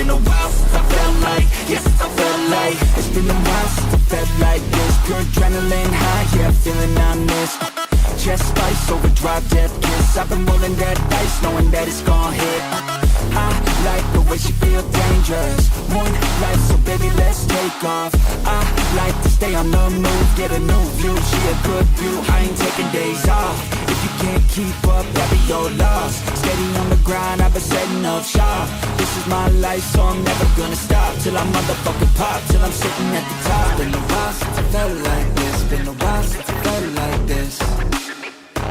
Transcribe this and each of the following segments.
been a while since I felt like, yes, I felt like. It's been a while since I felt like this. Pure adrenaline high, yeah, feeling I'm this. Chest spice, overdrive, death kiss. I've been rolling that dice, knowing that it's gon' hit. I like the way she feel dangerous. One life, so baby, let's take off. I like to stay on the move, get a new view. She a good view, I ain't taking days off. If you can't keep up, that be your loss. Steady on the grind, I've been setting up shop. This is my life, so I'm never gonna stop till I motherfucking pop, till I'm sitting at the top. It's been a while since I felt like this. Been a while since I felt like this.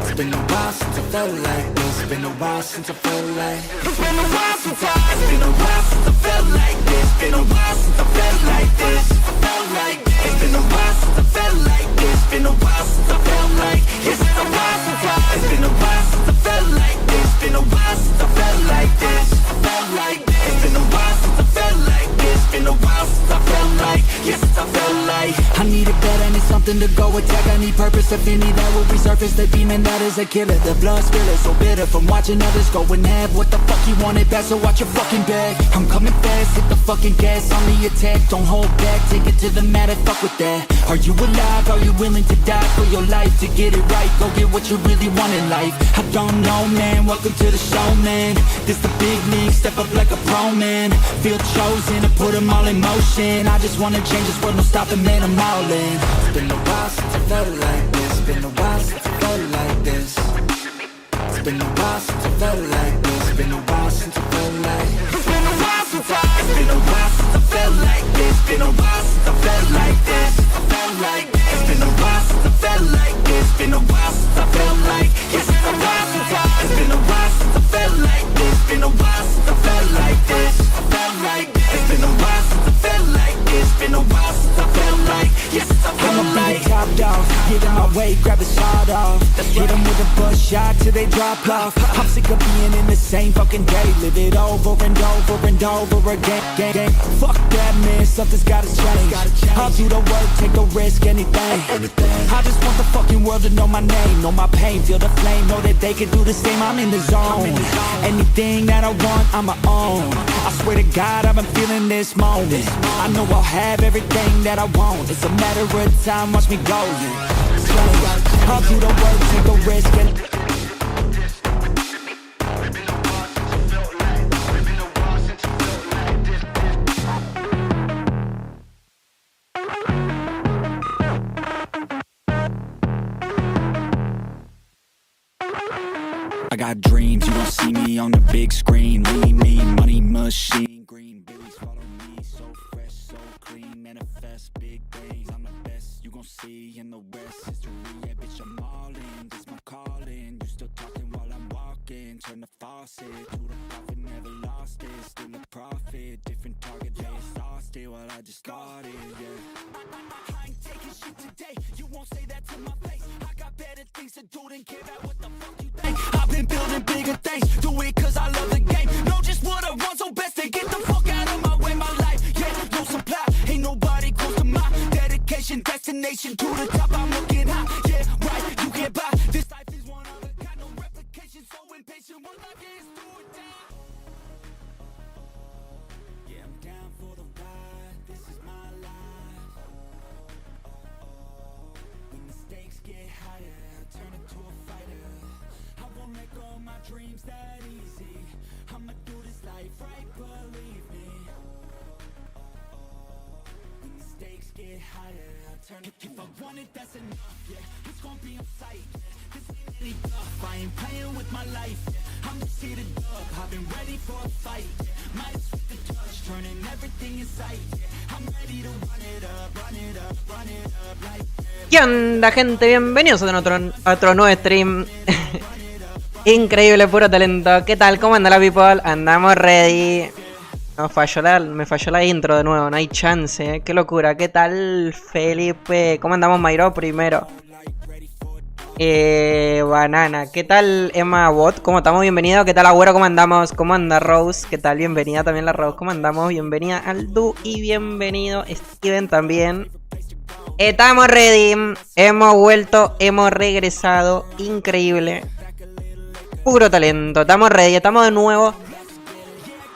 It's been a while since I felt like this. Been a while since I felt like. It's been a while since It's been a while since I felt like this. Been a while since I felt like this. I felt like this. It's been a while since I felt like this. Been a while since I felt like. It's been a while since It's been a while since I felt like this. Been a while since I felt like this. I felt like this. It's been a while since I felt like this. Been a while since I felt like. Yes, I felt like. I need a better, I need something to go attack. I need purpose, if any that will resurface. The demon that is a killer. The blood spiller, so bitter from watching others go and have what the fuck you wanted back. So watch your fucking back. I'm coming fast, hit the fucking gas on the attack. Don't hold back, take it to the mat and fuck with that. Are you alive? Are you willing to die for your life? To get it right, go get what you really want in life. I don't know, man, welcome to the show, man. This the big league, step up like a pro, man. Feel chosen to put them all in motion. I just wanna change this world, no stopping, man, I'm all in. It's been a while since I felt like this. Been a while since I felt like this. It's been a while since I felt like this. Been a while since I felt like. It's been a while since It's been a while since I felt like this. Been a while since I felt like this. I felt like this. It's been a while since I felt like this. Been a while since I felt like. Yes, it's been a while since It's been a while since I felt like this. Been a while since I felt like this. I felt like this. It's been a while since I felt like this. Been a while since I felt like. Yes, I felt like. Top dog, get in my way, grab the shot off. Hit them with a buzz shot till they drop off. I'm sick of being in the same fucking day. Live it over and over and over again. Fuck that, man, something's gotta change. I'll do the work, take the risk, anything. I just want the fucking world to know my name, know my pain, feel the flame, know that they can do the same. I'm in the zone. Anything that I want, I'ma own. I swear to God, I've been feeling this moment. I know I'll have everything that I want. It's a matter of time, watch me go. I'll do the work, take the risk, and I got dreams, you gon' see me on the big screen. Lean, mean, money machine. Green billies follow me, so fresh, so clean. Manifest big things, I'm the best. You gon' see in the rest. History, yeah, bitch, I'm all in. This my calling. You still talking while I'm walking. Turn the faucet to the profit, never lost it. Still a profit, different target, they exhausted. While I just started, yeah. I ain't taking shit today. You won't say that to my face. I got better things to do than care about what the fuck you think. I've been building bigger things, do it cause I love the game. Know just what I want, so best to get the fuck out of my way. My life, yeah, no supply, ain't nobody close to my dedication. Destination to the top, I'm looking high, yeah, right, you can't buy. This life is one of a kind, no replication. So impatient, one life is do or die. Yeah, I'm down for the ride, this is my life. When the stakes get higher, I turn into a fighter. I won't let go of my dreams that easy. I'ma do this life right, believe me. When the stakes get higher, I turn it. If I want it, that's enough, yeah. It's gonna be on sight, yeah. This ain't any bluff, I ain't playing with my life, yeah. I'm just here to dub, I've been ready for a fight, yeah. Might switch the touch, turning everything in sight, yeah. I'm ready to run it up, run it up, run it up like, yeah. ¿Qué onda, gente? Bienvenidos a otro nuevo stream. Increíble, puro talento. ¿Qué tal? ¿Cómo anda la people? Andamos ready. Me falló la intro de nuevo, no hay chance, ¿eh? Qué locura. ¿Qué tal, Felipe? ¿Cómo andamos, Mayro? Primero. Banana. ¿Qué tal, Emma Bot? ¿Cómo estamos? Bienvenido. ¿Qué tal, Agüero? ¿Cómo andamos? ¿Cómo anda, Rose? ¿Qué tal? Bienvenida también la Rose. ¿Cómo andamos? Bienvenida al Du y bienvenido Steven también. Estamos ready. Hemos vuelto, hemos regresado. Increíble. Puro talento. Estamos ready, estamos de nuevo.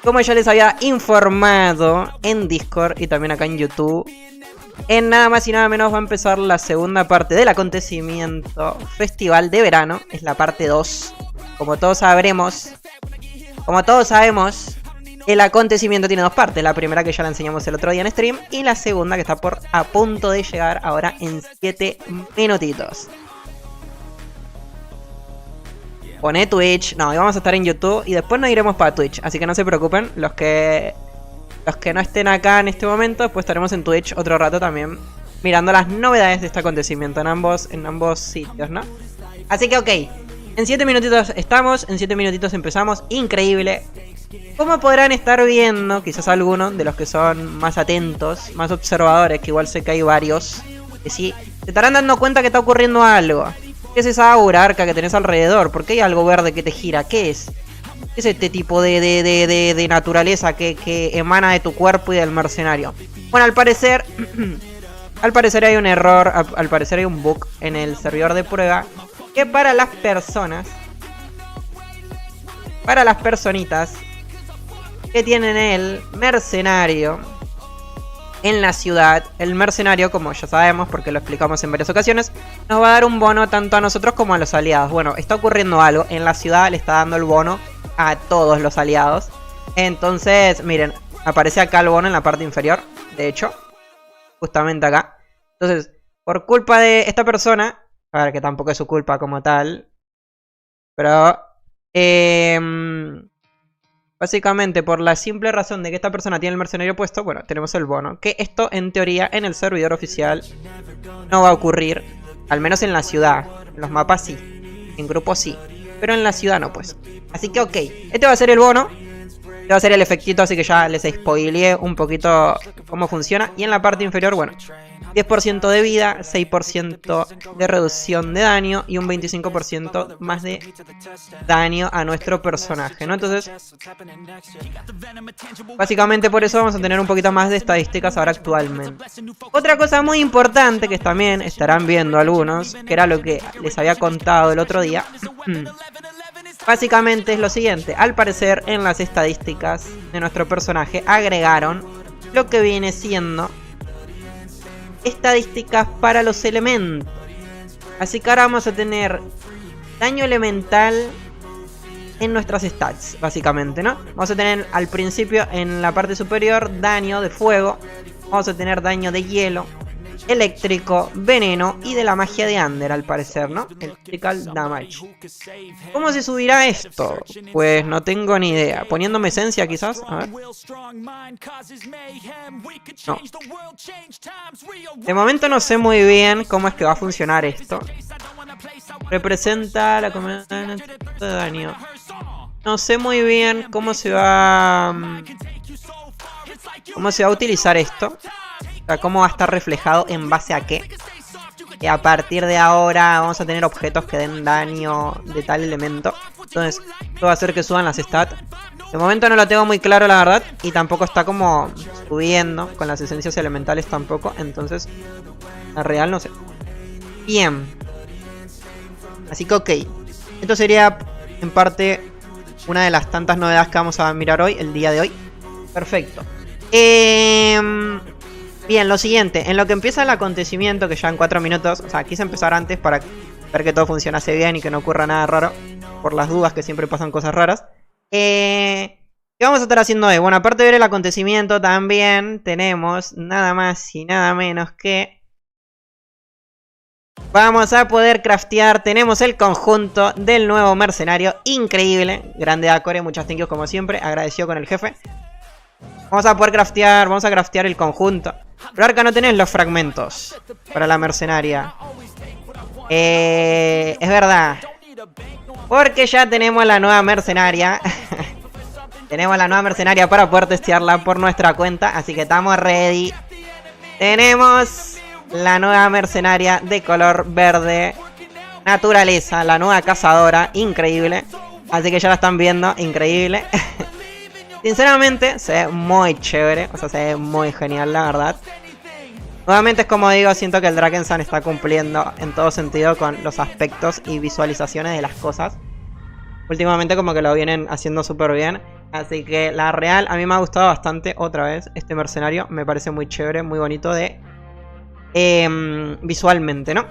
como ya les había informado en Discord y también acá en YouTube, en nada más y nada menos va a empezar la segunda parte del acontecimiento Festival de Verano. Es la parte 2. Como todos sabemos, el acontecimiento tiene 2 partes. La primera que ya la enseñamos el otro día en stream y la segunda que está a punto de llegar ahora en 7 minutitos. Poné Twitch. No, vamos a estar en YouTube y después nos iremos para Twitch. Así que no se preocupen. Los que no estén acá en este momento, pues estaremos en Twitch otro rato también, mirando las novedades de este acontecimiento en ambos sitios, ¿no? Así que ok, en 7 minutitos estamos, en 7 minutitos empezamos. Increíble. Como podrán estar viendo, quizás algunos de los que son más atentos, más observadores, que igual sé que hay varios, que sí, se estarán dando cuenta que está ocurriendo algo. ¿Qué es esa aura arca que tenés alrededor? ¿Por qué hay algo verde que te gira? ¿Qué es? ¿Qué es este tipo de naturaleza que emana de tu cuerpo y del mercenario? Bueno, al parecer hay un error, al parecer hay un bug en el servidor de prueba que para las personitas que tienen el mercenario en la ciudad, el mercenario, como ya sabemos porque lo explicamos en varias ocasiones, nos va a dar un bono tanto a nosotros como a los aliados. Bueno, está ocurriendo algo, en la ciudad le está dando el bono a todos los aliados. Entonces, miren, aparece acá el bono en la parte inferior, de hecho, justamente acá. Entonces, por culpa de esta persona, a ver, que tampoco es su culpa como tal, pero básicamente por la simple razón de que esta persona tiene el mercenario puesto, bueno, tenemos el bono. Que esto en teoría en el servidor oficial no va a ocurrir, al menos en la ciudad. En los mapas sí, en grupos sí, pero en la ciudad no, pues. Así que ok, este va a ser el bono, este va a ser el efectito, así que ya les spoileé un poquito cómo funciona. Y en la parte inferior, bueno, 10% de vida, 6% de reducción de daño y un 25% más de daño a nuestro personaje, ¿no? Entonces, básicamente por eso vamos a tener un poquito más de estadísticas ahora actualmente. Otra cosa muy importante que también estarán viendo algunos, que era lo que les había contado el otro día, básicamente es lo siguiente. Al parecer en las estadísticas de nuestro personaje agregaron lo que viene siendo estadísticas para los elementos. Así que ahora vamos a tener daño elemental en nuestras stats, básicamente, ¿no? Vamos a tener al principio en la parte superior daño de fuego, vamos a tener daño de hielo, eléctrico, veneno y de la magia de Under, al parecer, ¿no? Electrical damage. ¿Cómo se subirá esto? Pues no tengo ni idea. ¿Poniéndome esencia quizás? A ver. No. De momento no sé muy bien cómo es que va a funcionar esto. Representa la comunidad de daño. No sé muy bien cómo se va a utilizar esto. O sea, cómo va a estar reflejado en base a qué. Que a partir de ahora vamos a tener objetos que den daño de tal elemento. Entonces, esto va a hacer que suban las stats. De momento no lo tengo muy claro, la verdad. Y tampoco está como subiendo con las esencias elementales tampoco. Entonces, la real no sé. Bien. Así que ok. Esto sería en parte una de las tantas novedades que vamos a mirar hoy, el día de hoy. Perfecto. Bien, lo siguiente, en lo que empieza el acontecimiento, que ya en 4 minutos, o sea, quise empezar antes para ver que todo funcionase bien y que no ocurra nada raro, por las dudas que siempre pasan cosas raras. ¿Qué vamos a estar haciendo hoy? Bueno, aparte de ver el acontecimiento, también tenemos nada más y nada menos que... Vamos a poder craftear, tenemos el conjunto del nuevo mercenario, increíble. Grande Acore, muchas thank yous como siempre, agradecido con el jefe. Vamos a poder craftear, vamos a craftear el conjunto. Pero Arca no tenés los fragmentos para la mercenaria. Es verdad. Porque ya tenemos la nueva mercenaria. Tenemos la nueva mercenaria para poder testearla por nuestra cuenta. Así que estamos ready. Tenemos la nueva mercenaria de color verde. Naturaleza, la nueva cazadora. Increíble. Así que ya la están viendo, increíble. Sinceramente, se ve muy chévere. O sea, se ve muy genial, la verdad. Nuevamente es como digo, siento que el Drakensand está cumpliendo en todo sentido con los aspectos y visualizaciones de las cosas. Últimamente como que lo vienen haciendo súper bien. Así que la real, a mí me ha gustado bastante otra vez este mercenario. Me parece muy chévere, muy bonito de visualmente, ¿no?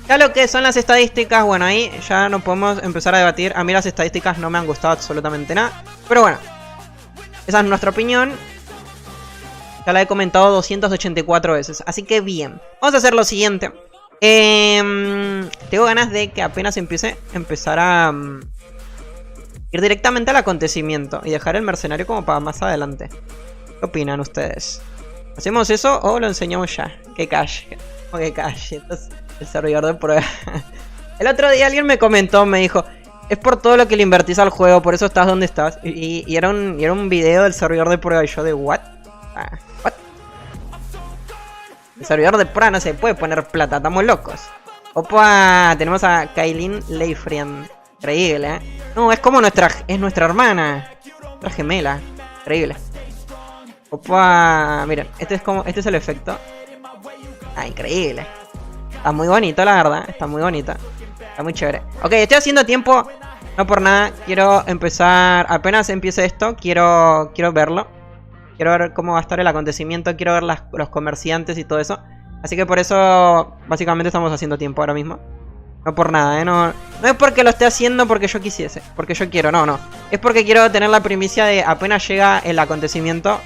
Ya lo que son las estadísticas, bueno, ahí ya no podemos empezar a debatir. A mí las estadísticas no me han gustado absolutamente nada. Pero bueno, esa es nuestra opinión. Ya la he comentado 284 veces, así que bien. Vamos a hacer lo siguiente. Tengo ganas de que apenas empiece, empezar a ir directamente al acontecimiento y dejar el mercenario como para más adelante. ¿Qué opinan ustedes? ¿Hacemos eso o lo enseñamos ya? Que cash. O que cash. Entonces, el servidor de prueba. El otro día alguien me comentó, me dijo, es por todo lo que le invertís al juego, por eso estás donde estás. Y era un video del servidor de prueba y yo de what? What? El servidor de prueba no se puede poner plata, estamos locos. Opa, tenemos a Kailin Leifriend. Increíble, ¿eh? No, es como nuestra hermana. Nuestra gemela. Increíble. Opa, miren, este es el efecto. Ah, increíble. Está muy bonito, la verdad. Está muy bonita. Está muy chévere. Ok, estoy haciendo tiempo. No por nada. Quiero empezar. Apenas empiece esto, quiero verlo. Quiero ver cómo va a estar el acontecimiento. Quiero ver los comerciantes y todo eso. Así que por eso, básicamente, estamos haciendo tiempo ahora mismo. No por nada, ¿eh? No es porque lo esté haciendo porque yo quisiese. Porque yo quiero, no. Es porque quiero tener la primicia de apenas llega el acontecimiento.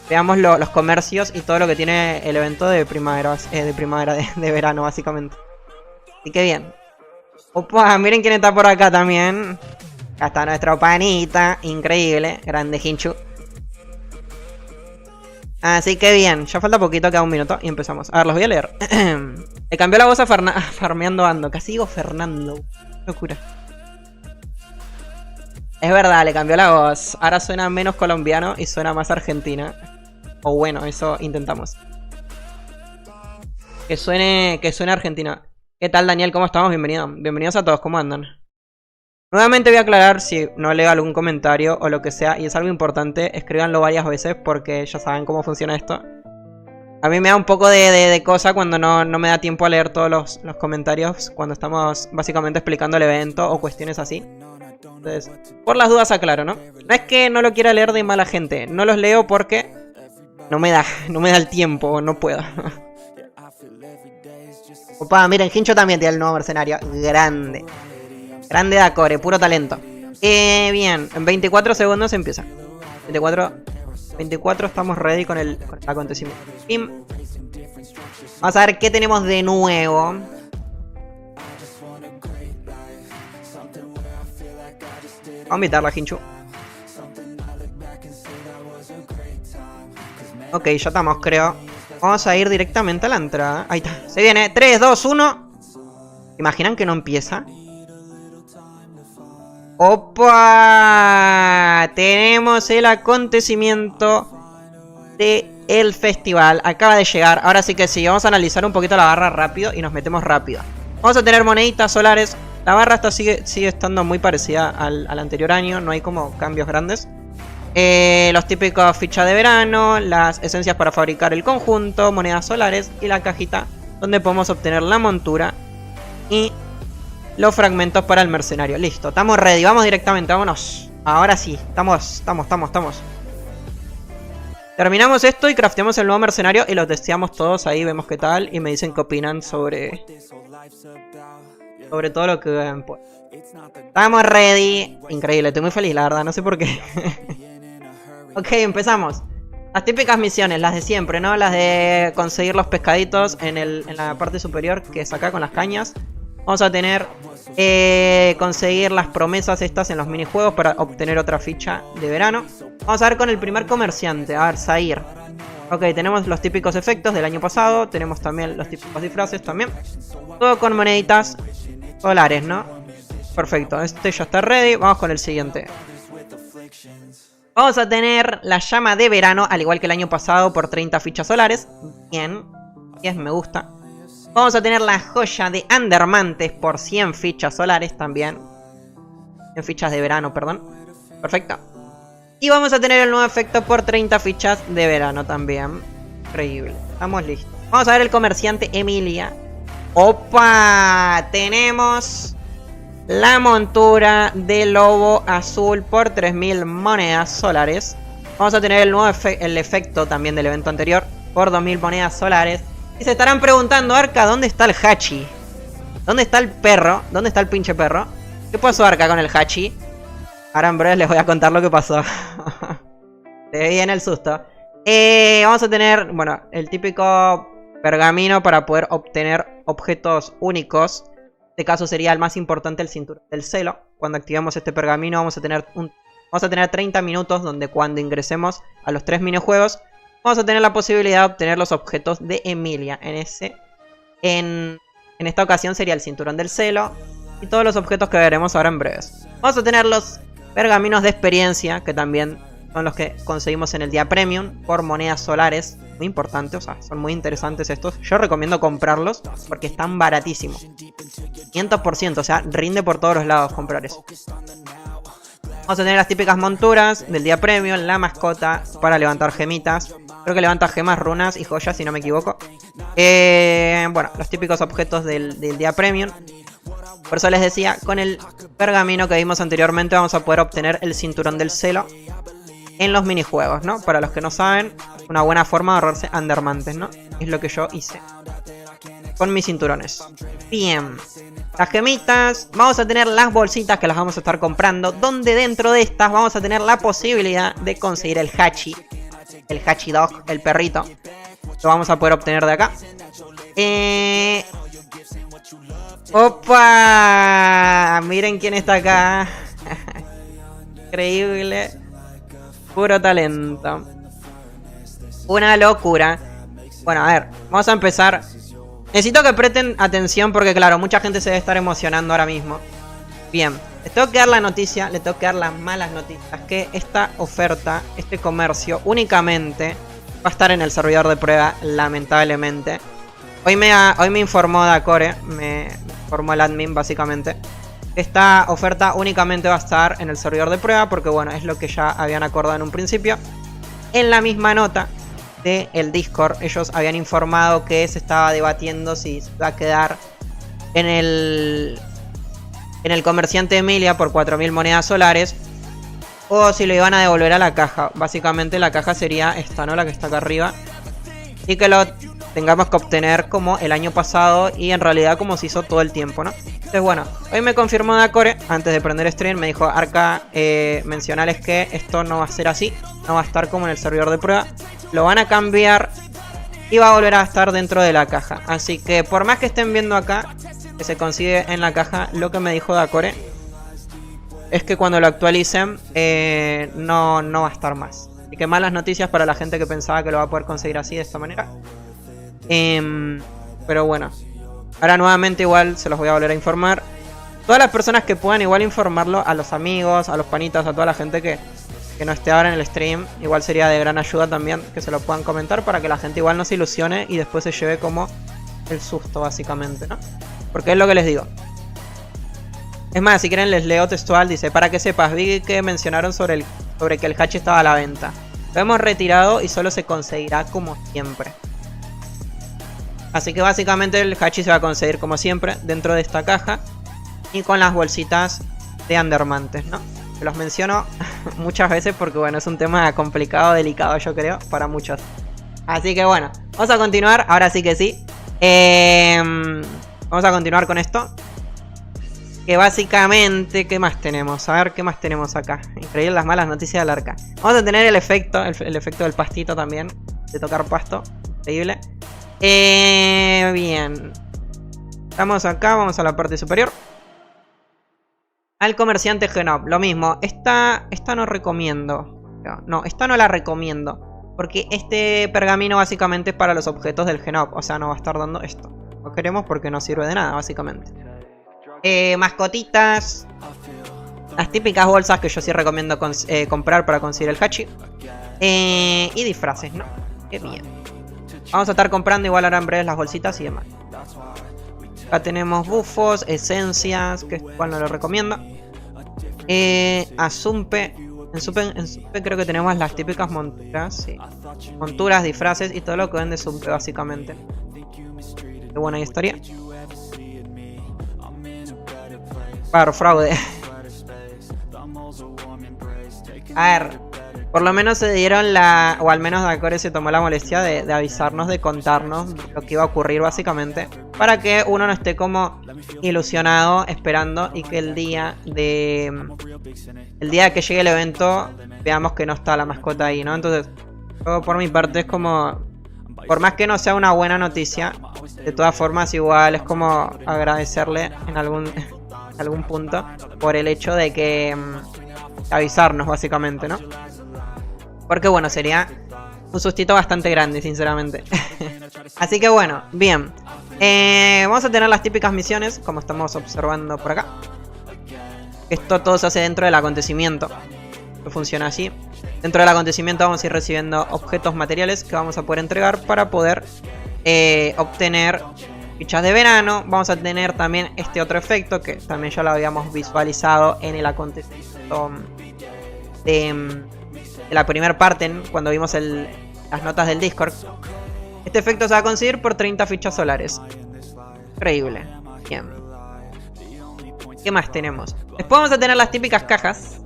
Veamos los comercios y todo lo que tiene el evento de primavera. De verano, básicamente. Así que bien. Opa, miren quién está por acá también. Acá está nuestra panita. Increíble. Grande Hinchu. Así que bien, ya falta poquito, queda un minuto y empezamos. A ver, los voy a leer. Le cambió la voz a Farmeando Ando. Casi digo Fernando. Locura. Es verdad, le cambió la voz. Ahora suena menos colombiano y suena más argentina. O bueno, eso intentamos. Que suene argentina. ¿Qué tal, Daniel? ¿Cómo estamos? Bienvenido. Bienvenidos a todos, ¿cómo andan? Nuevamente voy a aclarar si no leo algún comentario o lo que sea, y es algo importante, escríbanlo varias veces porque ya saben cómo funciona esto. A mí me da un poco de cosa cuando no me da tiempo a leer todos los comentarios cuando estamos básicamente explicando el evento o cuestiones así. Entonces, por las dudas aclaro, ¿no? No es que no lo quiera leer de mala gente, no los leo porque no me da el tiempo, no puedo. Opa, miren, Hincho también tiene el nuevo mercenario, grande. Grande Dacore, puro talento. Bien, en 24 segundos empieza. 24 estamos ready con el acontecimiento. Vamos a ver qué tenemos de nuevo. Vamos a invitarla a Hinchu. Ok, ya estamos, creo. Vamos a ir directamente a la entrada. Ahí está, se viene. 3, 2, 1. ¿Imaginan que no empieza? ¡Opa! Tenemos el acontecimiento del festival. Acaba de llegar. Ahora sí que sí, vamos a analizar un poquito la barra rápido y nos metemos rápido. Vamos a tener moneditas solares. La barra sigue estando muy parecida al anterior año. No hay como cambios grandes. Los típicos fichas de verano, las esencias para fabricar el conjunto, monedas solares y la cajita donde podemos obtener la montura y los fragmentos para el mercenario. Listo, estamos ready, vamos directamente, vámonos. Ahora sí, estamos. Terminamos esto y crafteamos el nuevo mercenario y los testeamos todos ahí, vemos qué tal y me dicen qué opinan sobre todo lo que ven. Pues. Estamos ready. Increíble, estoy muy feliz, la verdad, no sé por qué. Ok, empezamos. Las típicas misiones, las de siempre, ¿no? Las de conseguir los pescaditos en la parte superior, que es acá con las cañas. Vamos a tener conseguir las promesas estas en los minijuegos para obtener otra ficha de verano. Vamos a ver con el primer comerciante, a ver, Zair. Ok, tenemos los típicos efectos del año pasado. Tenemos también los típicos disfraces también. Todo con moneditas solares, ¿no? Perfecto, este ya está ready. Vamos con el siguiente. Vamos a tener la llama de verano, al igual que el año pasado, por 30 fichas solares. Bien, me gusta. Vamos a tener la joya de Andermantes por 100 fichas solares también. 100 fichas de verano, perdón. Perfecto. Y vamos a tener el nuevo efecto por 30 fichas de verano también. Increíble. Estamos listos. Vamos a ver el comerciante Emilia. ¡Opa! Tenemos la montura de lobo azul por 3000 monedas solares. Vamos a tener el nuevo el efecto también del evento anterior por 2000 monedas solares. Y se estarán preguntando, Arca, ¿dónde está el Hachi? ¿Dónde está el perro? ¿Dónde está el pinche perro? ¿Qué pasó, Arca, con el Hachi? Ahora en breve les voy a contar lo que pasó. Le vi en el susto. Vamos a tener, bueno, el típico pergamino para poder obtener objetos únicos. En este caso sería el más importante, el cinturón del celo. Cuando activemos este pergamino vamos a tener 30 minutos donde cuando ingresemos a los 3 minijuegos vamos a tener la posibilidad de obtener los objetos de Emilia. En esta ocasión sería el cinturón del celo y todos los objetos que veremos ahora en breves. Vamos a tener los pergaminos de experiencia, que también son los que conseguimos en el día premium por monedas solares. Muy importante, o sea, son muy interesantes estos. Yo recomiendo comprarlos porque están baratísimos. 500%, o sea, rinde por todos los lados comprar eso. Vamos a tener las típicas monturas del día premium, la mascota para levantar gemitas. Creo que levanta gemas, runas y joyas, si no me equivoco. Bueno, los típicos objetos del día premium. Por eso les decía, con el pergamino que vimos anteriormente vamos a poder obtener el cinturón del celo en los minijuegos, ¿no? Para los que no saben, una buena forma de ahorrarse Andermantes, ¿no? Es lo que yo hice con mis cinturones. Bien, las gemitas, vamos a tener las bolsitas que las vamos a estar comprando, donde dentro de estas vamos a tener la posibilidad de conseguir el Hachi. El Hachi Dog, el perrito. Lo vamos a poder obtener de acá. ¡Opa! Miren quién está acá. Increíble. Puro talento. Una locura. Bueno, a ver, vamos a empezar. Necesito que presten atención porque, claro, mucha gente se debe estar emocionando ahora mismo. Bien, les tengo que dar la noticia, les tengo que dar las malas noticias. Que esta oferta, este comercio, únicamente va a estar en el servidor de prueba, lamentablemente. Hoy me informó Dacore, me informó el admin básicamente. Esta oferta únicamente va a estar en el servidor de prueba porque, bueno, es lo que ya habían acordado en un principio. En la misma nota del Discord, ellos habían informado que se estaba debatiendo si se va a quedar en el comerciante Emilia por 4000 monedas solares o si lo iban a devolver a la caja. Básicamente la caja sería esta, ¿no? La que está acá arriba. Y que lo tengamos que obtener como el año pasado y en realidad como se hizo todo el tiempo, ¿no? Entonces, bueno, hoy me confirmó Dacore, antes de prender stream, me dijo: Arca, mencionales que esto no va a ser así, no va a estar como en el servidor de prueba, lo van a cambiar y va a volver a estar dentro de la caja. Así que por más que estén viendo acá que se consigue en la caja, lo que me dijo Dacore es que cuando lo actualicen no va a estar más. Así que malas noticias para la gente que pensaba que lo va a poder conseguir así, de esta manera. Pero bueno, ahora nuevamente igual se los voy a volver a informar. Todas las personas que puedan igual informarlo a los amigos, a los panitas, a toda la gente que no esté ahora en el stream. Igual sería de gran ayuda también que se lo puedan comentar para que la gente igual no se ilusione y después se lleve como el susto básicamente, ¿no? Porque es lo que les digo. Es más, si quieren les leo textual, dice: para que sepas, vi que mencionaron sobre que el Hachi estaba a la venta. Lo hemos retirado y solo se conseguirá como siempre. Así que básicamente el Hachi se va a conseguir como siempre dentro de esta caja y con las bolsitas de Andermantes, ¿no? Que los menciono muchas veces porque, bueno, es un tema complicado, delicado, yo creo, para muchos. Así que bueno, vamos a continuar, ahora sí que sí. Vamos a continuar con esto. Que básicamente, ¿qué más tenemos? A ver, ¿qué más tenemos acá? Increíble las malas noticias del Arca. Vamos a tener el efecto del pastito también, de tocar pasto. Increíble. Bien. Estamos acá, vamos a la parte superior. Al comerciante Genob, lo mismo. Esta no recomiendo. No, esta no la recomiendo. Porque este pergamino básicamente es para los objetos del Genob. O sea, no va a estar dando esto. No queremos porque no sirve de nada, básicamente. Mascotitas. Las típicas bolsas que yo sí recomiendo comprar para conseguir el Hachi. Y disfraces, ¿no? Qué bien. Vamos a estar comprando igual ahora en breve las bolsitas y demás. Acá tenemos bufos, esencias, que cual no lo recomiendo. Azumpe. En Zumpe creo que tenemos las típicas monturas, sí. Monturas, disfraces y todo lo que vende Zumpe básicamente. Qué bueno, ahí estaría. Claro, fraude. A ver, por lo menos se dieron la... O al menos Dacore se tomó la molestia de avisarnos, de contarnos lo que iba a ocurrir básicamente. Para que uno no esté como ilusionado, esperando y que el día de... El día que llegue el evento veamos que no está la mascota ahí, ¿no? Entonces, yo por mi parte es como... Por más que no sea una buena noticia, de todas formas igual es como agradecerle en algún punto por el hecho de que... avisarnos básicamente, ¿no? Porque bueno, sería un sustito bastante grande, sinceramente. Así que bueno, bien. Vamos a tener las típicas misiones, como estamos observando por acá. Esto todo se hace dentro del acontecimiento. Funciona así. Dentro del acontecimiento vamos a ir recibiendo objetos materiales que vamos a poder entregar para poder obtener fichas de verano. Vamos a tener también este otro efecto que también ya lo habíamos visualizado en el acontecimiento de la primera parte, cuando vimos las notas del Discord. Este efecto se va a conseguir por 30 fichas solares. Increíble. Bien. ¿Qué más tenemos? Después vamos a tener las típicas cajas.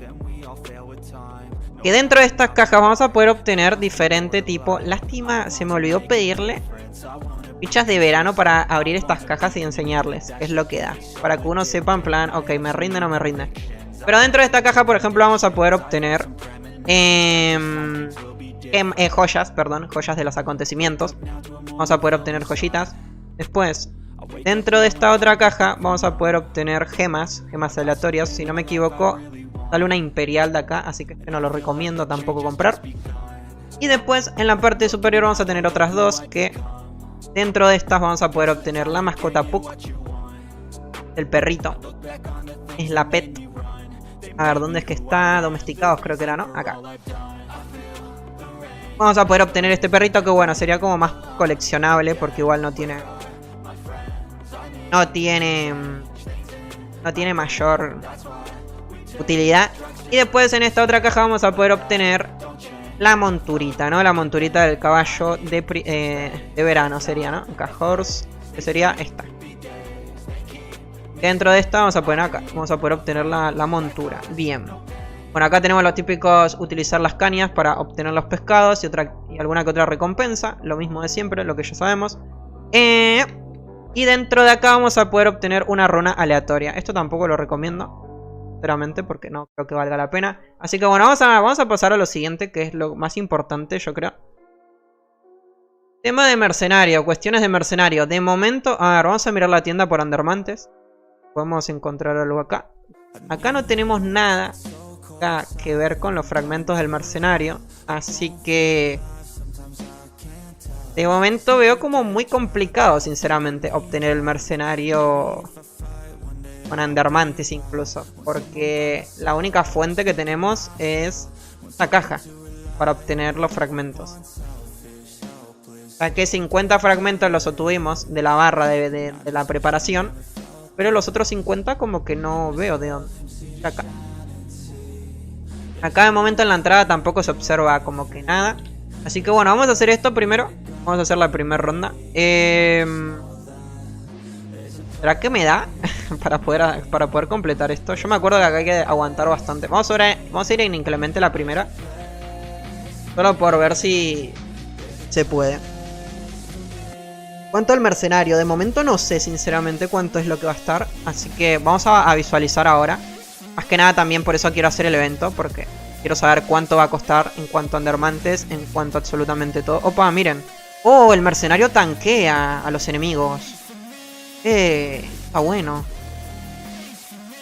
Que dentro de estas cajas vamos a poder obtener diferente tipo. Lástima, se me olvidó pedirle fichas de verano para abrir estas cajas y enseñarles qué es lo que da. Para que uno sepa en plan, ok, me rinde o no me rinde. Pero dentro de esta caja, por ejemplo, vamos a poder obtener joyas, perdón, joyas de los acontecimientos. Vamos a poder obtener joyitas. Después, dentro de esta otra caja, vamos a poder obtener gemas aleatorias. Si no me equivoco, sale una imperial de acá, así que no lo recomiendo tampoco comprar. Y después, en la parte superior vamos a tener otras dos que... Dentro de estas vamos a poder obtener la mascota Puck. El perrito. Es la pet. A ver, ¿dónde es que está? Domesticados creo que era, ¿no? Acá. Vamos a poder obtener este perrito que bueno, sería como más coleccionable porque igual no tiene... No tiene mayor utilidad. Y después en esta otra caja vamos a poder obtener la monturita, ¿no? La monturita del caballo de verano sería, ¿no? Cajors, que sería esta. Dentro de esta vamos a poder obtener la montura. Bien. Bueno, acá tenemos los típicos utilizar las cañas para obtener los pescados y alguna que otra recompensa. Lo mismo de siempre, lo que ya sabemos. Y dentro de acá vamos a poder obtener una runa aleatoria. Esto tampoco lo recomiendo, sinceramente, porque no creo que valga la pena. Así que bueno, vamos a pasar a lo siguiente, que es lo más importante, yo creo. Tema de mercenario, cuestiones de mercenario. De momento, a ver, vamos a mirar la tienda por Andermantes. Podemos encontrar algo acá. Acá no tenemos nada que ver con los fragmentos del mercenario. Así que... De momento veo como muy complicado, sinceramente, obtener el mercenario con Andermantes incluso. Porque la única fuente que tenemos es esta caja para obtener los fragmentos. Saqué 50 fragmentos, los obtuvimos de la barra de la preparación. Pero los otros 50 como que no veo de dónde. Acá. Acá de momento en la entrada tampoco se observa como que nada. Así que bueno, vamos a hacer esto primero. Vamos a hacer la primera ronda. ¿Será que me da para poder completar esto? Yo me acuerdo que acá hay que aguantar bastante. Vamos a ir en inclemente la primera. Solo por ver si se puede. ¿Cuánto el mercenario? De momento no sé sinceramente cuánto es lo que va a estar. Así que vamos a visualizar ahora. Más que nada también por eso quiero hacer el evento. Porque quiero saber cuánto va a costar en cuanto a Andermantes, en cuanto a absolutamente todo. Opa, miren. Oh, el mercenario tanquea a los enemigos. Está bueno.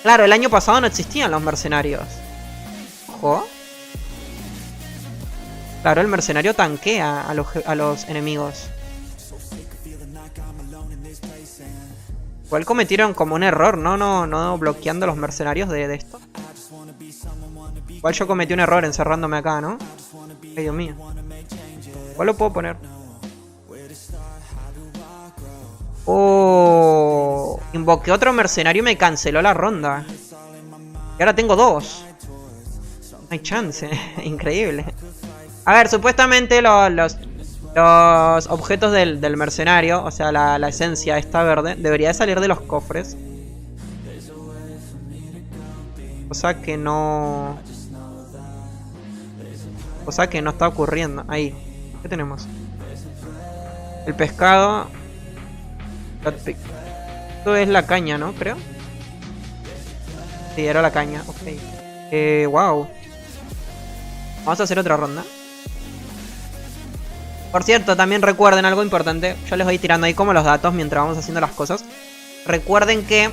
Claro, el año pasado no existían los mercenarios. Ojo. Claro, el mercenario tanquea a los enemigos. Igual cometieron como un error, no bloqueando los mercenarios de esto. Igual yo cometí un error encerrándome acá, ¿no? Ay, Dios mío. Igual lo puedo poner. Oh, invoqué otro mercenario y me canceló la ronda. Y ahora tengo dos. No hay chance. Increíble. A ver, supuestamente los objetos del mercenario, o sea, la esencia esta verde, debería de salir de los cofres. Cosa que no... Cosa que no está ocurriendo. Ahí. ¿Qué tenemos? El pescado. Esto es la caña, ¿no? Creo. Sí, era la caña. Ok. Wow. Vamos a hacer otra ronda. Por cierto, también recuerden algo importante. Yo les voy tirando ahí como los datos mientras vamos haciendo las cosas. Recuerden que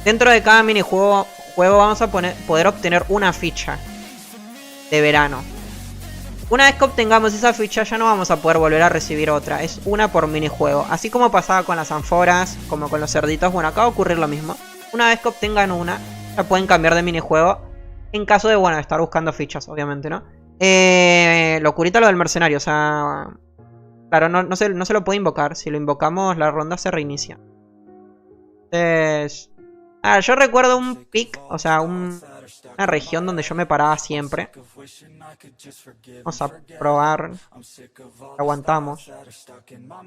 dentro de cada minijuego vamos a poder obtener una ficha de verano. Una vez que obtengamos esa ficha ya no vamos a poder volver a recibir otra. Es una por minijuego. Así como pasaba con las anforas, como con los cerditos. Bueno, acá va a ocurrir lo mismo. Una vez que obtengan una, ya pueden cambiar de minijuego. En caso de, bueno, estar buscando fichas, obviamente, ¿no? Locurita lo del mercenario, o sea... Claro, no se lo puede invocar. Si lo invocamos, la ronda se reinicia. Entonces... yo recuerdo un pick, o sea, una región donde yo me paraba siempre. Vamos a probar. Aguantamos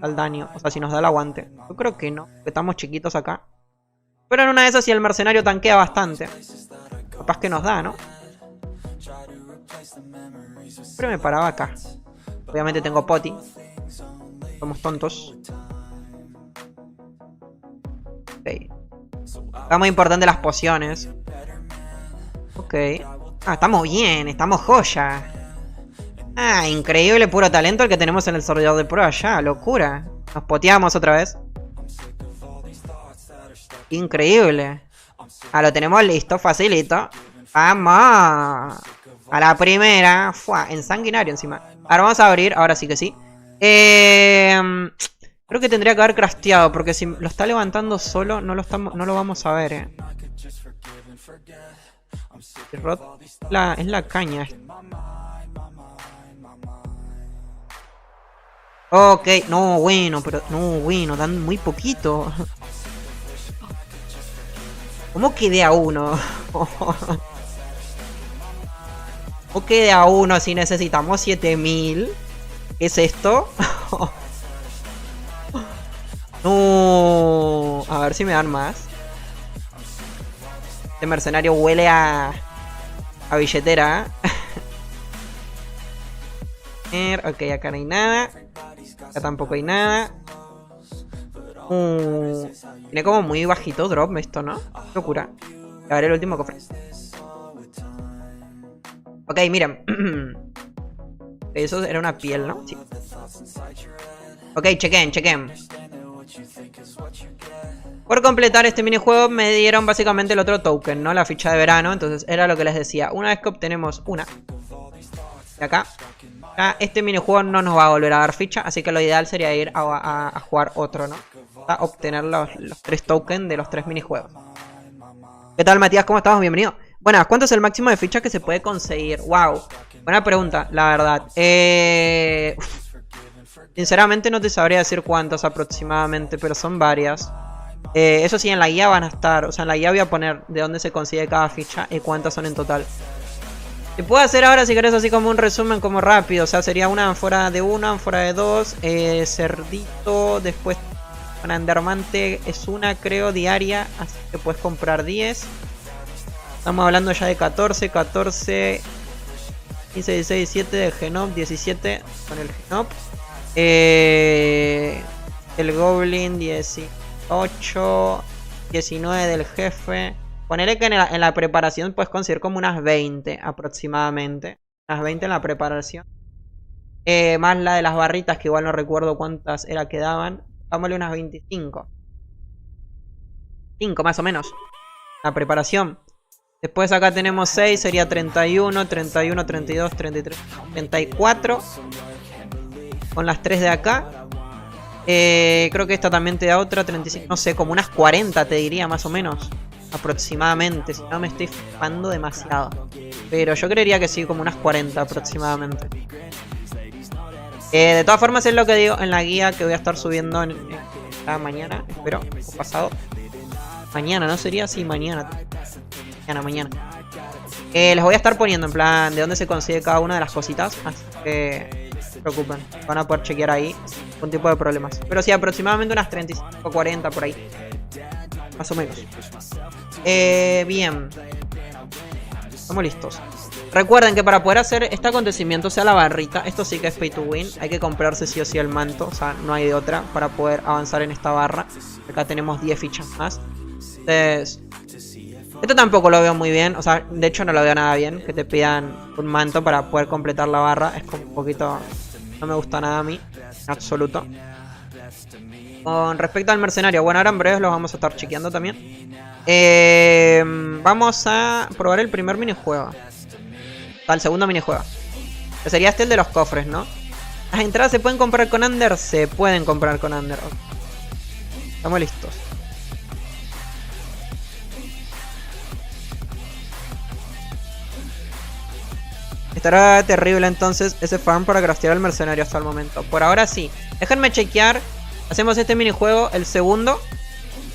al daño, o sea, si nos da el aguante. Yo creo que no, porque estamos chiquitos acá. Pero en una de esas, si el mercenario tanquea bastante, capaz que nos da, ¿no? Pero me paraba acá. Obviamente tengo poti. Somos tontos. Ok. Está muy importante las pociones. Ok. Estamos bien, estamos joya. Increíble puro talento el que tenemos en el servidor de pro allá, locura. Nos poteamos otra vez. Increíble. Lo tenemos listo, facilito. ¡Vamos! A la primera. En sanguinario encima. Ahora vamos a abrir, ahora sí que sí. Creo que tendría que haber crafteado, porque si lo está levantando solo, no lo vamos a ver, Es la caña. Ok, no, bueno, pero... No, bueno, dan muy poquito. ¿Cómo quedé a uno? ¿Cómo quedé a uno si necesitamos 7000? ¿Qué es esto? No. A ver si me dan más. Este mercenario huele a billetera. Ok, acá no hay nada. Acá tampoco hay nada. Tiene como muy bajito drop esto, ¿no? Locura. A ver el último cofre. Ok, miren. Eso era una piel, ¿no? Sí. Ok, chequen. Por completar este minijuego me dieron básicamente el otro token, ¿no? La ficha de verano. Entonces era lo que les decía. Una vez que obtenemos una de acá, ya este minijuego no nos va a volver a dar ficha. Así que lo ideal sería ir a jugar otro, ¿no? A obtener los 3 tokens de los 3 minijuegos. ¿Qué tal, Matías? ¿Cómo estamos? Bienvenido. Bueno, ¿cuánto es el máximo de fichas que se puede conseguir? Wow, buena pregunta, la verdad. Sinceramente no te sabría decir cuántas aproximadamente, pero son varias. Eso sí, en la guía van a estar. O sea, en la guía voy a poner de dónde se consigue cada ficha y cuántas son en total. Te puedo hacer ahora, si querés, así como un resumen como rápido. O sea, sería una ánfora de 1, ánfora de 2, cerdito, después una endermante es una, creo, diaria. Así que puedes comprar 10. Estamos hablando ya de 14, 15, 16, 17 de Genop, 17 con el Genop. El Goblin 18, 19 del jefe. Ponele que en la preparación puedes conseguir como unas 20 aproximadamente. Unas 20 en la preparación. Más la de las barritas, que igual no recuerdo cuántas era que daban. Dámosle unas 25. 5 más o menos. La preparación. Después acá tenemos 6, sería 31, 31, 32, 33, 34. Con las 3 de acá. Creo que esta también te da otra, 35. No sé, como unas 40 te diría más o menos. Aproximadamente, si no me estoy flipando demasiado. Pero yo creería que sí, como unas 40 aproximadamente. De todas formas es lo que digo en la guía que voy a estar subiendo esta mañana, espero, o pasado. Mañana, ¿no sería? Sí, mañana. Mañana. Les voy a estar poniendo en plan de dónde se consigue cada una de las cositas. Así que no se preocupen, van a poder chequear ahí con tipo de problemas. Pero sí, aproximadamente unas 35 40 por ahí. Más o menos. Bien. Estamos listos. Recuerden que para poder hacer este acontecimiento, sea la barrita, esto sí que es pay to win. Hay que comprarse sí o sí el manto, o sea, no hay de otra para poder avanzar en esta barra. Acá tenemos 10 fichas más. Entonces, esto tampoco lo veo muy bien, o sea, de hecho no lo veo nada bien. Que te pidan un manto para poder completar la barra. Es como un poquito... No me gusta nada a mí, en absoluto. Con respecto al mercenario, bueno, ahora en breve los vamos a estar chequeando también. Vamos a probar el primer minijuego. El segundo minijuego. Que sería este, el de los cofres, ¿no? Las entradas se pueden comprar con Under. Se pueden comprar con Under. Estamos listos. Estará terrible entonces ese farm para craftear al mercenario hasta el momento. Por ahora sí. Déjenme chequear. Hacemos este minijuego, el segundo.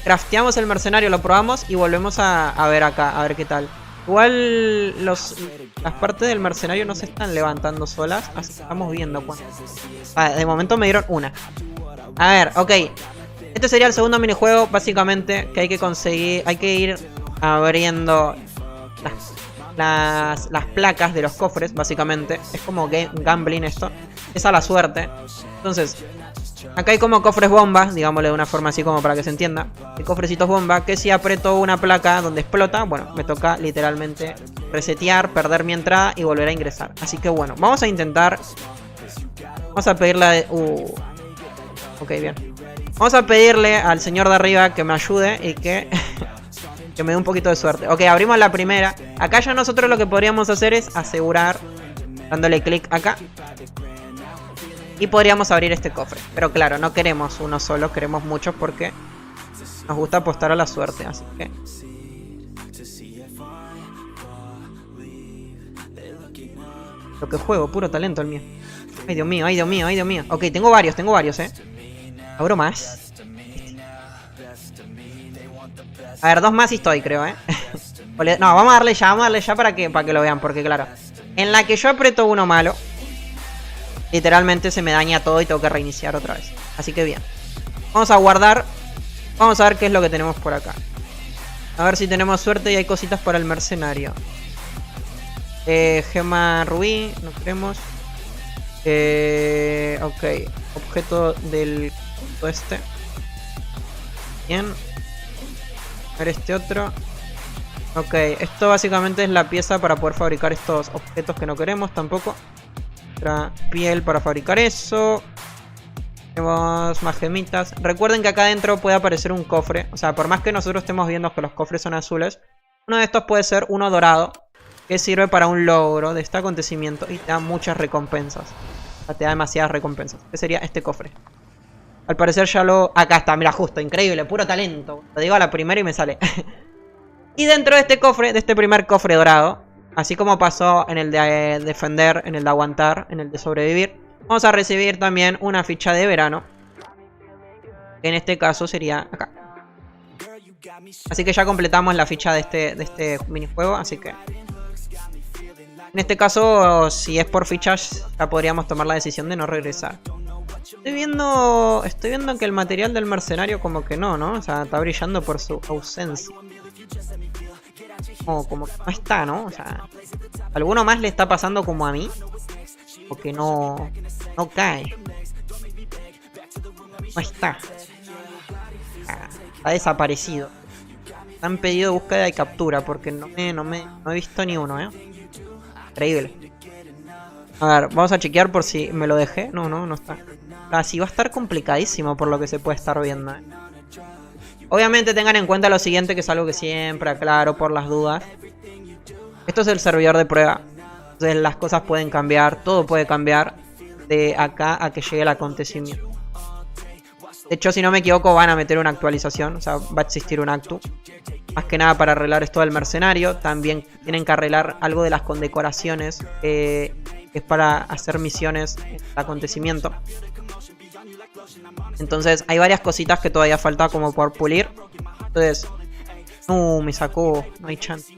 Crafteamos el mercenario, lo probamos y volvemos a ver acá, a ver qué tal. Igual las partes del mercenario no se están levantando solas, así que estamos viendo cuánto. De momento me dieron una. A ver, ok. Este sería el segundo minijuego, básicamente, que hay que conseguir. Hay que ir abriendo las placas de los cofres, básicamente. Es como gambling esto. Es a la suerte. Entonces... Acá hay como cofres bombas, digámosle de una forma así como para que se entienda. Hay cofrecitos bomba que si aprieto una placa donde explota, bueno, me toca literalmente resetear, perder mi entrada y volver a ingresar. Así que bueno, vamos a intentar. Vamos a pedirle Ok, bien. Vamos a pedirle al señor de arriba que me ayude y que que me dé un poquito de suerte. Ok, abrimos la primera. Acá ya nosotros lo que podríamos hacer es asegurar dándole clic acá. Y podríamos abrir este cofre. Pero claro, no queremos uno solo, queremos muchos porque nos gusta apostar a la suerte. Así que... Lo que juego, puro talento el mío. Ay, Dios mío, ay, Dios mío, ay, Dios mío. Ok, tengo varios, ¿Abro más? A ver, 2 más y estoy, creo, No, vamos a darle ya para que lo vean. Porque claro, en la que yo aprieto uno malo, literalmente se me daña todo y tengo que reiniciar otra vez. Así que bien. Vamos a guardar. Vamos a ver qué es lo que tenemos por acá. A ver si tenemos suerte y hay cositas para el mercenario. Gema rubí, no queremos. Ok. Objeto del este. Bien. A ver este otro. Ok, esto básicamente es la pieza para poder fabricar estos objetos que no queremos tampoco. Otra piel para fabricar eso. Tenemos más gemitas. Recuerden que acá adentro puede aparecer un cofre. O sea, por más que nosotros estemos viendo que los cofres son azules, uno de estos puede ser uno dorado, que sirve para un logro de este acontecimiento y te da muchas recompensas. O sea, te da demasiadas recompensas. ¿Qué sería este cofre? Al parecer ya lo... Acá está, mira, justo, increíble, puro talento. Lo digo a la primera y me sale. Y dentro de este cofre, de este primer cofre dorado, así como pasó en el de defender, en el de aguantar, en el de sobrevivir, vamos a recibir también una ficha de verano. Que en este caso sería acá. Así que ya completamos la ficha de este minijuego, así que... En este caso, si es por fichas, ya podríamos tomar la decisión de no regresar. Estoy viendo que el material del mercenario como que no, ¿no? O sea, está brillando por su ausencia. Como que no está, ¿no? O sea, ¿alguno más le está pasando como a mí? O que no cae. No está. Está desaparecido. Han pedido búsqueda y captura porque no he visto ni uno, Increíble. A ver, vamos a chequear por si me lo dejé. No está. Así va a estar complicadísimo por lo que se puede estar viendo, Obviamente tengan en cuenta lo siguiente, que es algo que siempre aclaro por las dudas. Esto es el servidor de prueba. Entonces las cosas pueden cambiar, todo puede cambiar de acá a que llegue el acontecimiento. De hecho, si no me equivoco, van a meter una actualización. O sea, va a existir un actu. Más que nada para arreglar esto del mercenario. También tienen que arreglar algo de las condecoraciones. Que es para hacer misiones en el acontecimiento. Entonces hay varias cositas que todavía falta como por pulir. Entonces... No, me sacó. No hay chance.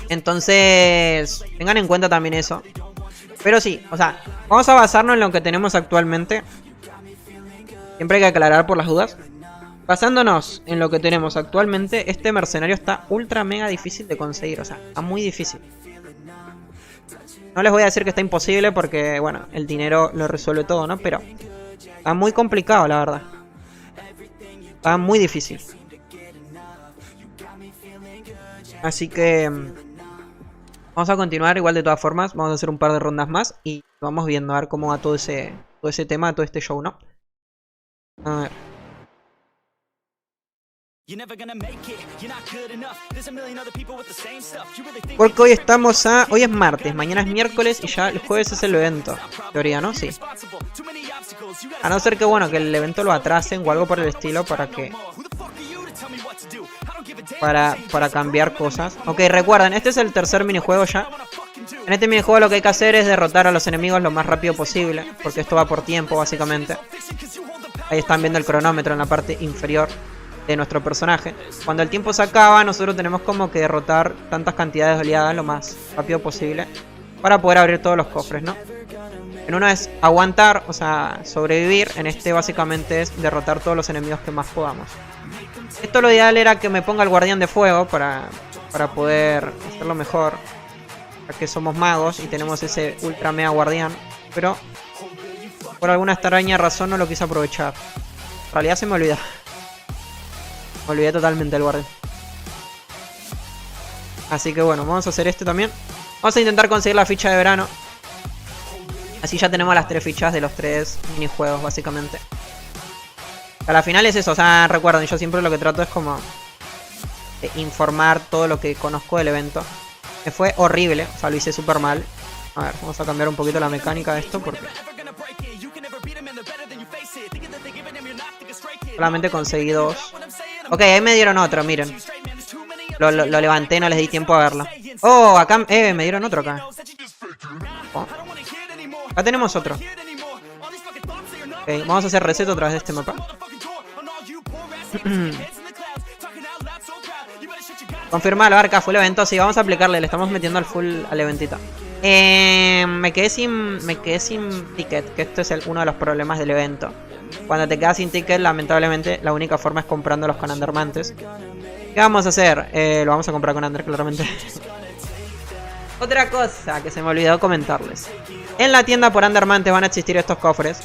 Entonces... Tengan en cuenta también eso. Pero sí, o sea... Vamos a basarnos en lo que tenemos actualmente. Siempre hay que aclarar por las dudas. Basándonos en lo que tenemos actualmente, este mercenario está ultra mega difícil de conseguir. O sea, está muy difícil. No les voy a decir que está imposible porque, bueno, el dinero lo resuelve todo, ¿no? Pero está muy complicado, la verdad. Está muy difícil. Así que vamos a continuar igual de todas formas. Vamos a hacer un par de rondas más y vamos viendo a ver cómo va todo ese tema, todo este show, ¿no? A ver. Porque hoy estamos hoy es martes, mañana es miércoles y ya el jueves es el evento. En teoría, ¿no? Sí. A no ser que, bueno, que el evento lo atrasen o algo por el estilo para cambiar cosas. Ok, recuerden, este es el tercer minijuego ya. En este minijuego lo que hay que hacer es derrotar a los enemigos lo más rápido posible, porque esto va por tiempo, básicamente. Ahí están viendo el cronómetro en la parte inferior de nuestro personaje. Cuando el tiempo se acaba, nosotros tenemos como que derrotar tantas cantidades de oleadas lo más rápido posible para poder abrir todos los cofres, ¿no? En uno es aguantar, o sea, sobrevivir. En este básicamente es derrotar todos los enemigos que más podamos. Esto lo ideal era que me ponga el guardián de fuego para poder hacerlo mejor, ya que somos magos y tenemos ese ultra mega guardián, pero por alguna extraña razón no lo quise aprovechar. En realidad se me olvidó. Me olvidé totalmente del guardián. Así que bueno, vamos a hacer este también. Vamos a intentar conseguir la ficha de verano. Así ya tenemos las 3 fichas de los 3 minijuegos, básicamente. A la final es eso, o sea, recuerden, yo siempre lo que trato es como de informar todo lo que conozco del evento. Me fue horrible, o sea, lo hice súper mal. A ver, vamos a cambiar un poquito la mecánica de esto porque solamente conseguí 2. Ok, ahí me dieron otro, miren. Lo levanté, no les di tiempo a verlo. Oh, acá, me dieron otro acá. Oh. Acá tenemos otro. Ok, vamos a hacer reset otra vez de este mapa. Confirma la barca, full evento. Sí, vamos a aplicarle, le estamos metiendo al full al eventito. Me quedé sin ticket, que esto es uno de los problemas del evento. Cuando te quedas sin ticket, lamentablemente, la única forma es comprándolos con Undermantes. ¿Qué vamos a hacer? Lo vamos a comprar con Under, claramente. Otra cosa que se me olvidó comentarles. En la tienda por Undermantes van a existir estos cofres.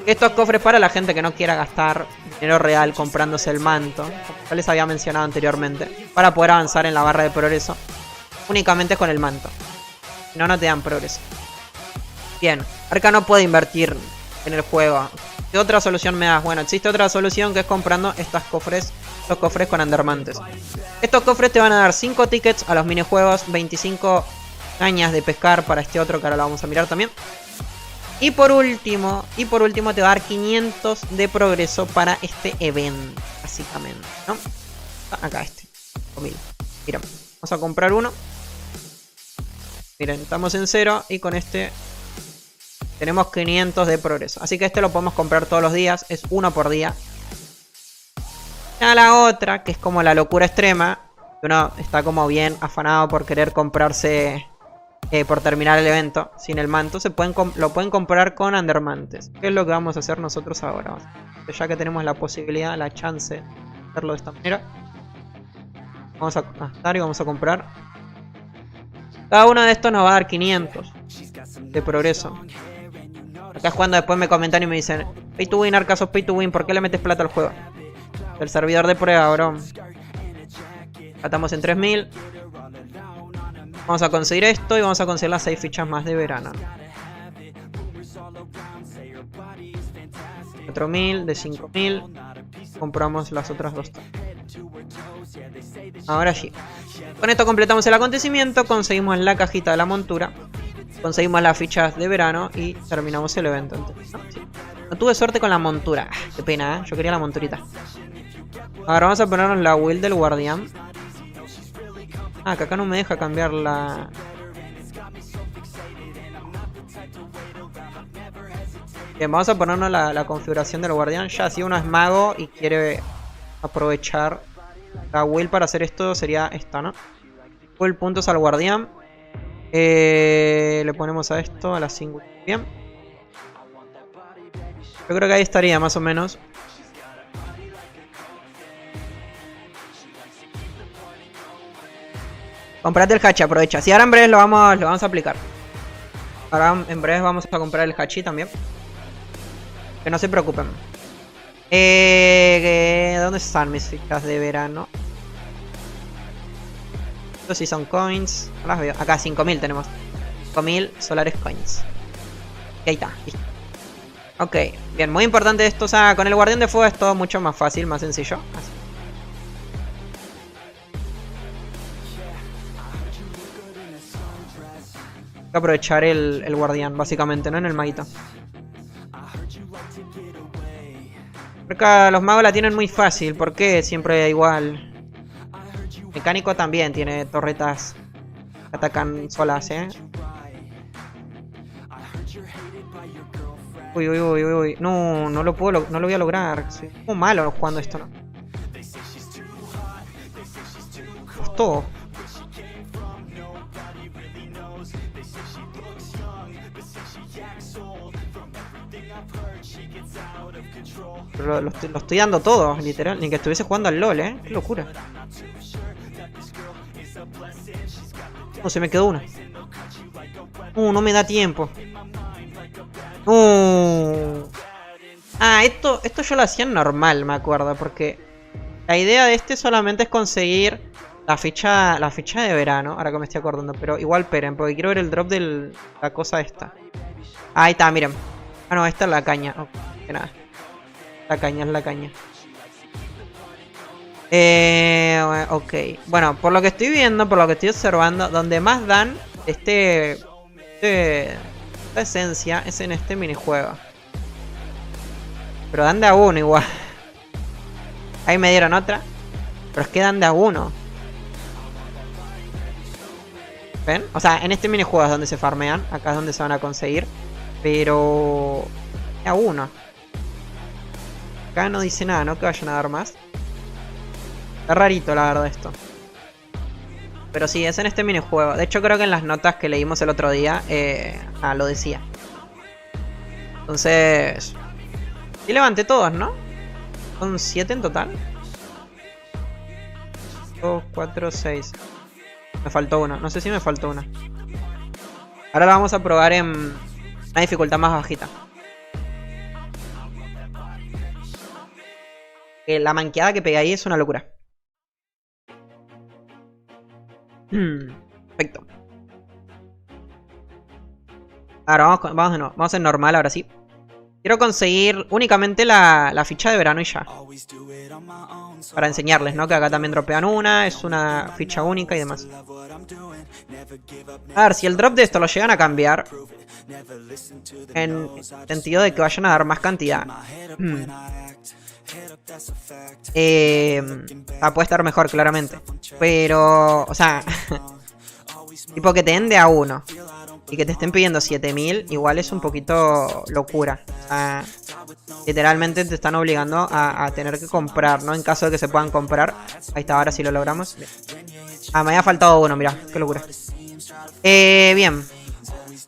Estos cofres para la gente que no quiera gastar dinero real comprándose el manto, como ya les había mencionado anteriormente, para poder avanzar en la barra de progreso. Únicamente con el manto. Si no, no te dan progreso. Bien, Arca no puede invertir en el juego. ¿Qué otra solución me das? Bueno, existe otra solución que es comprando estos cofres con Undermantes. Estos cofres te van a dar 5 tickets a los minijuegos, 25 cañas de pescar para este otro que ahora lo vamos a mirar también. Y por último te va a dar 500 de progreso para este evento, básicamente, ¿no? Acá este, 5000. Miren, vamos a comprar uno. Miren, estamos en 0 y con este tenemos 500 de progreso. Así que este lo podemos comprar todos los días, es uno por día. A la otra, que es como la locura extrema, uno está como bien afanado por querer comprarse, por terminar el evento sin el manto, lo pueden comprar con Undermantes. ¿Qué es lo que vamos a hacer nosotros ahora? Ya que tenemos la posibilidad, la chance de hacerlo de esta manera, vamos a gastar y vamos a comprar. Cada uno de estos nos va a dar 500 de progreso. Acá es cuando después me comentan y me dicen: pay to win, Arca, sos pay to win, ¿por qué le metes plata al juego? El servidor de prueba, bro. Acá estamos en 3000. Vamos a conseguir esto y vamos a conseguir las 6 fichas más de verano. 4000, de 5000. Compramos las otras 2. Ahora sí. Con esto completamos el acontecimiento. Conseguimos la cajita de la montura. Conseguimos las fichas de verano y terminamos el evento. Entonces, ¿no? Sí. No tuve suerte con la montura. Qué pena, ¿eh? Yo quería la monturita. Ahora vamos a ponernos la will del guardián. Ah, que acá no me deja cambiar la... Bien, vamos a ponernos la configuración del guardián. Ya, si uno es mago y quiere aprovechar la will para hacer esto, sería esta, ¿no? Will puntos al guardián. Le ponemos a esto, a la single. Bien. Yo creo que ahí estaría más o menos. Comprate el hachi, aprovecha. Si ahora en breve lo vamos a aplicar. Ahora en breve vamos a comprar el hachi también. Que no se preocupen. ¿Dónde están mis fichas de verano? Estos sí son coins. No las veo. Acá 5000 tenemos. 5000 solares coins. Y ahí está. Listo. Ok, bien, muy importante esto. O sea, con el guardián de fuego es todo mucho más fácil, más sencillo. Así. Hay que aprovechar el guardián, básicamente, ¿no? En el maguito. Acá los magos la tienen muy fácil. ¿Por qué? Siempre igual. Mecánico también tiene torretas que atacan solas, ¿eh? Uy, uy, uy, uy. No, no lo puedo, no lo voy a lograr. Soy muy malo jugando esto, ¿no? Costó. Pero lo estoy dando todo, literal. Ni que estuviese jugando al LOL, ¿eh? Qué locura. No, se me quedó una. No me da tiempo. Ah, esto yo lo hacía normal, me acuerdo. Porque la idea de este solamente es conseguir la ficha de verano. Ahora que me estoy acordando. Pero igual esperen, porque quiero ver el drop de la cosa esta. Ahí está, miren. Ah, no, esta es la caña. Oh, que nada. La caña es la caña. Ok. Bueno, por lo que estoy viendo, por lo que estoy observando, donde más dan esta esencia es en este minijuego. Pero dan de a uno igual. Ahí me dieron otra. Pero es que dan de a uno. ¿Ven? O sea, en este minijuego es donde se farmean. Acá es donde se van a conseguir. Pero... de a uno. Acá no dice nada, ¿no? Que vayan a dar más. Está rarito la verdad esto. Pero sí, es en este minijuego. De hecho creo que en las notas que leímos el otro día lo decía. Entonces... y levanté todos, ¿no? Son 7 en total. 2, 4, 6. Me faltó uno. No sé si me faltó una. Ahora la vamos a probar en una dificultad más bajita. La manqueada que pegué ahí es una locura. Perfecto. Ahora vamos de nuevo. Vamos en normal ahora sí. Quiero conseguir únicamente la ficha de verano y ya. Para enseñarles, ¿no? Que acá también dropean una. Es una ficha única y demás. A ver, si el drop de esto lo llegan a cambiar. En sentido de que vayan a dar más cantidad. Puede estar mejor, claramente. Pero, o sea... tipo que te den de a uno. Y que te estén pidiendo 7000, igual es un poquito locura. O sea, literalmente te están obligando a tener que comprar, ¿no? En caso de que se puedan comprar. Ahí está, ahora sí lo logramos. Bien. Ah, me había faltado uno, mirá, qué locura. Bien.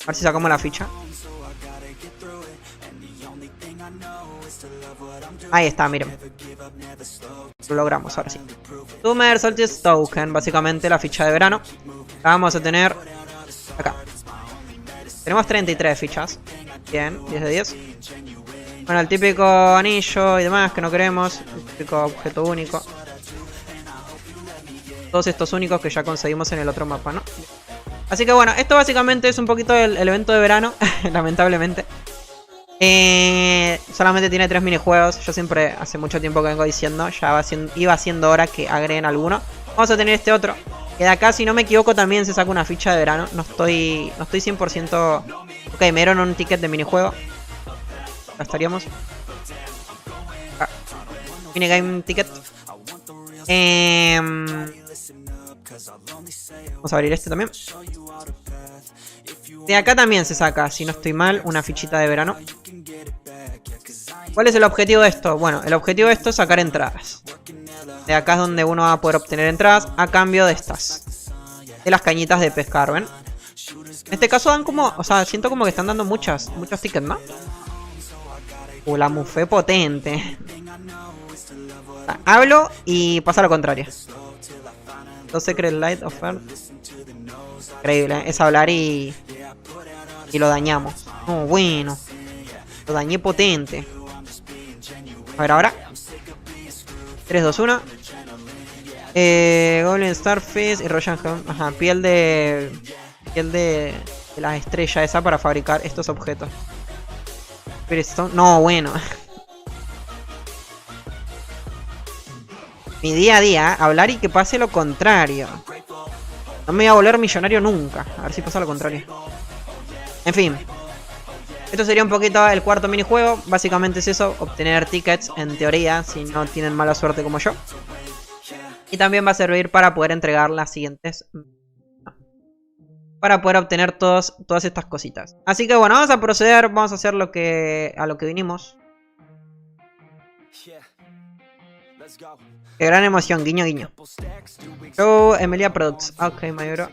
A ver si sacamos la ficha. Ahí está, miren. Lo logramos, ahora sí. Summer Solstice Token, básicamente la ficha de verano. La vamos a tener acá. Tenemos 33 fichas. Bien, 10 de 10. Bueno, el típico anillo y demás que no queremos. El típico objeto único. Todos estos únicos que ya conseguimos en el otro mapa, ¿no? Así que bueno, esto básicamente es un poquito el evento de verano. Lamentablemente. Solamente tiene 3 minijuegos. Yo siempre, hace mucho tiempo que vengo diciendo, ya iba siendo hora que agreguen alguno. Vamos a tener este otro, que de acá, si no me equivoco, también se saca una ficha de verano. No estoy 100%... Ok, me dieron un ticket de minijuego. Gastaríamos. Minigame ticket. Vamos a abrir este también. De acá también se saca, si no estoy mal, una fichita de verano. ¿Cuál es el objetivo de esto? Bueno, el objetivo de esto es sacar entradas. De acá es donde uno va a poder obtener entradas a cambio de estas. De las cañitas de pescar, ¿ven? En este caso dan como... o sea, siento como que están dando muchos tickets, ¿no? La mufé potente. Hablo y pasa lo contrario. 2 Secret Light of Earth. Increíble, ¿eh? Es hablar y lo dañamos. No, bueno. Lo dañé potente. A ver, ahora. 3, 2, 1. Goblin Starfish y Roshan Helm. Ajá, piel de las estrellas esa para fabricar estos objetos. No, bueno. Mi día a día, hablar y que pase lo contrario. No me voy a volver millonario nunca. A ver si pasa lo contrario. En fin. Esto sería un poquito el cuarto minijuego. Básicamente es eso, obtener tickets en teoría, si no tienen mala suerte como yo. Y también va a servir para poder entregar las siguientes. Para poder obtener todas estas cositas. Así que bueno, vamos a proceder, vamos a hacer a lo que vinimos. Qué gran emoción, guiño guiño. Yo, Emilia Products. Ok, Mayoro.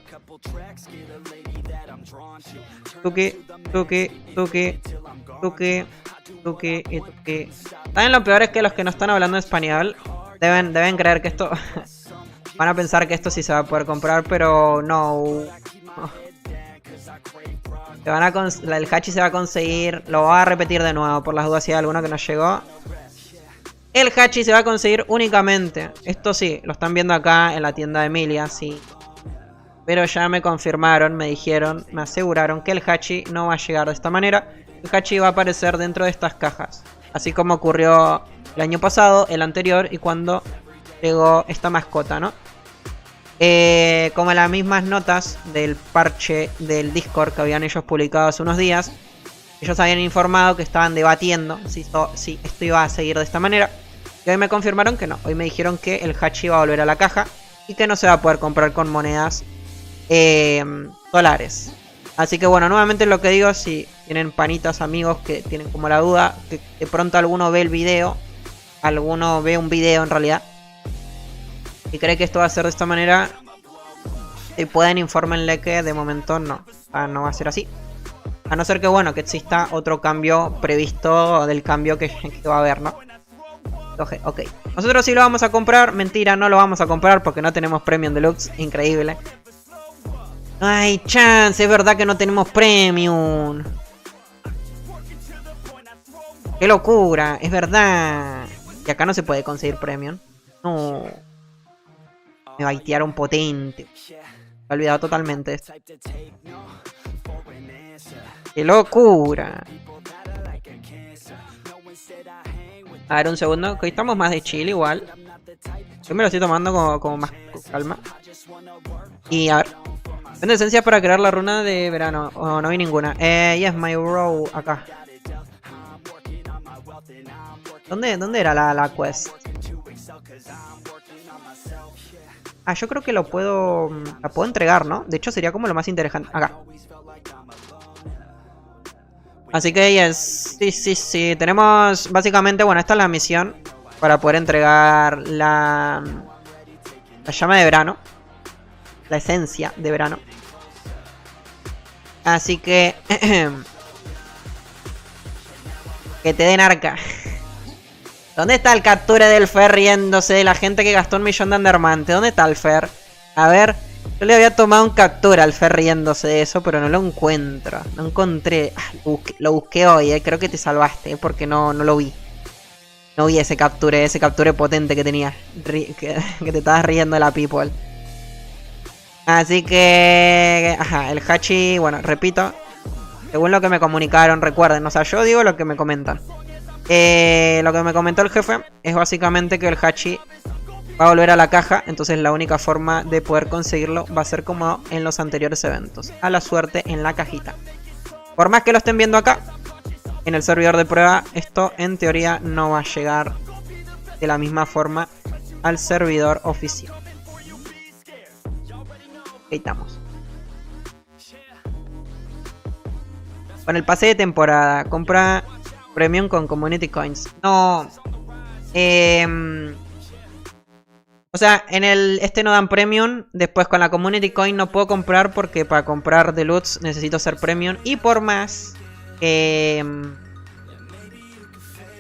Tuki. También lo peor es que los que no están hablando español deben creer que esto... Van a pensar que esto sí se va a poder comprar, pero no. El Hachi se va a conseguir. Lo voy a repetir de nuevo por las dudas si hay alguno que no llegó. El Hachi se va a conseguir únicamente. Esto sí, lo están viendo acá en la tienda de Emilia, sí. Pero ya me confirmaron, me dijeron, me aseguraron que el Hachi no va a llegar de esta manera. El Hachi va a aparecer dentro de estas cajas. Así como ocurrió el año pasado, el anterior y cuando llegó esta mascota, ¿no? Como las mismas notas del parche del Discord que habían ellos publicado hace unos días. Ellos habían informado que estaban debatiendo si esto iba a seguir de esta manera. Y hoy me confirmaron que no. Hoy me dijeron que el Hachi va a volver a la caja y que no se va a poder comprar con monedas dólares. Así que bueno, nuevamente lo que digo, si tienen panitas, amigos que tienen como la duda, que de pronto alguno ve el video, alguno ve un video en realidad, y cree que esto va a ser de esta manera, si pueden, infórmenle que de momento no va a ser así. A no ser que bueno, que exista otro cambio previsto del cambio que va a haber, ¿no? Ok. Nosotros sí lo vamos a comprar. Mentira, no lo vamos a comprar porque no tenemos Premium Deluxe. Increíble. No hay chance, es verdad que no tenemos Premium. ¡Qué locura! Es verdad. Y acá no se puede conseguir Premium. No. Me baitearon potente. Me he olvidado totalmente de esto. ¡Qué locura! A ver, un segundo. Hoy estamos más de chill igual. Yo me lo estoy tomando como más calma. Y a ver. ¿Vende esencias para crear la runa de verano? Oh, no vi ninguna. Yes, my bro. Acá. ¿Dónde era la quest? Ah, yo creo que la puedo entregar, ¿no? De hecho sería como lo más interesante. Acá. Así que yes. Sí. Tenemos básicamente, bueno, esta es la misión para poder entregar la llama de verano. La esencia de verano. Así que... que te den arca. ¿Dónde está el captura del Fer riéndose de la gente que gastó 1 millón de Andermante? ¿Dónde está el Fer? A ver, yo le había tomado un captura al Fer riéndose de eso, pero no lo encuentro. No encontré. Lo busqué hoy, creo que te salvaste, porque no lo vi. No vi ese capture potente que tenías. Que te estabas riendo de la people. Así que... Ajá, el Hachi, bueno, repito. Según lo que me comunicaron, recuerden, o sea, yo digo lo que me comentan. Lo que me comentó el jefe es básicamente que el Hachi va a volver a la caja. Entonces la única forma de poder conseguirlo va a ser como en los anteriores eventos. A la suerte en la cajita. Por más que lo estén viendo acá, en el servidor de prueba, esto en teoría no va a llegar de la misma forma al servidor oficial. Ahí estamos. Con el pase de temporada. Compra Premium con Community Coins. No. O sea, en este no dan Premium. Después con la Community Coin no puedo comprar porque para comprar Deluxe necesito ser Premium. Y por más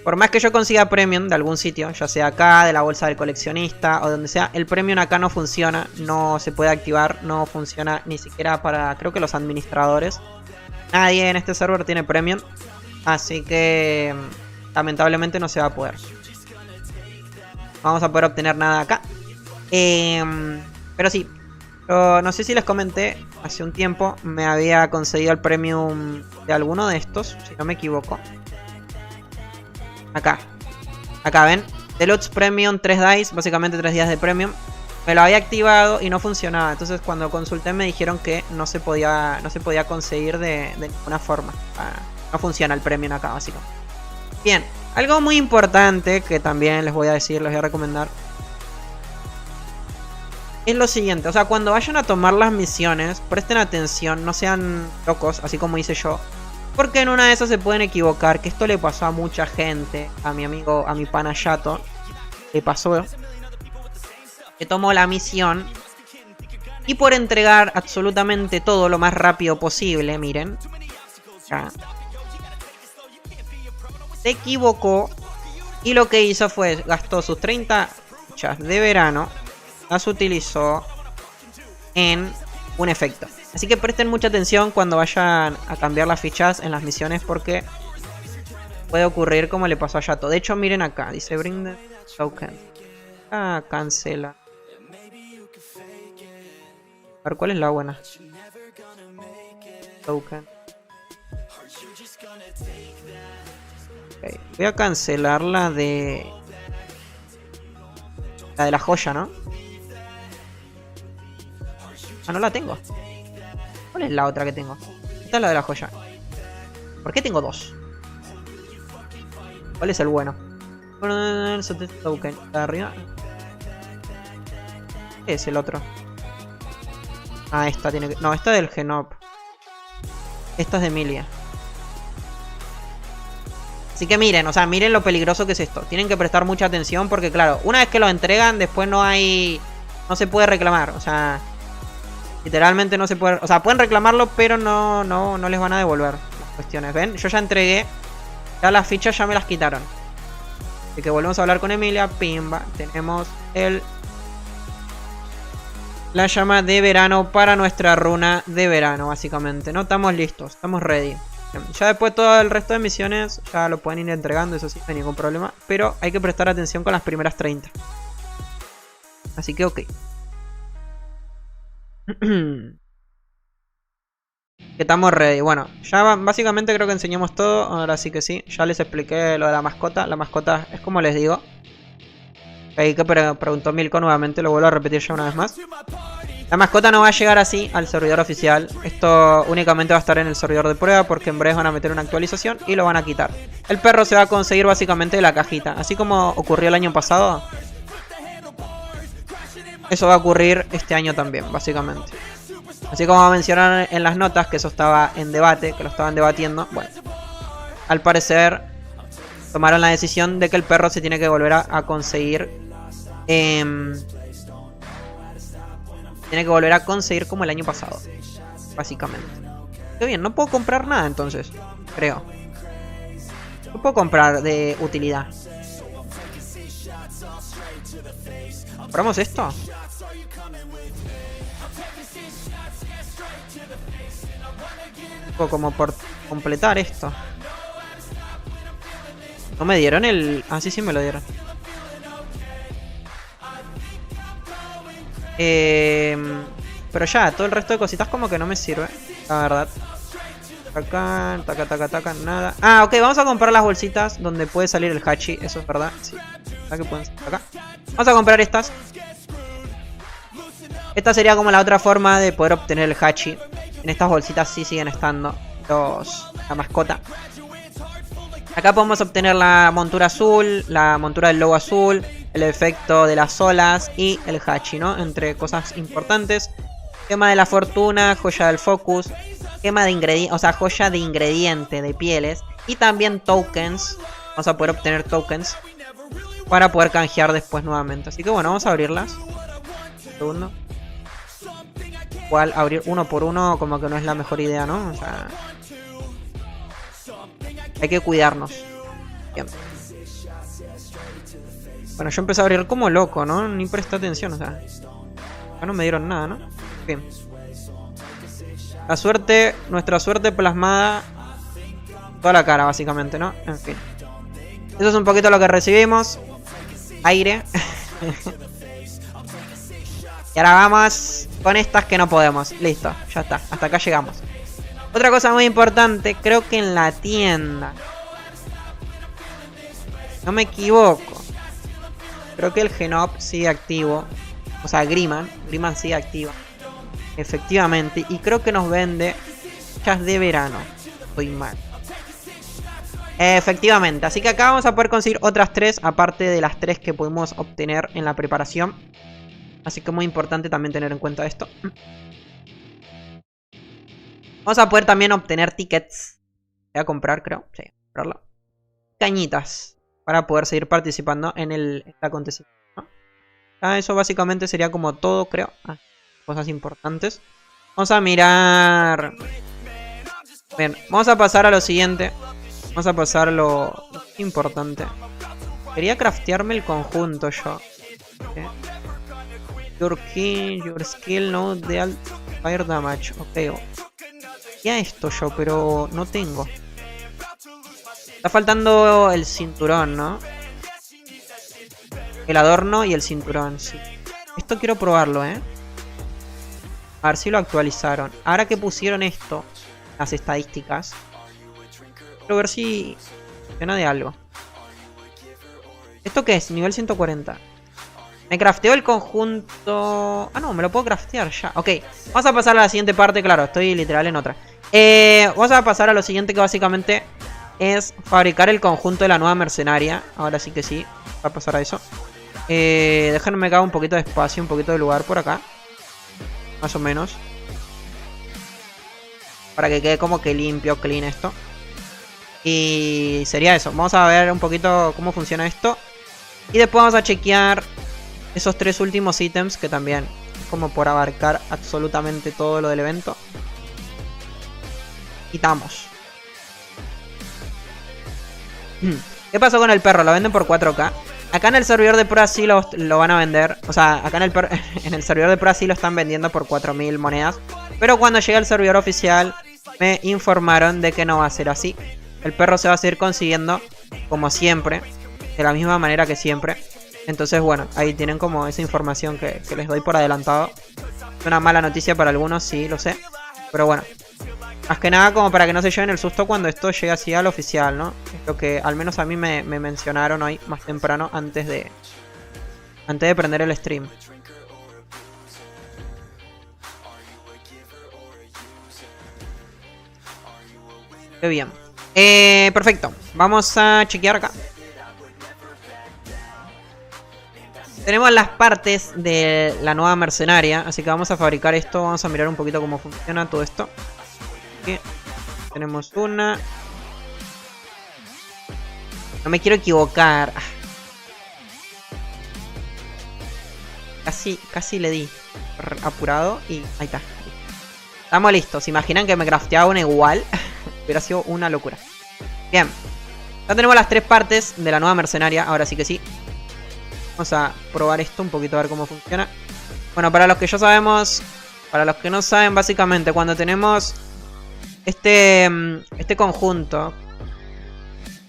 Por más que yo consiga premium de algún sitio, ya sea acá, de la bolsa del coleccionista o donde sea, el premium acá no funciona, no se puede activar, no funciona ni siquiera para, creo que los administradores. Nadie en este server tiene premium, así que lamentablemente no se va a poder. No vamos a poder obtener nada acá. Pero sí, yo no sé si les comenté, hace un tiempo me había conseguido el premium de alguno de estos, si no me equivoco. Acá ven, Deluxe Premium 3 dice, básicamente 3 días de premium. Me lo había activado y no funcionaba. Entonces cuando consulté me dijeron que no se podía conseguir de ninguna forma. No funciona el premium acá, básicamente. Bien, algo muy importante que también les voy a decir, les voy a recomendar, es lo siguiente. O sea, cuando vayan a tomar las misiones, presten atención, no sean locos, así como hice yo. Porque en una de esas se pueden equivocar, que esto le pasó a mucha gente, a mi amigo, a mi pana Yato, le pasó, que tomó la misión y por entregar absolutamente todo lo más rápido posible, miren, ya, se equivocó y lo que hizo fue, gastó sus 30 fichas de verano, las utilizó en un efecto. Así que presten mucha atención cuando vayan a cambiar las fichas en las misiones, porque puede ocurrir como le pasó a Yato. De hecho, miren acá, dice bring the token. Ah, cancela. A ver, ¿cuál es la buena? Token. Okay. Voy a cancelar la de la joya, ¿no? Ah, no la tengo. ¿Cuál es la otra que tengo? Esta es la de la joya. ¿Por qué tengo dos? ¿Cuál es el bueno? Token. ¿Está arriba? ¿Qué es el otro? Ah, esta tiene que... No, esta es del Genop. Esta es de Emilia. Así que miren, o sea, miren lo peligroso que es esto. Tienen que prestar mucha atención porque, claro, una vez que lo entregan, después no hay... No se puede reclamar, o sea... Literalmente no se puede... O sea, pueden reclamarlo, pero no les van a devolver las cuestiones. ¿Ven? Yo ya entregué. Ya las fichas ya me las quitaron. Así que volvemos a hablar con Emilia. Pimba. Tenemos la llama de verano para nuestra runa de verano, básicamente. No estamos listos. Estamos ready. Ya después todo el resto de misiones ya lo pueden ir entregando. Eso sí, no hay ningún problema. Pero hay que prestar atención con las primeras 30. Así que ok. Que estamos ready. Bueno, ya básicamente creo que enseñamos todo. Ahora sí que sí. Ya les expliqué lo de la mascota. La mascota es como les digo. Ahí que preguntó Milko nuevamente. Lo vuelvo a repetir ya una vez más. La mascota no va a llegar así al servidor oficial. Esto únicamente va a estar en el servidor de prueba, porque en breve van a meter una actualización y lo van a quitar. El perro se va a conseguir básicamente de la cajita. Así como ocurrió el año pasado. Eso va a ocurrir este año también, básicamente. Así como mencionaron en las notas que eso estaba en debate, que lo estaban debatiendo. Bueno, al parecer tomaron la decisión de que el perro se tiene que volver a conseguir. Tiene que volver a conseguir como el año pasado, básicamente. Qué bien, no puedo comprar nada entonces, creo. No puedo comprar de utilidad. ¿Compramos esto? Como por completar esto. ¿No me dieron el...? Ah, sí, sí me lo dieron. Pero ya, todo el resto de cositas como que no me sirve, la verdad. Acá, taca, nada. Ah, ok, vamos a comprar las bolsitas donde puede salir el hachi, eso es verdad. Sí, ¿verdad que pueden salir acá? Vamos a comprar estas. Esta sería como la otra forma de poder obtener el hachi. En estas bolsitas sí siguen estando la mascota. Acá podemos obtener la montura azul, la montura del lobo azul, el efecto de las olas y el hachi, ¿no? Entre cosas importantes. Gema de la fortuna, joya del focus, gema de ingrediente, o sea, joya de ingrediente de pieles. Y también tokens. Vamos a poder obtener tokens para poder canjear después nuevamente. Así que bueno, vamos a abrirlas. Un segundo. Igual abrir uno por uno como que no es la mejor idea, ¿no? O sea, hay que cuidarnos. Bien. Bueno, yo empecé a abrir como loco, ¿no? Ni presté atención, o sea. Acá no me dieron nada, ¿no? Bien. La suerte, nuestra suerte plasmada. Toda la cara, básicamente, ¿no? En fin. Eso es un poquito lo que recibimos. Aire. Y ahora vamos con estas que no podemos. Listo, ya está. Hasta acá llegamos. Otra cosa muy importante, creo que en la tienda. No me equivoco. Creo que el Genop sigue activo. O sea, Griman sigue activo. Efectivamente. Y creo que nos vende chas de verano. Estoy mal. Efectivamente. Así que acá vamos a poder conseguir otras 3. Aparte de las 3 que pudimos obtener en la preparación. Así que muy importante también tener en cuenta esto. Vamos a poder también obtener tickets. Voy a comprar, creo. Sí, comprarlo. Cañitas. Para poder seguir participando en el acontecimiento, ¿no? Eso básicamente sería como todo, creo. Cosas importantes. Vamos a mirar. Bien, vamos a pasar a lo siguiente. Vamos a pasar a lo importante. Quería craftearme el conjunto yo. ¿Okay? Your key, your skill, no deal fire damage. Ok. Ya esto yo, pero no tengo. Está faltando el cinturón, ¿no? El adorno y el cinturón, sí. Esto quiero probarlo, ¿eh? A ver si lo actualizaron. Ahora que pusieron esto, las estadísticas, quiero ver si funciona de algo. ¿Esto qué es? Nivel 140. Me crafteo el conjunto... Ah, no, me lo puedo craftear ya. Ok, vamos a pasar a la siguiente parte. Claro, estoy literal en otra. Vamos a pasar a lo siguiente, que básicamente es fabricar el conjunto de la nueva mercenaria. Ahora sí que sí, va a pasar a eso. Déjenme que haga un poquito de espacio, un poquito de lugar por acá. Más o menos. Para que quede como que limpio, clean esto. Y sería eso. Vamos a ver un poquito cómo funciona esto. Y después vamos a chequear esos 3 últimos ítems, que también es como por abarcar absolutamente todo lo del evento. Quitamos. ¿Qué pasó con el perro? Lo venden por 4K. Acá en el servidor de prueba sí lo van a vender. O sea, acá en el servidor de prueba sí lo están vendiendo por 4000 monedas. Pero cuando llegue al servidor oficial me informaron de que no va a ser así. El perro se va a seguir consiguiendo como siempre, de la misma manera que siempre. Entonces bueno, ahí tienen como esa información que les doy por adelantado. Es una mala noticia para algunos, sí, lo sé. Pero bueno, más que nada como para que no se lleven el susto cuando esto llegue así al oficial, ¿no? Es lo que al menos a mí me mencionaron hoy más temprano antes de prender el stream. Qué bien. Perfecto. Vamos a chequear acá. Tenemos las partes de la nueva mercenaria. Así que vamos a fabricar esto. Vamos a mirar un poquito cómo funciona todo esto. Aquí tenemos una. No me quiero equivocar. Casi le di apurado y ahí está. Estamos listos. ¿Se imaginan que me crafteaba una igual? Hubiera sido una locura. Bien. Ya tenemos las 3 partes de la nueva mercenaria. Ahora sí que sí. Vamos a probar esto un poquito a ver cómo funciona. Bueno, para los que ya sabemos, para los que no saben, básicamente cuando tenemos este conjunto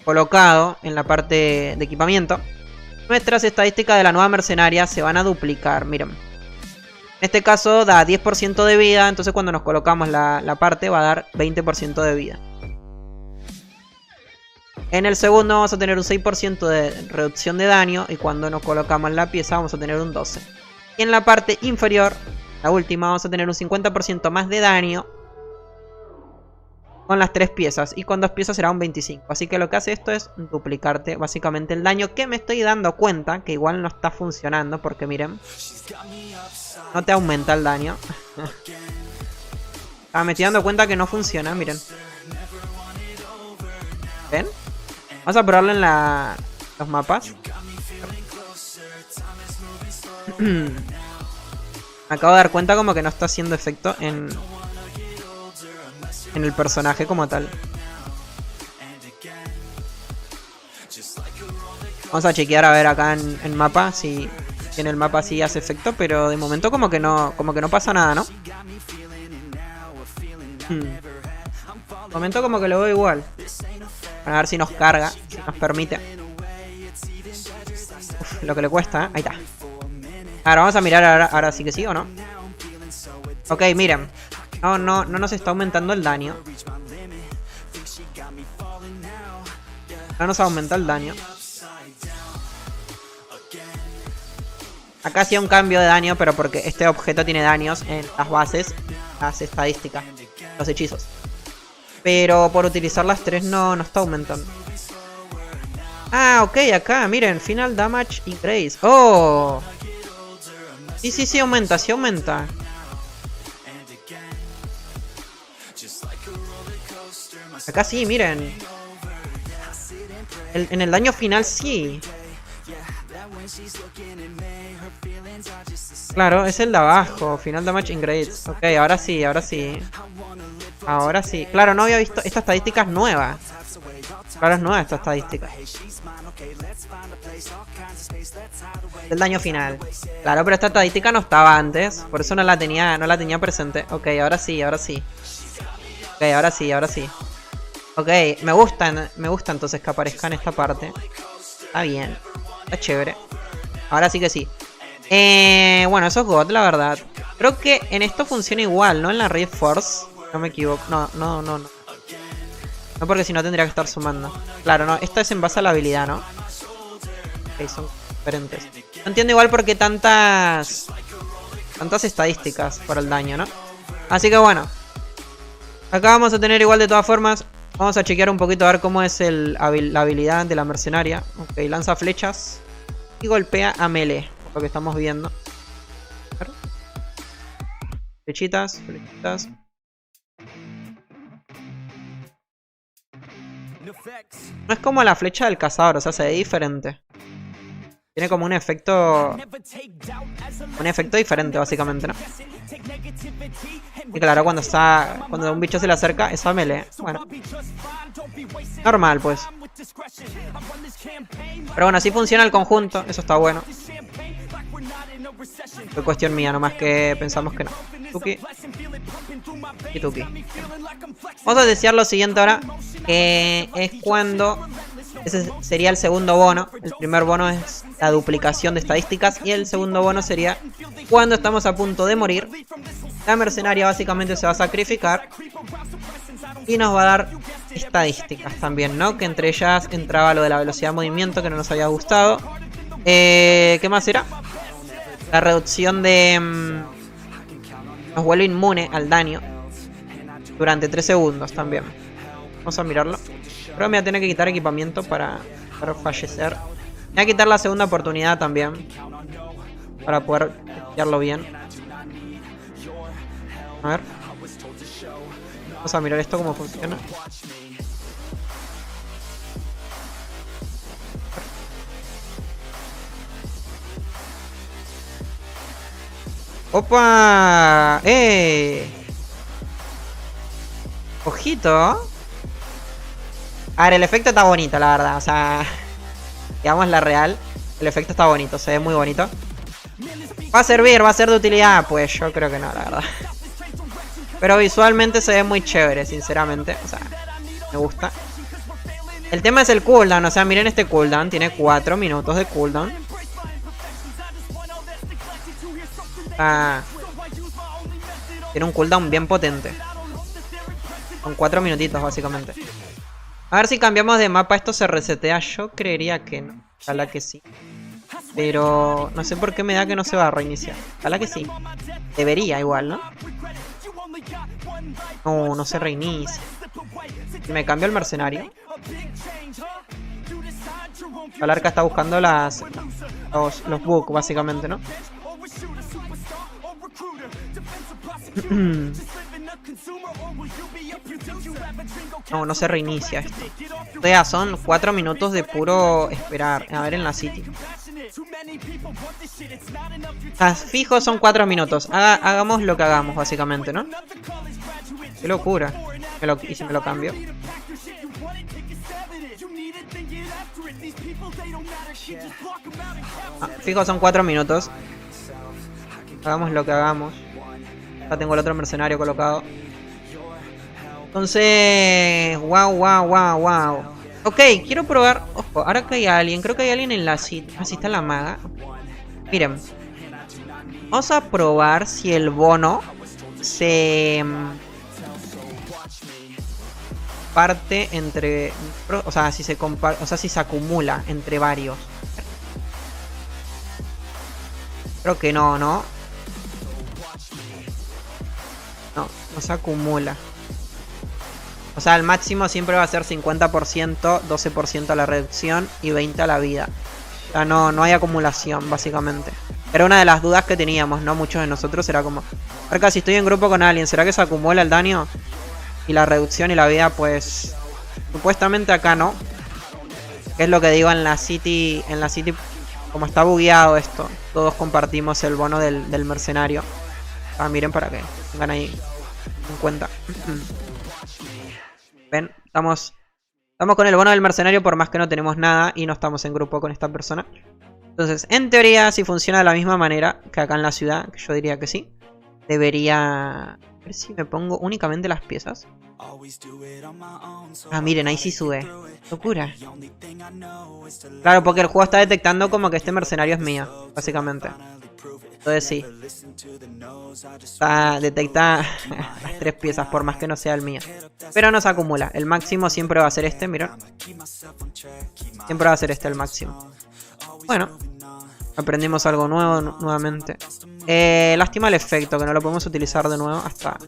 colocado en la parte de equipamiento, nuestras estadísticas de la nueva mercenaria se van a duplicar. Miren. En este caso da 10% de vida, entonces cuando nos colocamos la parte va a dar 20% de vida. En el segundo vamos a tener un 6% de reducción de daño y cuando nos colocamos la pieza vamos a tener un 12%. Y en la parte inferior, la última, vamos a tener un 50% más de daño con las 3 piezas. Y con 2 piezas será un 25%. Así que lo que hace esto es duplicarte básicamente el daño, que me estoy dando cuenta que igual no está funcionando porque miren, no te aumenta el daño. Me estoy dando cuenta que no funciona, miren. ¿Ven? Vamos a probarlo en los mapas. Me acabo de dar cuenta como que no está haciendo efecto en el personaje como tal. Vamos a chequear a ver acá en mapa si en el mapa sí hace efecto, pero de momento como que no pasa nada, ¿no? De momento como que lo veo igual. A ver si nos carga, si nos permite. Uf, lo que le cuesta, ¿eh? Ahí está. Ahora vamos a mirar ahora sí que sí o no. Ok, miren. No nos está aumentando el daño. No nos aumenta el daño. Acá hacía un cambio de daño, pero porque este objeto tiene daños en las bases, las estadísticas, los hechizos. Pero por utilizar las 3 no está aumentando. Ah, ok, acá, miren, Final Damage Increase. ¡Oh! Sí, aumenta, sí aumenta. Acá sí, miren. En el daño final sí. Claro, es el de abajo, Final Damage Increase. Ok, ahora sí. Ahora sí. Claro, no había visto. Esta estadística es nueva. Claro, es nueva esta estadística. El daño final. Claro, pero esta estadística no estaba antes. Por eso no la tenía presente. Ok, ahora sí. Ok, ahora sí. Ok, me gusta entonces que aparezca en esta parte. Está bien. Está chévere. Ahora sí que sí. Bueno, eso es God, la verdad. Creo que en esto funciona igual, ¿no? En la Raid Force. No me equivoco. No. No, porque si no tendría que estar sumando. Claro, no. Esto es en base a la habilidad, ¿no? Ok, son diferentes. No entiendo igual por qué tantas estadísticas por el daño, ¿no? Así que bueno. Acá vamos a tener igual de todas formas. Vamos a chequear un poquito a ver cómo es la habilidad de la mercenaria. Ok, lanza flechas y golpea a melee, por lo que estamos viendo. A ver. Flechitas. No es como la flecha del cazador, o sea, se ve diferente. Tiene como un efecto diferente, básicamente, ¿no? Y claro, cuando un bicho se le acerca, es a melee. Bueno. Normal, pues. Pero bueno, así funciona el conjunto. Eso está bueno. Fue cuestión mía, nomás que pensamos que no. Tuki. Y Tuki. Vamos a desear lo siguiente ahora. Que es cuando... Ese sería el segundo bono. El primer bono es la duplicación de estadísticas. Y el segundo bono sería cuando estamos a punto de morir. La mercenaria básicamente se va a sacrificar. Y nos va a dar estadísticas también, ¿no? Que entre ellas entraba lo de la velocidad de movimiento, que no nos había gustado. ¿Qué más era? La reducción de... nos vuelve inmune al daño durante 3 segundos también. Vamos a mirarlo. Pero me voy a tener que quitar equipamiento para fallecer. Me voy a quitar la segunda oportunidad también, para poder testearlo bien. A ver. Vamos a mirar esto cómo funciona. ¡Opa! Ojito. A ver, el efecto está bonito, la verdad. O sea, digamos la real. El efecto está bonito, se ve muy bonito. ¿Va a servir? ¿Va a ser de utilidad? Pues yo creo que no, la verdad. Pero visualmente se ve muy chévere, sinceramente. O sea, me gusta. El tema es el cooldown. O sea, miren este cooldown. Tiene 4 minutos de cooldown. Tiene un cooldown bien potente. Con 4 minutitos, básicamente. A ver si cambiamos de mapa. ¿Esto se resetea? Yo creería que no. Ojalá que sí. Pero no sé por qué me da que no se va a reiniciar. Ojalá que sí. Debería igual, ¿no? No se reinicia. Me cambio el mercenario. El arca está buscando los bugs, básicamente, ¿no? No se reinicia esto. O sea, son 4 minutos de puro esperar. A ver en la City. Fijo son 4 minutos. Hagamos lo que hagamos, básicamente, ¿no? Qué locura. Y si me lo cambio. Fijo, son 4 minutos. Hagamos lo que hagamos. Ya tengo el otro mercenario colocado. Entonces... Wow. Ok, quiero probar... Ojo, ahora que hay alguien. Creo que hay alguien en la cita. Ah, sí está la maga. Miren. Vamos a probar si el bono se... parte entre... O sea, si se comparte... O sea, si se acumula entre varios. Creo que no, ¿no? No se acumula. O sea, el máximo siempre va a ser 50%, 12% a la reducción y 20% a la vida. O sea, no hay acumulación, básicamente. Era una de las dudas que teníamos, ¿no? Muchos de nosotros era como... Arca, si estoy en grupo con alguien, ¿será que se acumula el daño? Y la reducción y la vida, pues... Supuestamente acá no. Que es lo que digo en la City... En la City, como está bugueado esto, todos compartimos el bono del mercenario. Ah, miren para que tengan ahí en cuenta. Ven, estamos con el bono del mercenario por más que no tenemos nada y no estamos en grupo con esta persona. Entonces, en teoría, si funciona de la misma manera que acá en la ciudad, que yo diría que sí, debería... A ver si me pongo únicamente las piezas. Ah, miren, ahí sí sube. Locura. Claro, porque el juego está detectando como que este mercenario es mío, básicamente. Entonces sí. Detecta las 3 piezas, por más que no sea el mío. Pero no se acumula. El máximo siempre va a ser este, miren. Siempre va a ser este el máximo. Bueno. Aprendimos algo nuevo nuevamente. Lástima el efecto, que no lo podemos utilizar de nuevo hasta...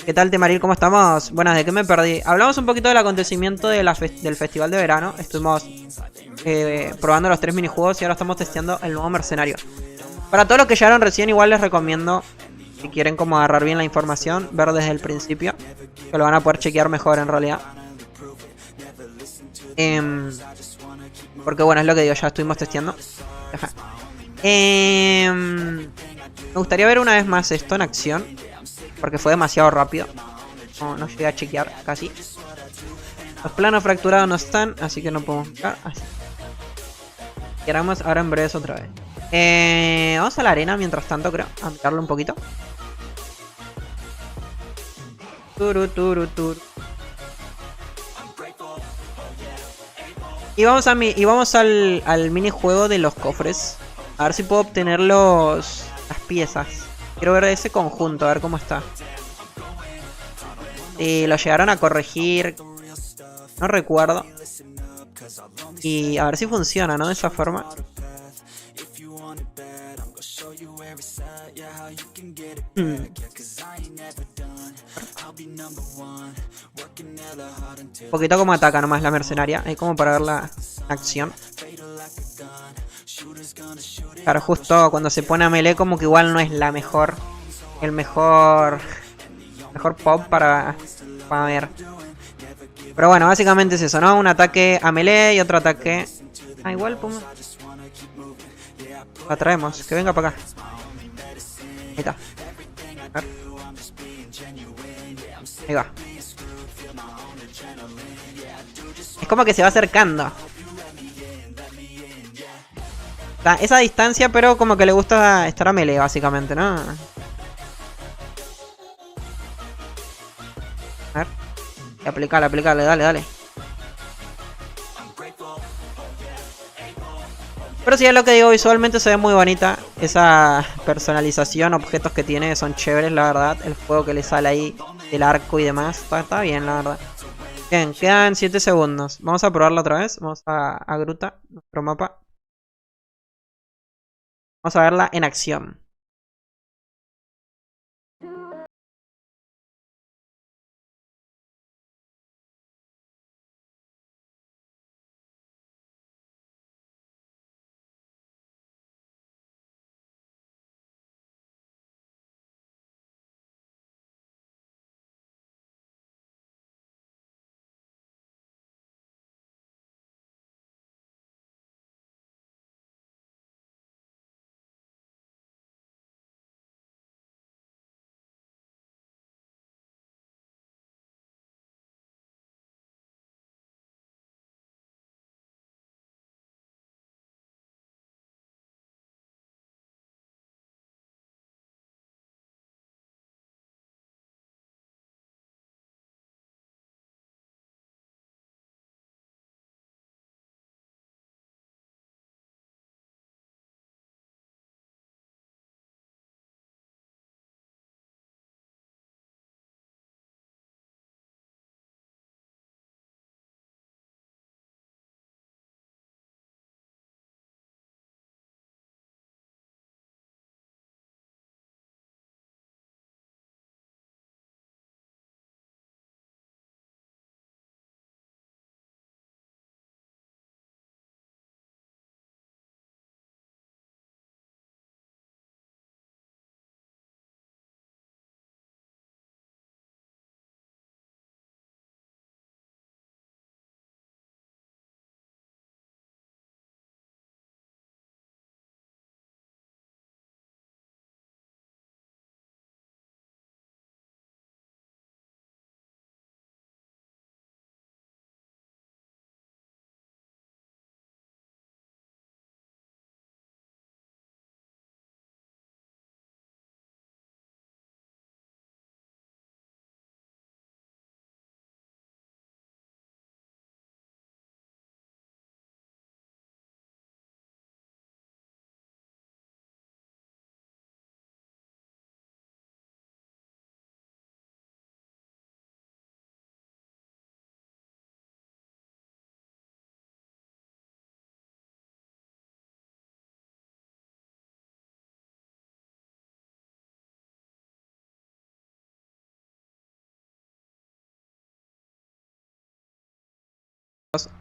¿Qué tal, Temaril? ¿Cómo estamos? Buenas, ¿de qué me perdí? Hablamos un poquito del acontecimiento de del festival de verano. Estuvimos probando los 3 minijuegos y ahora estamos testeando el nuevo mercenario. Para todos los que llegaron recién, igual les recomiendo, si quieren como agarrar bien la información, ver desde el principio, que lo van a poder chequear mejor en realidad. Porque bueno, es lo que digo, ya estuvimos testeando. Me gustaría ver una vez más esto en acción, porque fue demasiado rápido. No llegué a chequear casi. Los planos fracturados no están, así que no podemos buscar. Así. Y ahora en breves otra vez. Vamos a la arena mientras tanto, creo. A mirarlo un poquito. Y vamos al minijuego de los cofres. A ver si puedo obtener las piezas. Quiero ver ese conjunto, a ver cómo está. Si lo llegaron a corregir. No recuerdo. Y a ver si funciona, ¿no? De esa forma. Un poquito como ataca nomás la mercenaria. Hay como para ver la acción. Claro, justo cuando se pone a melee como que igual no es la mejor. El mejor pop para ver. Pero bueno, básicamente es eso, ¿no? Un ataque a melee y otro ataque... Ah, igual podemos... La traemos, que venga para acá. Ahí está. A ver. Ahí va. Es como que se va acercando. Esa distancia, pero como que le gusta estar a melee, básicamente, ¿no? A ver. Aplicale, dale. Pero sí, es lo que digo, visualmente se ve muy bonita. Esa personalización, objetos que tiene son chéveres, la verdad. El juego que le sale ahí, el arco y demás, está bien, la verdad. Bien, quedan 7 segundos. Vamos a probarlo otra vez. Vamos a Gruta, nuestro mapa. Vamos a verla en acción.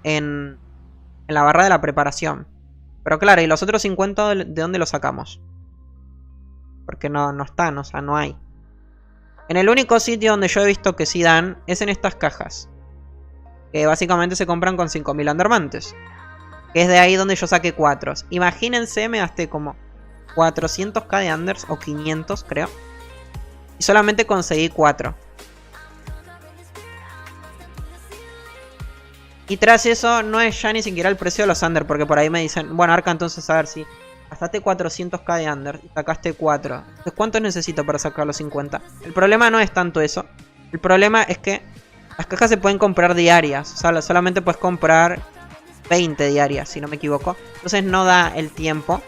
en la barra de la preparación. Pero claro, ¿y los otros 50 de dónde los sacamos? Porque no están, o sea, no hay. En el único sitio donde yo he visto que sí dan es en estas cajas. Que básicamente se compran con 5000 Undermantes. Que es de ahí donde yo saqué 4. Imagínense, me gasté como 400k de Unders o 500 creo. Y solamente conseguí 4. Y tras eso no es ya ni siquiera el precio de los Under. Porque por ahí me dicen, bueno Arca, entonces a ver si gastaste 400k de Under y sacaste 4. Entonces ¿cuánto necesito para sacar los 50? El problema no es tanto eso. El problema es que las cajas se pueden comprar diarias. O sea, solamente puedes comprar 20 diarias, si no me equivoco. Entonces no da el tiempo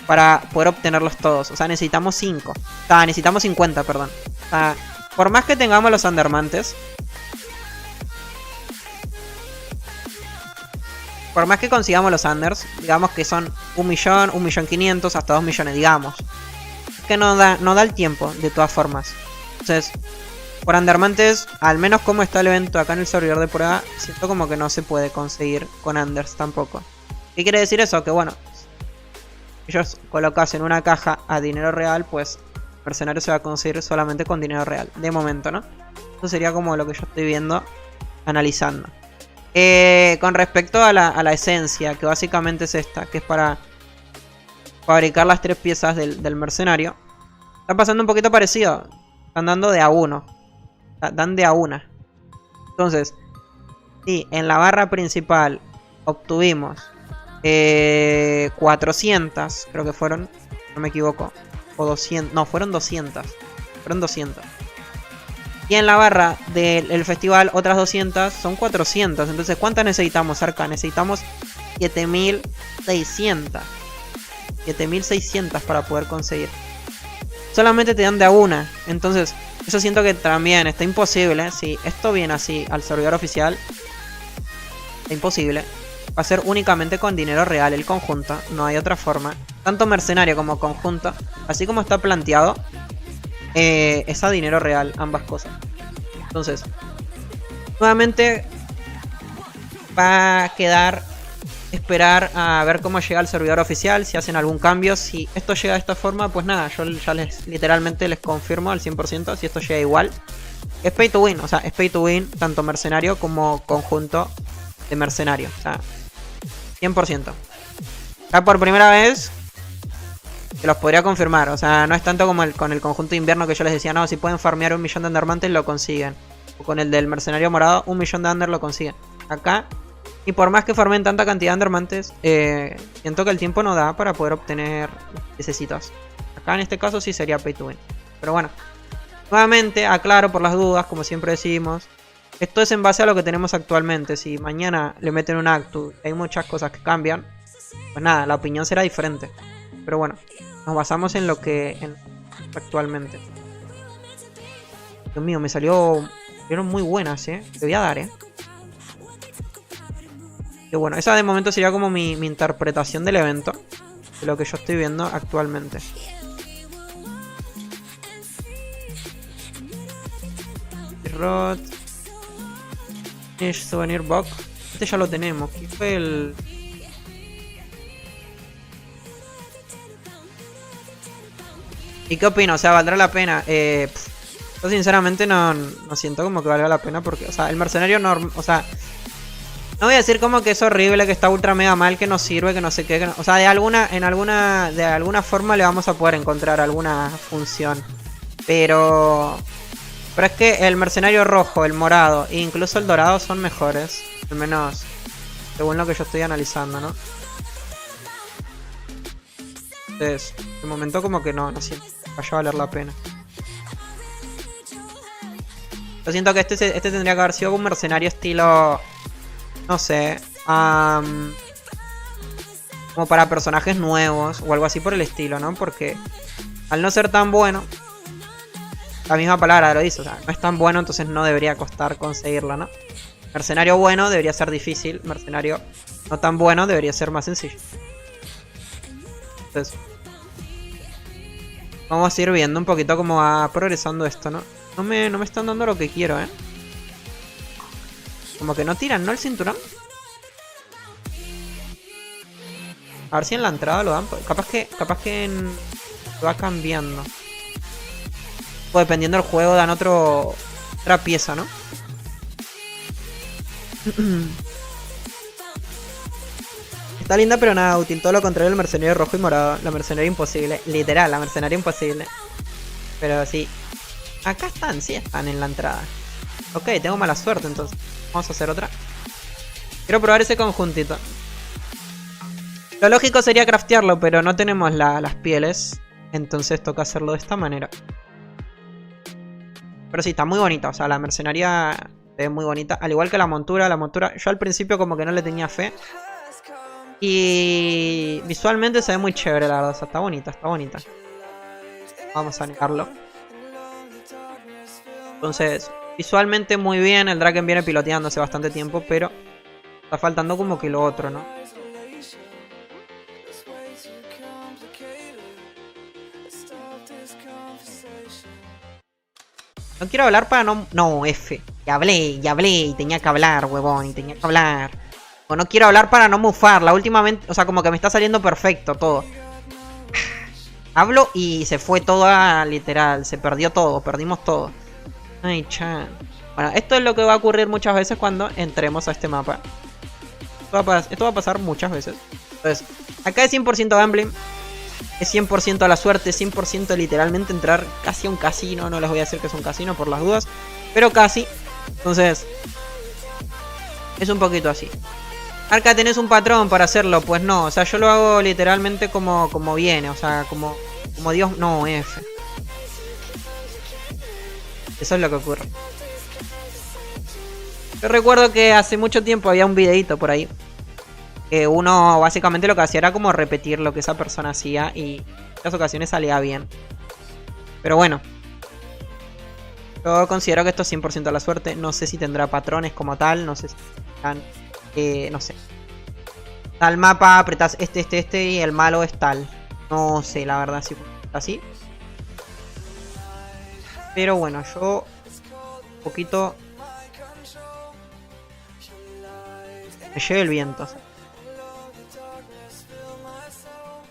para poder obtenerlos todos. O sea, necesitamos 5. O sea, necesitamos 50, perdón. O sea, por más que tengamos los Undermantes, por más que consigamos los Unders, digamos que son 1 millón, 1.500.000, hasta 2 millones, digamos. Es que no da el tiempo, de todas formas. Entonces, por Undermantes, al menos como está el evento acá en el servidor de prueba, siento como que no se puede conseguir con Unders tampoco. ¿Qué quiere decir eso? Que bueno, si ellos colocasen una caja a dinero real, pues mercenario se va a conseguir solamente con dinero real, de momento, ¿no? Eso sería como lo que yo estoy viendo, analizando. Con respecto a la esencia, que básicamente es esta, que es para fabricar las 3 piezas del mercenario, está pasando un poquito parecido. Están dando de a 1. Dan de a 1. Entonces, si en la barra principal obtuvimos 400, creo que fueron, no me equivoco, o 200, no, fueron 200. Fueron 200. Y en la barra del festival otras 200, son 400. Entonces, ¿cuántas necesitamos, Arca? Necesitamos 7600. 7600 para poder conseguir. Solamente te dan de a una. Entonces, eso siento que también está imposible. Si esto viene así al servidor oficial, está imposible. Va a ser únicamente con dinero real el conjunto. No hay otra forma. Tanto mercenario como conjunto, así como está planteado, es a dinero real, ambas cosas. Entonces, nuevamente va a quedar esperar a ver cómo llega el servidor oficial, si hacen algún cambio. Si esto llega de esta forma, pues nada, yo ya literalmente les confirmo al 100% si esto llega igual. Es pay to win, o sea, es pay to win tanto mercenario como conjunto de mercenario, o sea, 100%. Ya por primera vez te los podría confirmar, o sea, no es tanto como con el conjunto de invierno que yo les decía, no, si pueden farmear 1 millón de Undermantes lo consiguen. O con el del mercenario morado, 1 millón de Under lo consiguen. Acá, y por más que farmen tanta cantidad de Undermantes, siento que el tiempo no da para poder obtener necesitas. Acá en este caso sí sería pay to win. Pero bueno, nuevamente aclaro por las dudas, como siempre decimos, esto es en base a lo que tenemos actualmente. Si mañana le meten un Actu y hay muchas cosas que cambian, pues nada, la opinión será diferente. Pero bueno, nos basamos en lo que actualmente. Dios mío, me salieron muy buenas, Te voy a dar, Que bueno, esa de momento sería como mi interpretación del evento, de lo que yo estoy viendo actualmente. Rod, Finish Souvenir Box. Este ya lo tenemos. ¿Qué fue el...? ¿Y qué opino? O sea, ¿valdrá la pena? Yo sinceramente no siento como que valga la pena porque, o sea, el mercenario no... O sea, no voy a decir como que es horrible, que está ultra mega mal, que no sirve, que no sé qué, que no, o sea, de alguna forma le vamos a poder encontrar alguna función. Pero es que el mercenario rojo, el morado e incluso el dorado son mejores, al menos según lo que yo estoy analizando, ¿no? Entonces, de momento como que no siento que vaya a valer la pena. Yo siento que este tendría que haber sido un mercenario estilo... No sé, como para personajes nuevos o algo así por el estilo, ¿no? Porque al no ser tan bueno, la misma palabra lo dice, o sea, no es tan bueno, entonces no debería costar conseguirlo, ¿no? Mercenario bueno debería ser difícil, mercenario no tan bueno debería ser más sencillo. Entonces, vamos a ir viendo un poquito cómo va progresando esto, ¿no? No me están dando lo que quiero, Como que no tiran, ¿no? El cinturón. A ver si en la entrada lo dan. Capaz que va cambiando. O dependiendo del juego dan otra pieza, ¿no? Está linda pero nada útil. Todo lo contrario del mercenario rojo y morado. La mercenaria imposible. Literal, la mercenaria imposible. Pero sí. Acá están, sí están en la entrada. Ok, tengo mala suerte entonces. Vamos a hacer otra. Quiero probar ese conjuntito. Lo lógico sería craftearlo, pero no tenemos las pieles. Entonces toca hacerlo de esta manera. Pero sí, está muy bonita. O sea, la mercenaria se ve muy bonita. Al igual que la montura. La montura, yo al principio como que no le tenía fe. Y visualmente se ve muy chévere, la verdad. O sea, está bonita, está bonita. Vamos a negarlo. Entonces, visualmente muy bien. El Draken viene piloteando hace bastante tiempo, pero está faltando como que lo otro, ¿no? No quiero hablar para no... No, F. Ya hablé, y tenía que hablar, huevón, y tenía que hablar. O no quiero hablar para no mufar. Últimamente, o sea, como que me está saliendo perfecto todo. Hablo y se fue todo literal. Se perdió todo, perdimos todo. Ay, chan. Bueno, esto es lo que va a ocurrir muchas veces cuando entremos a este mapa. Esto va a pasar muchas veces. Entonces, acá es 100% gambling. Es 100% a la suerte, 100% literalmente entrar casi a un casino. No les voy a decir que es un casino por las dudas, pero casi. Entonces, es un poquito así. Arca, ¿tenés un patrón para hacerlo? Pues no, o sea, yo lo hago literalmente como viene. O sea, como Dios... No, F. Eso es lo que ocurre. Yo recuerdo que hace mucho tiempo había un videito por ahí. Que uno básicamente lo que hacía era como repetir lo que esa persona hacía. Y en muchas ocasiones salía bien. Pero bueno. Yo considero que esto es 100% a la suerte. No sé si tendrá patrones como tal. No sé si tendrán... no sé. Tal mapa, apretas este y el malo es tal. No sé, la verdad, si está así. Pero bueno, yo... Un poquito... Me lleve el viento.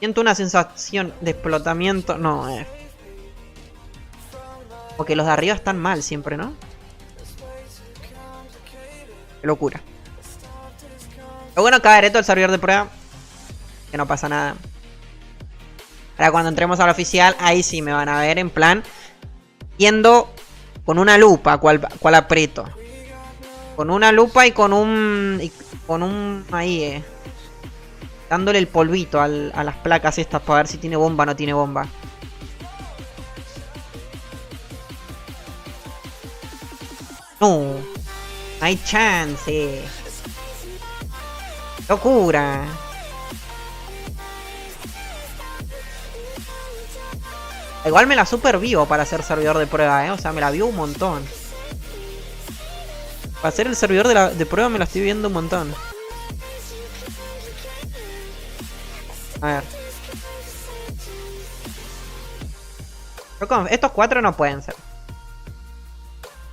Siento una sensación de explotamiento. No, porque los de arriba están mal siempre, ¿no? Qué locura. Pero bueno, caereto el servidor de prueba. Que no pasa nada. Ahora cuando entremos al oficial, ahí sí me van a ver en plan... Yendo con una lupa, cual aprieto. Con una lupa y con un ahí, dándole el polvito a las placas estas para ver si tiene bomba o no tiene bomba. No. No hay chance. Locura. Igual me la super vivo para ser servidor de prueba, o sea, me la vivo un montón. Para ser el servidor de prueba me la estoy viendo un montón. A ver. Estos 4 no pueden ser.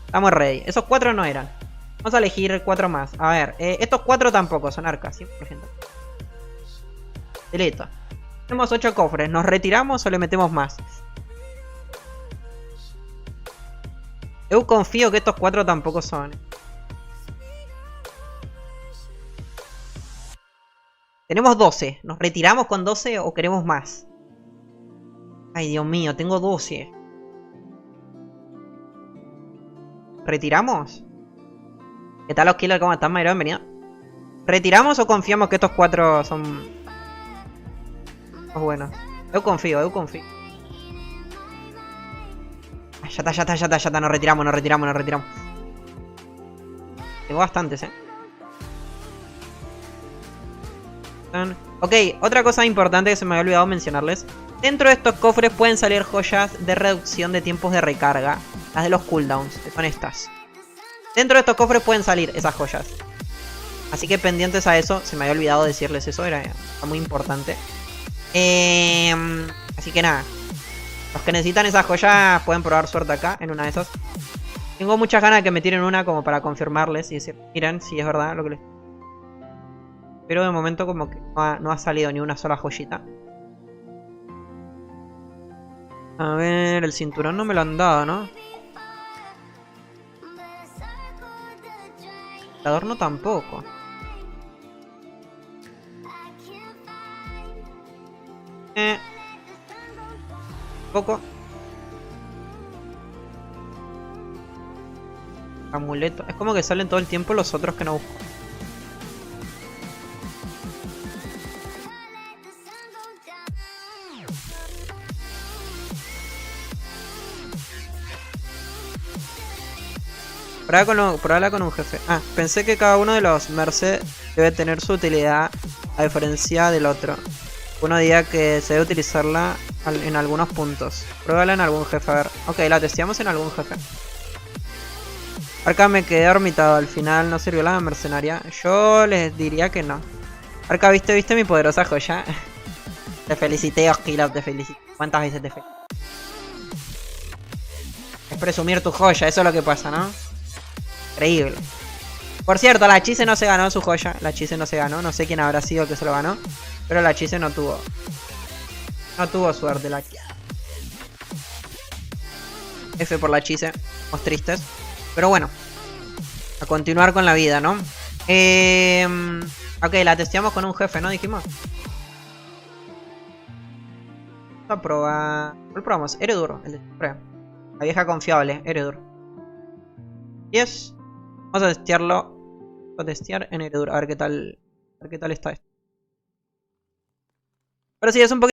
Estamos ready. Esos 4 no eran. Vamos a elegir 4 más. A ver, estos 4 tampoco son arcas, 100%. Listo. Tenemos 8 cofres. ¿Nos retiramos o le metemos más? Yo confío que estos 4 tampoco son. Tenemos 12. ¿Nos retiramos con 12 o queremos más? Ay, Dios mío, tengo 12. ¿Retiramos? ¿Qué tal los killers? ¿Cómo están, Mayro? Bienvenido. ¿Retiramos o confiamos que estos 4 son... buenos? Yo confío. Ya está. Nos retiramos. Tengo bastantes, Ok, otra cosa importante que se me había olvidado mencionarles. Dentro de estos cofres pueden salir joyas de reducción de tiempos de recarga. Las de los cooldowns, que son estas. Dentro de estos cofres pueden salir esas joyas. Así que pendientes a eso. Se me había olvidado decirles eso, era muy importante. Así que nada. Los que necesitan esas joyas pueden probar suerte acá, en una de esas. Tengo muchas ganas de que me tiren una como para confirmarles y decir, miren si es verdad lo que les... Pero de momento como que no ha salido ni una sola joyita. A ver, el cinturón no me lo han dado, ¿no? El adorno tampoco. Poco. Amuleto. Es como que salen todo el tiempo los otros que no busco. Probarla con un jefe. Ah, pensé que cada uno de los merced debe tener su utilidad a diferencia del otro. Uno diría que se debe utilizarla en algunos puntos. Pruébala en algún jefe, a ver. Ok, la testeamos en algún jefe. Arca me quedé dormitado, al final no sirvió la mercenaria. Yo les diría que no. Arca, ¿viste mi poderosa joya? Te felicité, Osquilov, te felicité. ¿Cuántas veces te felicité? Es presumir tu joya, eso es lo que pasa, ¿no? Increíble. Por cierto, la Chise no se ganó su joya. La Chise no se ganó. No sé quién habrá sido que se lo ganó. Pero la Chise no tuvo. No tuvo suerte la Chise. F por la Chise. Estamos tristes. Pero bueno. A continuar con la vida, ¿no? Ok, la testeamos con un jefe, ¿no? Dijimos. Vamos a probar. ¿Cuál probamos? Eredur. El de siempre. La vieja confiable. Eredur. 10. Vamos a testearlo. Vamos a testear en Eredur. A ver qué tal. A ver qué tal está esto. Pero sí, es un poquito.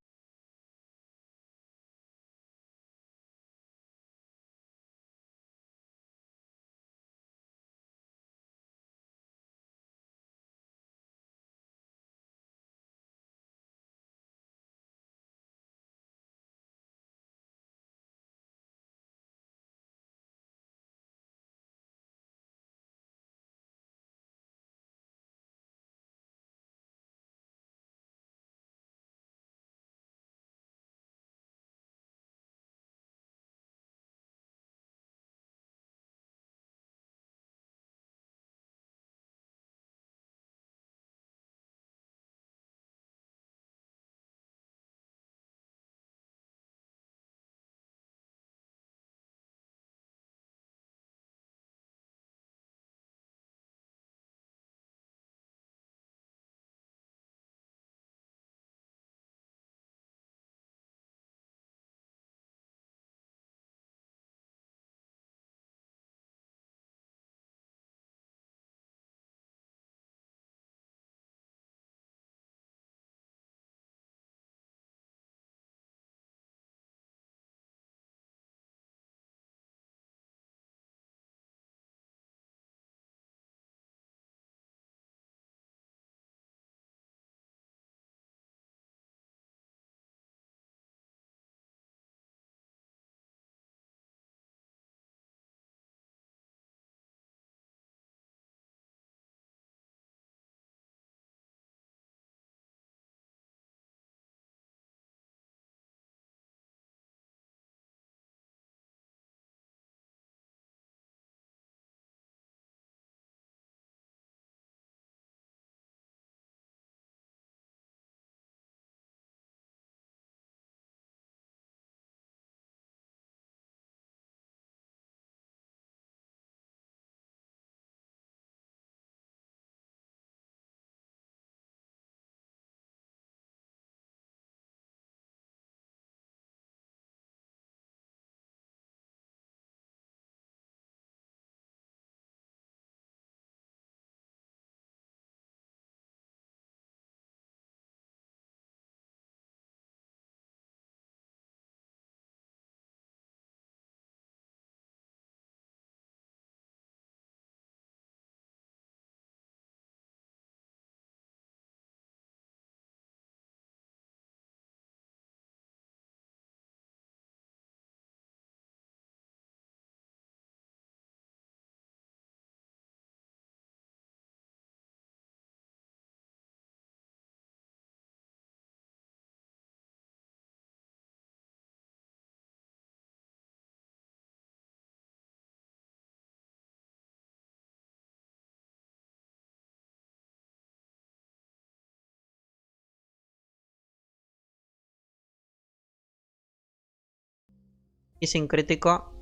Y sin crítico.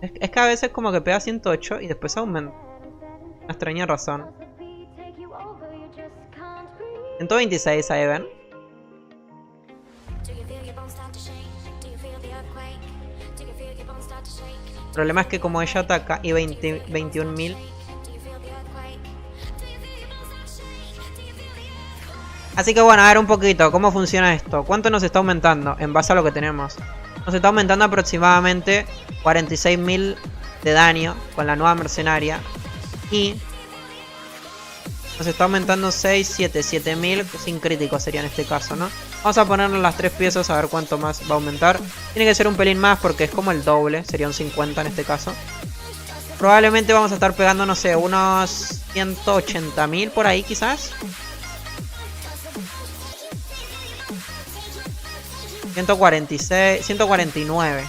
Es que a veces como que pega 108 y después aumenta. Una extraña razón. 126 ahí ven. El problema es que como ella ataca y 21.000. Así que bueno, a ver un poquito cómo funciona esto. ¿Cuánto nos está aumentando en base a lo que tenemos? Nos está aumentando aproximadamente 46.000 de daño con la nueva mercenaria. Y nos está aumentando 7.000 sin crítico sería en este caso, ¿no? Vamos a ponerle las 3 piezas a ver cuánto más va a aumentar. Tiene que ser un pelín más porque es como el doble, sería un 50 en este caso. Probablemente vamos a estar pegando, no sé, unos 180.000 por ahí quizás. 146, 149.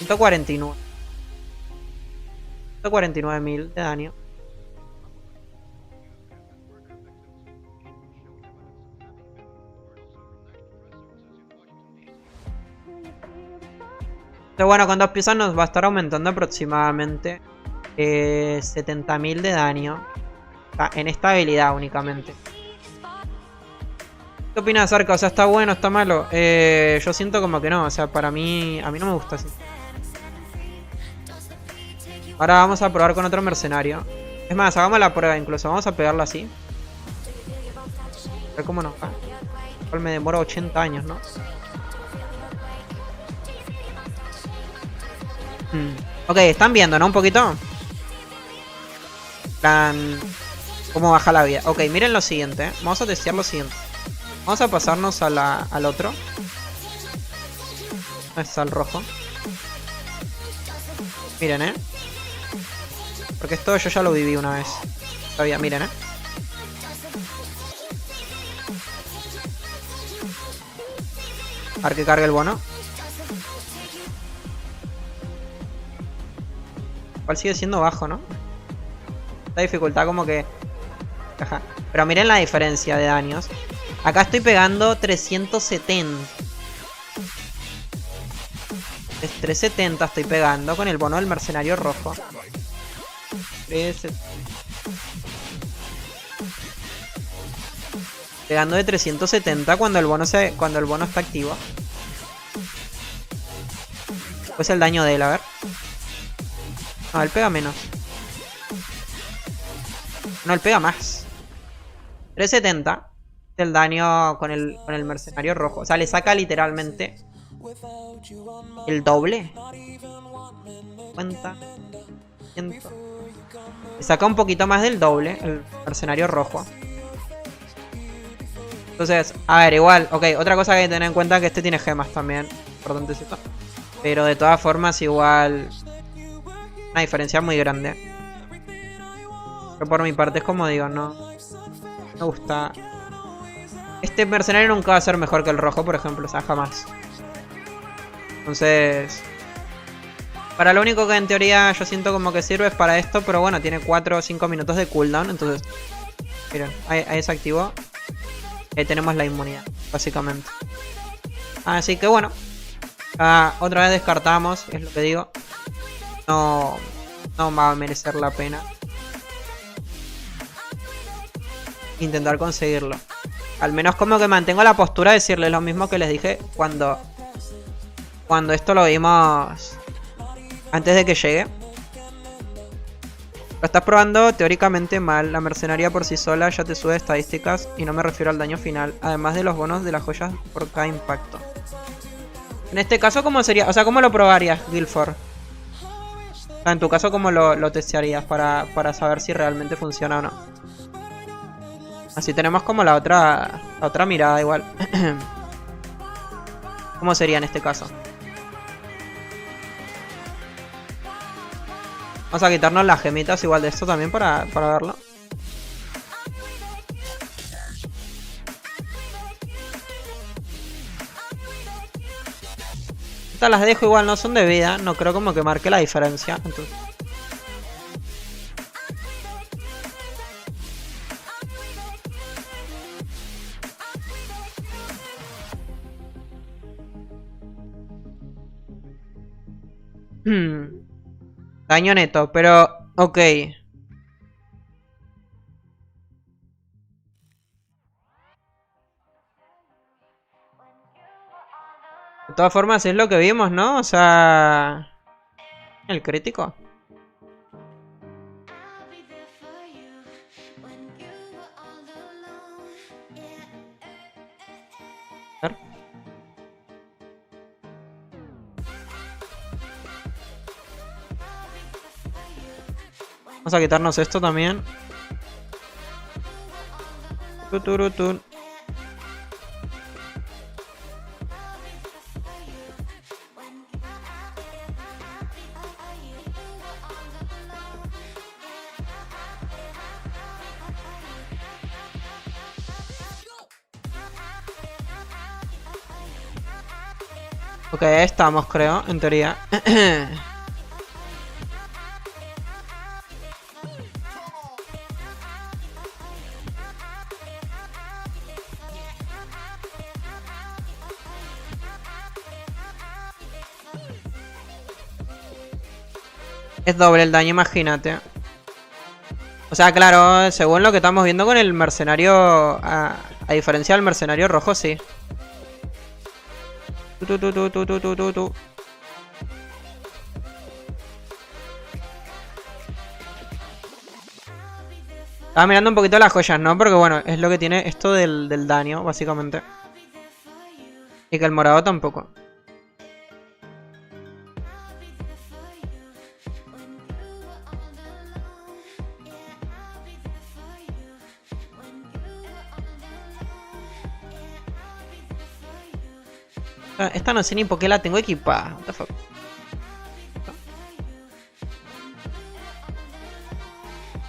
149.000 de daño. Pero bueno, con 2 piezas nos va a estar aumentando aproximadamente 70.000 de daño. En esta habilidad únicamente. ¿Qué opinas, Arca? O sea, ¿está bueno? ¿Está malo? Yo siento como que no. O sea, para mí... A mí no me gusta así. Ahora vamos a probar con otro mercenario. Es más, hagamos la prueba incluso. Vamos a pegarla así. A ver cómo nos va. Igual me demora 80 años, ¿no? Ok, están viendo, ¿no? Un poquito. Plan... Cómo baja la vida. Ok, miren lo siguiente. Vamos a testear lo siguiente. Vamos a pasarnos a al otro. Este es al rojo. Miren, porque esto yo ya lo viví una vez. Todavía, miren, A ver que cargue el bono. Igual sigue siendo bajo, ¿no? La dificultad como que... Ajá. Pero miren la diferencia de daños. Acá estoy pegando 370. 370 estoy pegando con el bono del mercenario rojo. 370. Pegando de 370 cuando el bono está activo. Pues el daño de él, a ver. No, él pega menos. No, él pega más. 370 del daño con el mercenario rojo. O sea, le saca literalmente el doble. Cuenta. 100. Le saca un poquito más del doble el mercenario rojo. Entonces, a ver, igual. Ok, otra cosa que hay que tener en cuenta es que este tiene gemas también. Importante es esto. Pero de todas formas, igual... Una diferencia muy grande. Pero por mi parte es como digo, no me gusta. Este mercenario nunca va a ser mejor que el rojo, por ejemplo. O sea, jamás. Entonces... Para lo único que en teoría yo siento como que sirve es para esto. Pero bueno, tiene 4 o 5 minutos de cooldown. Entonces, miren, ahí se activó. Ahí tenemos la inmunidad, básicamente. Así que bueno. Otra vez descartamos, es lo que digo. No va a merecer la pena intentar conseguirlo. Al menos como que mantengo la postura de decirles lo mismo que les dije cuando esto lo vimos antes de que llegue. Lo estás probando teóricamente mal. La mercenaria por sí sola ya te sube estadísticas y no me refiero al daño final, además de los bonos de las joyas por cada impacto. En este caso, ¿cómo sería? O sea, ¿cómo lo probarías, Guilford? O sea, en tu caso, ¿cómo lo testearías para saber si realmente funciona o no? Así tenemos como la otra mirada igual. ¿Cómo sería en este caso? Vamos a quitarnos las gemitas igual de esto también para verlo. Estas las dejo igual, no son de vida. No creo como que marque la diferencia. Entonces... Daño neto, pero... Ok. De todas formas es lo que vimos, ¿no? O sea... El crítico. A ver. Vamos a quitarnos esto también. Tuturutun. Ok, ahí estamos, creo, en teoría. Es doble el daño, imagínate. O sea, claro, según lo que estamos viendo con el mercenario... A diferencia del mercenario rojo, sí. Estaba mirando un poquito las joyas, ¿no? Porque bueno, es lo que tiene esto del daño, básicamente. Y que el morado tampoco. Esta no sé ni por qué la tengo equipada. What the fuck.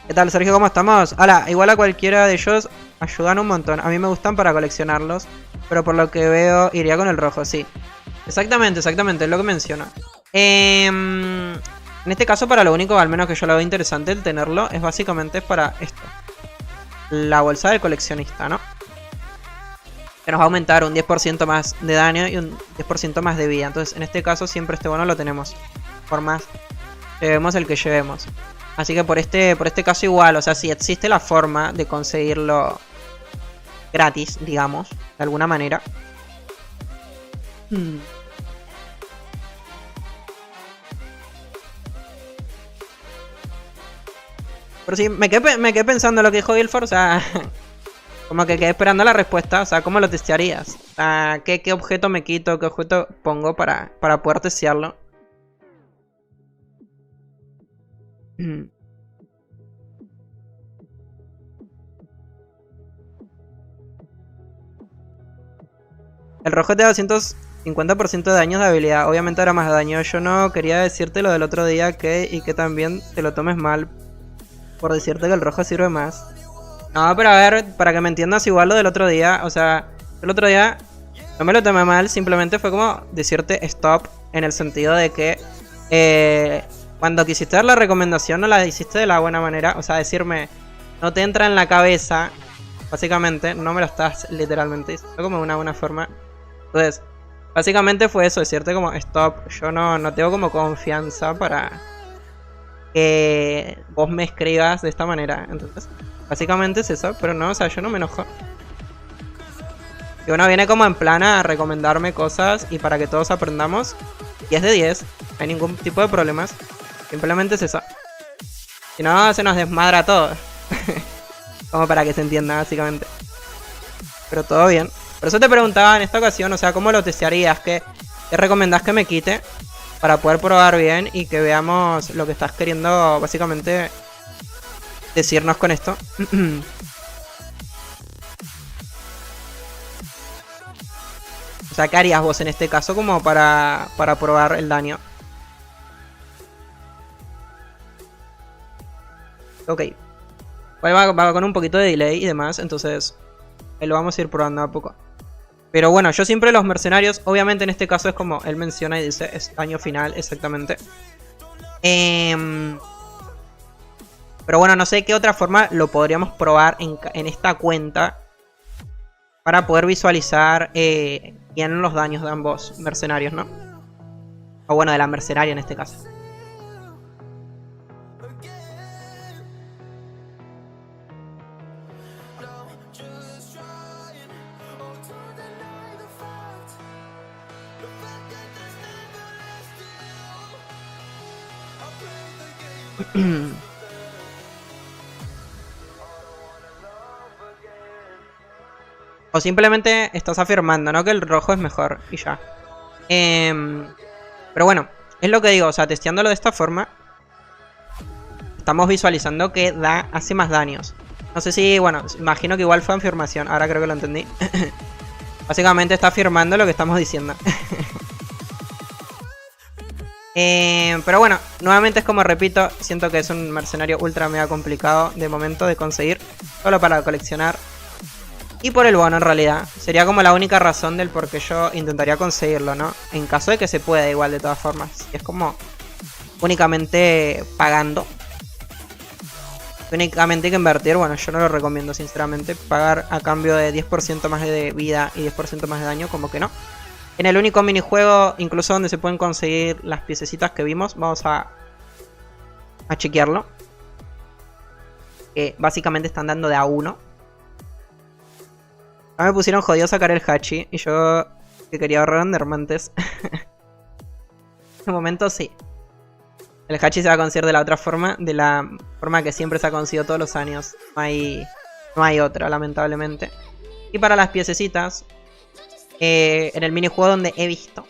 ¿Qué tal, Sergio? ¿Cómo estamos? Hola, igual a cualquiera de ellos ayudan un montón. A mí me gustan para coleccionarlos, pero por lo que veo iría con el rojo, sí. Exactamente, exactamente, es lo que menciona. En este caso, para lo único, al menos que yo lo veo interesante el tenerlo, es básicamente para esto. La bolsa del coleccionista, ¿no? Que nos va a aumentar un 10% más de daño y un 10% más de vida. Entonces, en este caso, siempre este bono lo tenemos. Por más llevemos el que llevemos. Así que por este caso igual, o sea, si existe la forma de conseguirlo gratis, digamos, de alguna manera. Pero sí, me quedé pensando lo que dijo Guilford, o sea... Como que quedé esperando la respuesta, o sea, ¿cómo lo testearías? O sea, ¿qué objeto me quito, qué objeto pongo para poder testearlo? El rojo te da 250% de daños de habilidad, obviamente hará más daño. Yo no quería decirte lo del otro día y que también te lo tomes mal por decirte que el rojo sirve más. No, pero a ver, para que me entiendas igual lo del otro día, o sea, el otro día no me lo tomé mal, simplemente fue como decirte stop en el sentido de que cuando quisiste dar la recomendación no la hiciste de la buena manera, o sea, decirme no te entra en la cabeza, básicamente, no me lo estás literalmente diciendo como de una buena forma. Entonces, básicamente fue eso, decirte como stop, yo no tengo como confianza para que vos me escribas de esta manera, entonces... Básicamente es eso, pero no, o sea, yo no me enojo. Y uno viene como en plan a recomendarme cosas y para que todos aprendamos. 10 de 10, no hay ningún tipo de problemas. Simplemente es eso. Si no, se nos desmadra todo. Como para que se entienda, básicamente. Pero todo bien. Por eso te preguntaba en esta ocasión, o sea, ¿cómo lo testearías? ¿Qué recomendás que me quite? Para poder probar bien y que veamos lo que estás queriendo, básicamente... decirnos con esto. O sea, ¿qué harías vos en este caso como para probar el daño? Ok. Va con un poquito de delay y demás, entonces ahí lo vamos a ir probando a poco. Pero bueno, yo siempre los mercenarios, obviamente en este caso es como él menciona y dice, es daño final, exactamente. Pero bueno, no sé qué otra forma lo podríamos probar en esta cuenta para poder visualizar bien los daños de ambos mercenarios, ¿no? O bueno, de la mercenaria en este caso. O simplemente estás afirmando, ¿no? Que el rojo es mejor y ya. Pero bueno, es lo que digo, o sea, testeándolo de esta forma, estamos visualizando que hace más daños. No sé si, bueno, imagino que igual fue afirmación, ahora creo que lo entendí. Básicamente está afirmando lo que estamos diciendo. Pero bueno, nuevamente es como repito, siento que es un mercenario ultra mega complicado de momento de conseguir, solo para coleccionar. Y por el bono en realidad, sería como la única razón del por qué yo intentaría conseguirlo, ¿no? En caso de que se pueda igual de todas formas. Es como únicamente pagando. Únicamente hay que invertir, bueno, yo no lo recomiendo sinceramente. Pagar a cambio de 10% más de vida y 10% más de daño, como que no. En el único minijuego, incluso donde se pueden conseguir las piececitas que vimos, vamos a chequearlo. Que básicamente están dando de a 1. Me pusieron jodido sacar el Hachi y yo que quería ahorrar en Dermantes. En momento sí. El Hachi se va a conseguir de la otra forma, de la forma que siempre se ha conseguido todos los años. No hay otra, lamentablemente. Y para las piececitas, en el minijuego donde he visto.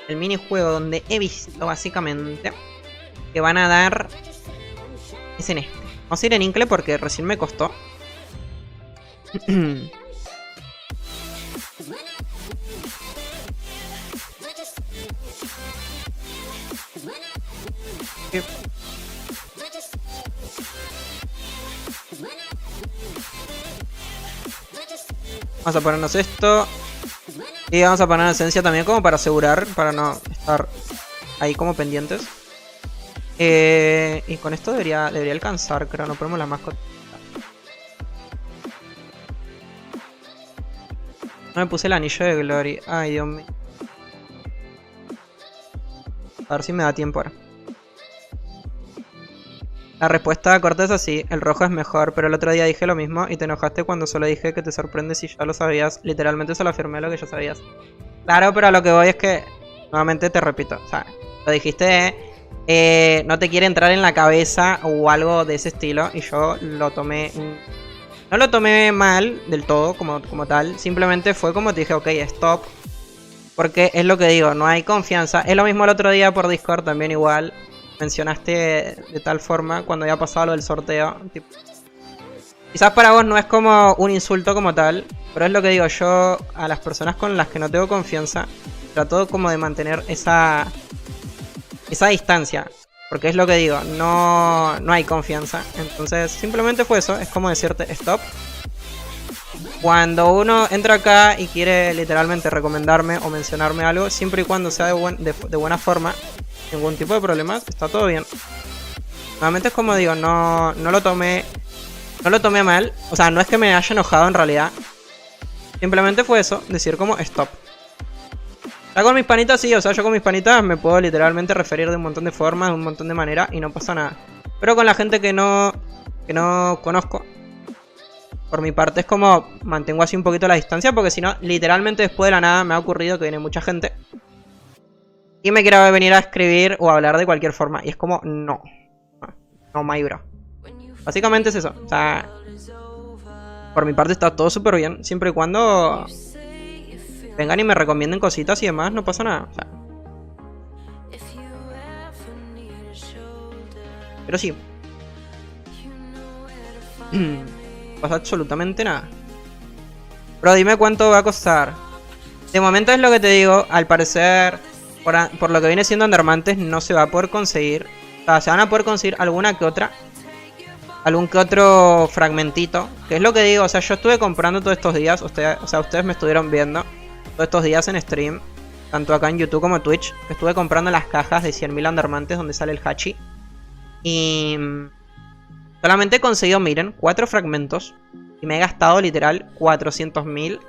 El minijuego donde he visto, básicamente, que van a dar es en este. Vamos a ir en Inkle porque recién me costó. Vamos a ponernos esto. Y vamos a poner esencia también como para asegurar, para no estar ahí como pendientes. Y con esto debería alcanzar, creo. No ponemos la mascota. No me puse el anillo de Glory. Ay, Dios mío. A ver si me da tiempo ahora. La respuesta corta es así. El rojo es mejor, pero el otro día dije lo mismo y te enojaste cuando solo dije que te sorprende si ya lo sabías. Literalmente solo afirmé lo que ya sabías. Claro, pero a lo que voy es que, nuevamente te repito, o sea, lo dijiste... no te quiere entrar en la cabeza o algo de ese estilo. Y yo lo tomé... No lo tomé mal del todo como tal. Simplemente fue como te dije, ok, stop. Porque es lo que digo, no hay confianza. Es lo mismo el otro día por Discord también igual. Mencionaste de tal forma cuando había pasado lo del sorteo. Tipo, quizás para vos no es como un insulto como tal. Pero es lo que digo, yo a las personas con las que no tengo confianza trato como de mantener esa distancia, porque es lo que digo, no hay confianza. Entonces simplemente fue eso, es como decirte stop. Cuando uno entra acá y quiere literalmente recomendarme o mencionarme algo, siempre y cuando sea de buena forma, ningún tipo de problemas, está todo bien. Nuevamente es como digo, no lo tomé mal, o sea, no es que me haya enojado en realidad. Simplemente fue eso, decir como stop. Ya con mis panitas sí, o sea, yo con mis panitas me puedo literalmente referir de un montón de formas, de un montón de maneras y no pasa nada. Pero con la gente que no conozco, por mi parte es como mantengo así un poquito la distancia, porque si no, literalmente después de la nada me ha ocurrido que viene mucha gente y me quiere venir a escribir o a hablar de cualquier forma. Y es como, no, my bro. Básicamente es eso, o sea, por mi parte está todo súper bien, siempre y cuando... vengan y me recomienden cositas y demás, no pasa nada. O sea. Pero sí. No pasa absolutamente nada. Pero dime cuánto va a costar. De momento es lo que te digo. Al parecer, por lo que viene siendo Endermantes, no se va a poder conseguir. O sea, se van a poder conseguir alguna que otra. Algún que otro fragmentito. Que es lo que digo. O sea, yo estuve comprando todos estos días. O sea, ustedes me estuvieron viendo todos estos días en stream, tanto acá en YouTube como Twitch. Estuve comprando las cajas de 100.000 Endermantes donde sale el Hachi. Y solamente he conseguido, miren, 4 fragmentos. Y me he gastado literal 400.000.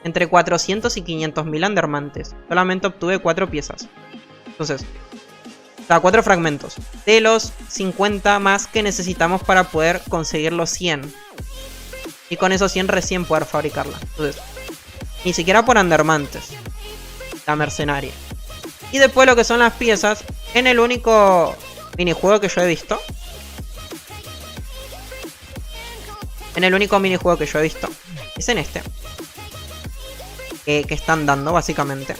entre 400 y 500.000 Andermantes. Solamente obtuve 4 piezas. Entonces, o sea, 4 fragmentos. De los 50 más que necesitamos para poder conseguir los 100. Y con esos 100 recién poder fabricarla. Entonces, ni siquiera por Andermantes. La mercenaria. Y después lo que son las piezas. En el único minijuego que yo he visto. Es en este. Que están dando básicamente.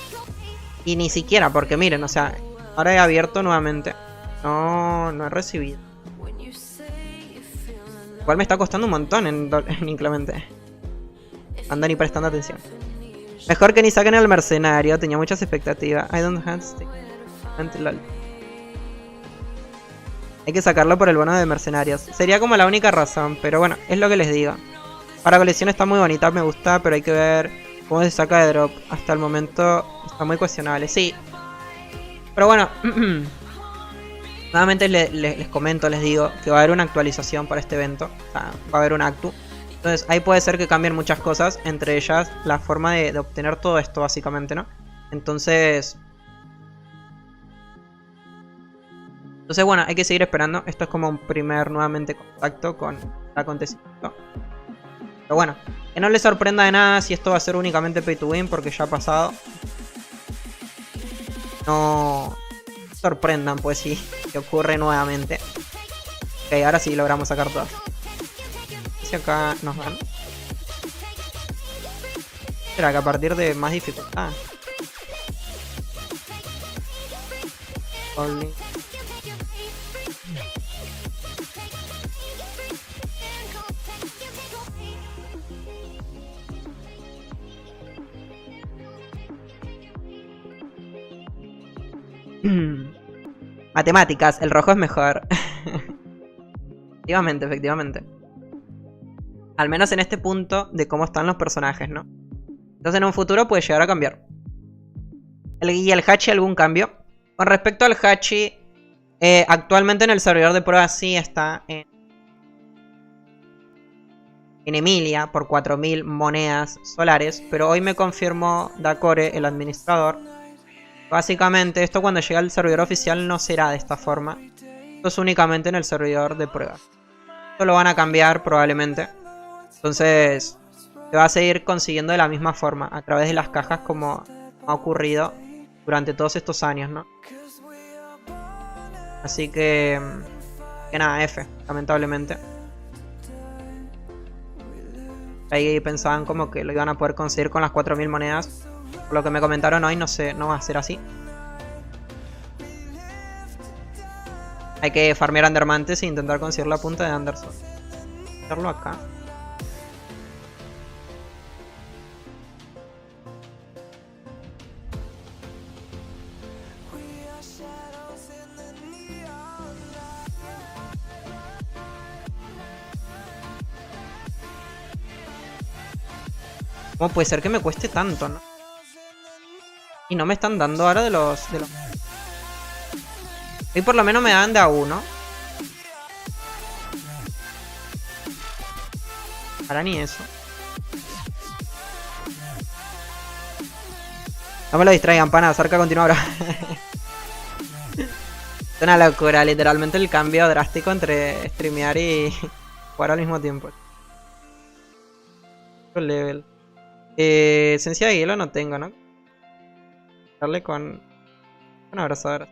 Y ni siquiera, porque miren, o sea, ahora he abierto nuevamente. No he recibido. Igual me está costando un montón en Inclemente. Ando ni prestando atención. Mejor que ni saquen al mercenario, tenía muchas expectativas. I don't have stick. Hay que sacarlo por el bono de mercenarios. Sería como la única razón, pero bueno, es lo que les digo. Para colección está muy bonita, me gusta, pero hay que ver cómo se saca de drop. Hasta el momento está muy cuestionable, sí. Pero bueno, nuevamente les comento, les digo que va a haber una actualización para este evento. O sea, va a haber un actu. Entonces ahí puede ser que cambien muchas cosas, entre ellas la forma de obtener todo esto básicamente, ¿no? Entonces bueno, hay que seguir esperando. Esto es como un primer nuevamente contacto con el acontecimiento. Pero bueno, que no les sorprenda de nada si esto va a ser únicamente pay to win, porque ya ha pasado. No sorprendan pues si ocurre nuevamente. Ok, ahora sí logramos sacar todas. Si acá nos dan. Será que a partir de más dificultad. Only. Matemáticas, el rojo es mejor. Efectivamente. Al menos en este punto de cómo están los personajes, ¿no? Entonces en un futuro puede llegar a cambiar. ¿Y el Hachi algún cambio? Con respecto al Hachi, actualmente en el servidor de prueba sí está en Emilia por 4000 monedas solares. Pero hoy me confirmó Dacore, el administrador. Básicamente esto cuando llegue al servidor oficial no será de esta forma. Esto es únicamente en el servidor de prueba. Esto lo van a cambiar probablemente. Entonces se va a seguir consiguiendo de la misma forma, a través de las cajas, como ha ocurrido durante todos estos años, ¿no? Así que nada, F, lamentablemente. Ahí pensaban como que lo iban a poder conseguir con las 4000 monedas. Por lo que me comentaron hoy, no sé, no va a ser así. Hay que farmear Andermantes e intentar conseguir la punta de Anderson. Hacerlo acá. ¿Cómo puede ser que me cueste tanto, no? Y no me están dando ahora de los... Hoy por lo menos me dan de a uno. Ahora ni eso. No me lo distraigan, pana. Cerca continúa ahora. Es una locura, literalmente el cambio drástico entre streamear y jugar al mismo tiempo. Level. Esencia de hielo no tengo, ¿no? Darle con abrazadora.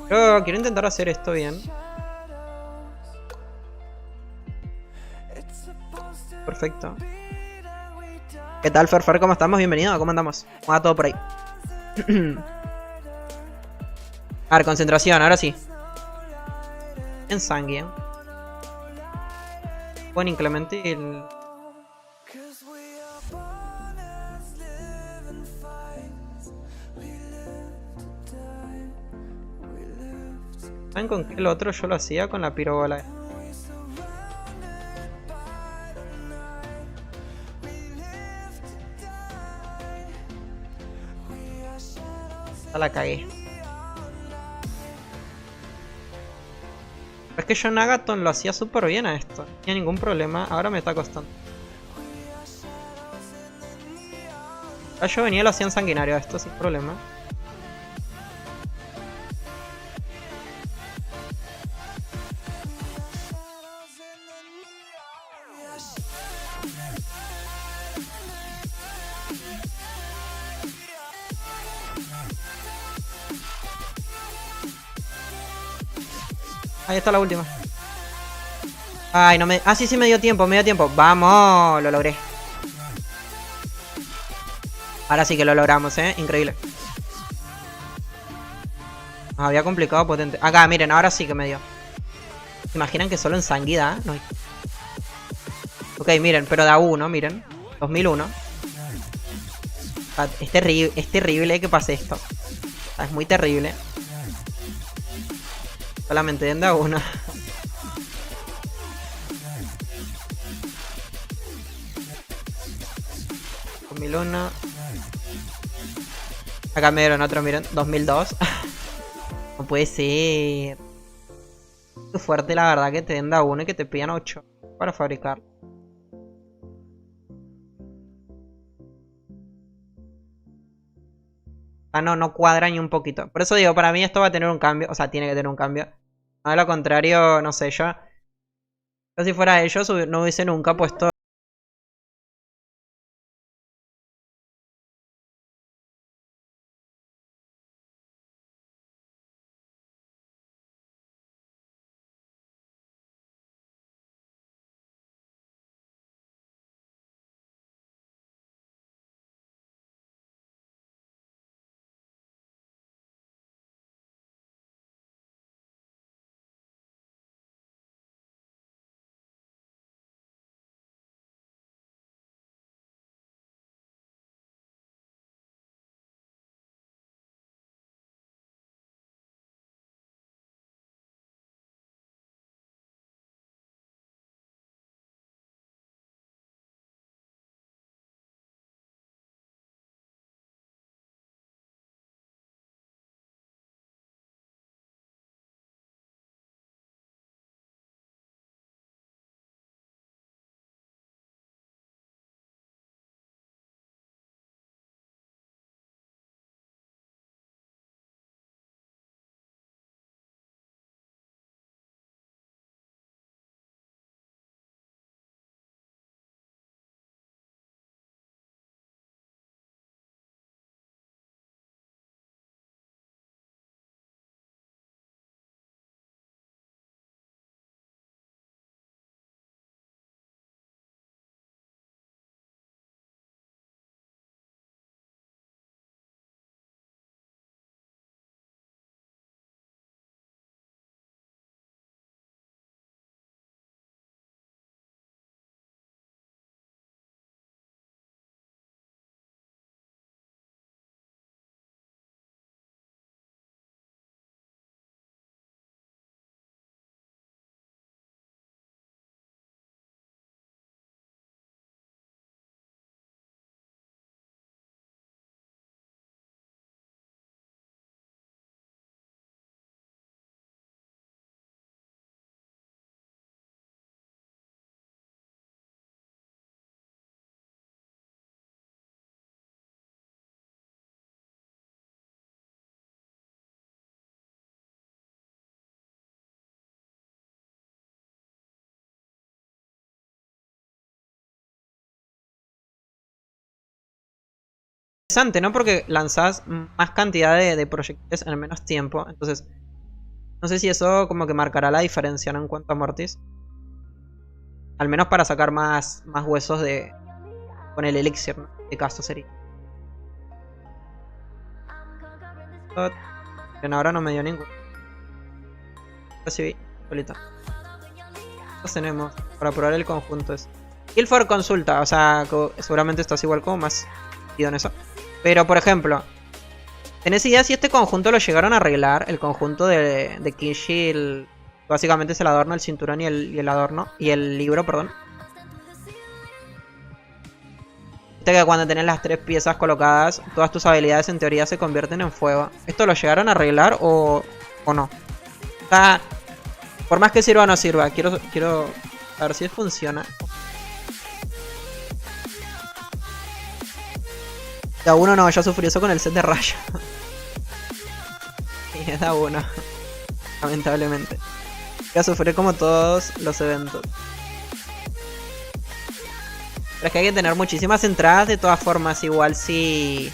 Pero quiero intentar hacer esto bien. Perfecto. ¿Qué tal, Ferfer? ¿Cómo estamos? Bienvenido. ¿Cómo andamos? ¿Cómo va todo por ahí? A ver, concentración, ahora sí. En sangue. Buen inclemente y el... ¿Saben con qué el otro yo lo hacía? Con la pirobola. Ya la cagué. Es que yo en Agaton lo hacía súper bien a esto. No tenía ningún problema. Ahora me está costando. Yo venía y lo hacían sanguinario esto sin problema. Ahí está la última. Ay, no me... Ah, sí, me dio tiempo, Vamos, lo logré. Ahora sí que lo logramos, increíble. Nos había complicado potente. Acá, miren, ahora sí que me dio. ¿Se imaginan que solo en sanguida? No hay... Ok, miren, pero da uno, miren. 2001. Es terrible que pase esto. Es muy terrible. Solamente den da uno. Acá me dieron otro, miren, 2002. No puede ser. Qué fuerte la verdad que te den da uno y que te pidan 8 para fabricar. Ah, no cuadra ni un poquito. Por eso digo, para mí esto va a tener un cambio. O sea, tiene que tener un cambio. No, de lo contrario, no sé, yo si fuera ellos no hubiese nunca puesto... Interesante, ¿no? Porque lanzás más cantidad de proyectiles en menos tiempo. Entonces, no sé si eso como que marcará la diferencia, ¿no? En cuanto a Mortis. Al menos para sacar más huesos de... con el elixir, ¿no? De caso sería. Bien, ahora no me dio ninguno. Recibí, solita. Entonces tenemos para probar el conjunto es Ilfor consulta, o sea, seguramente estás igual como más en eso. Pero por ejemplo, ¿tenés idea si este conjunto lo llegaron a arreglar? El conjunto de Kishi, básicamente es el adorno, el cinturón y el adorno. Y el libro, perdón. Viste que cuando tenés las 3 piezas colocadas, todas tus habilidades en teoría se convierten en fuego. ¿Esto lo llegaron a arreglar o no? O sea, por más que sirva o no sirva, quiero a ver si funciona. Da uno no, yo sufrí eso con el set de Raya. Y es da uno. Lamentablemente. Voy a sufrir como todos los eventos. Pero es que hay que tener muchísimas entradas de todas formas. Igual si...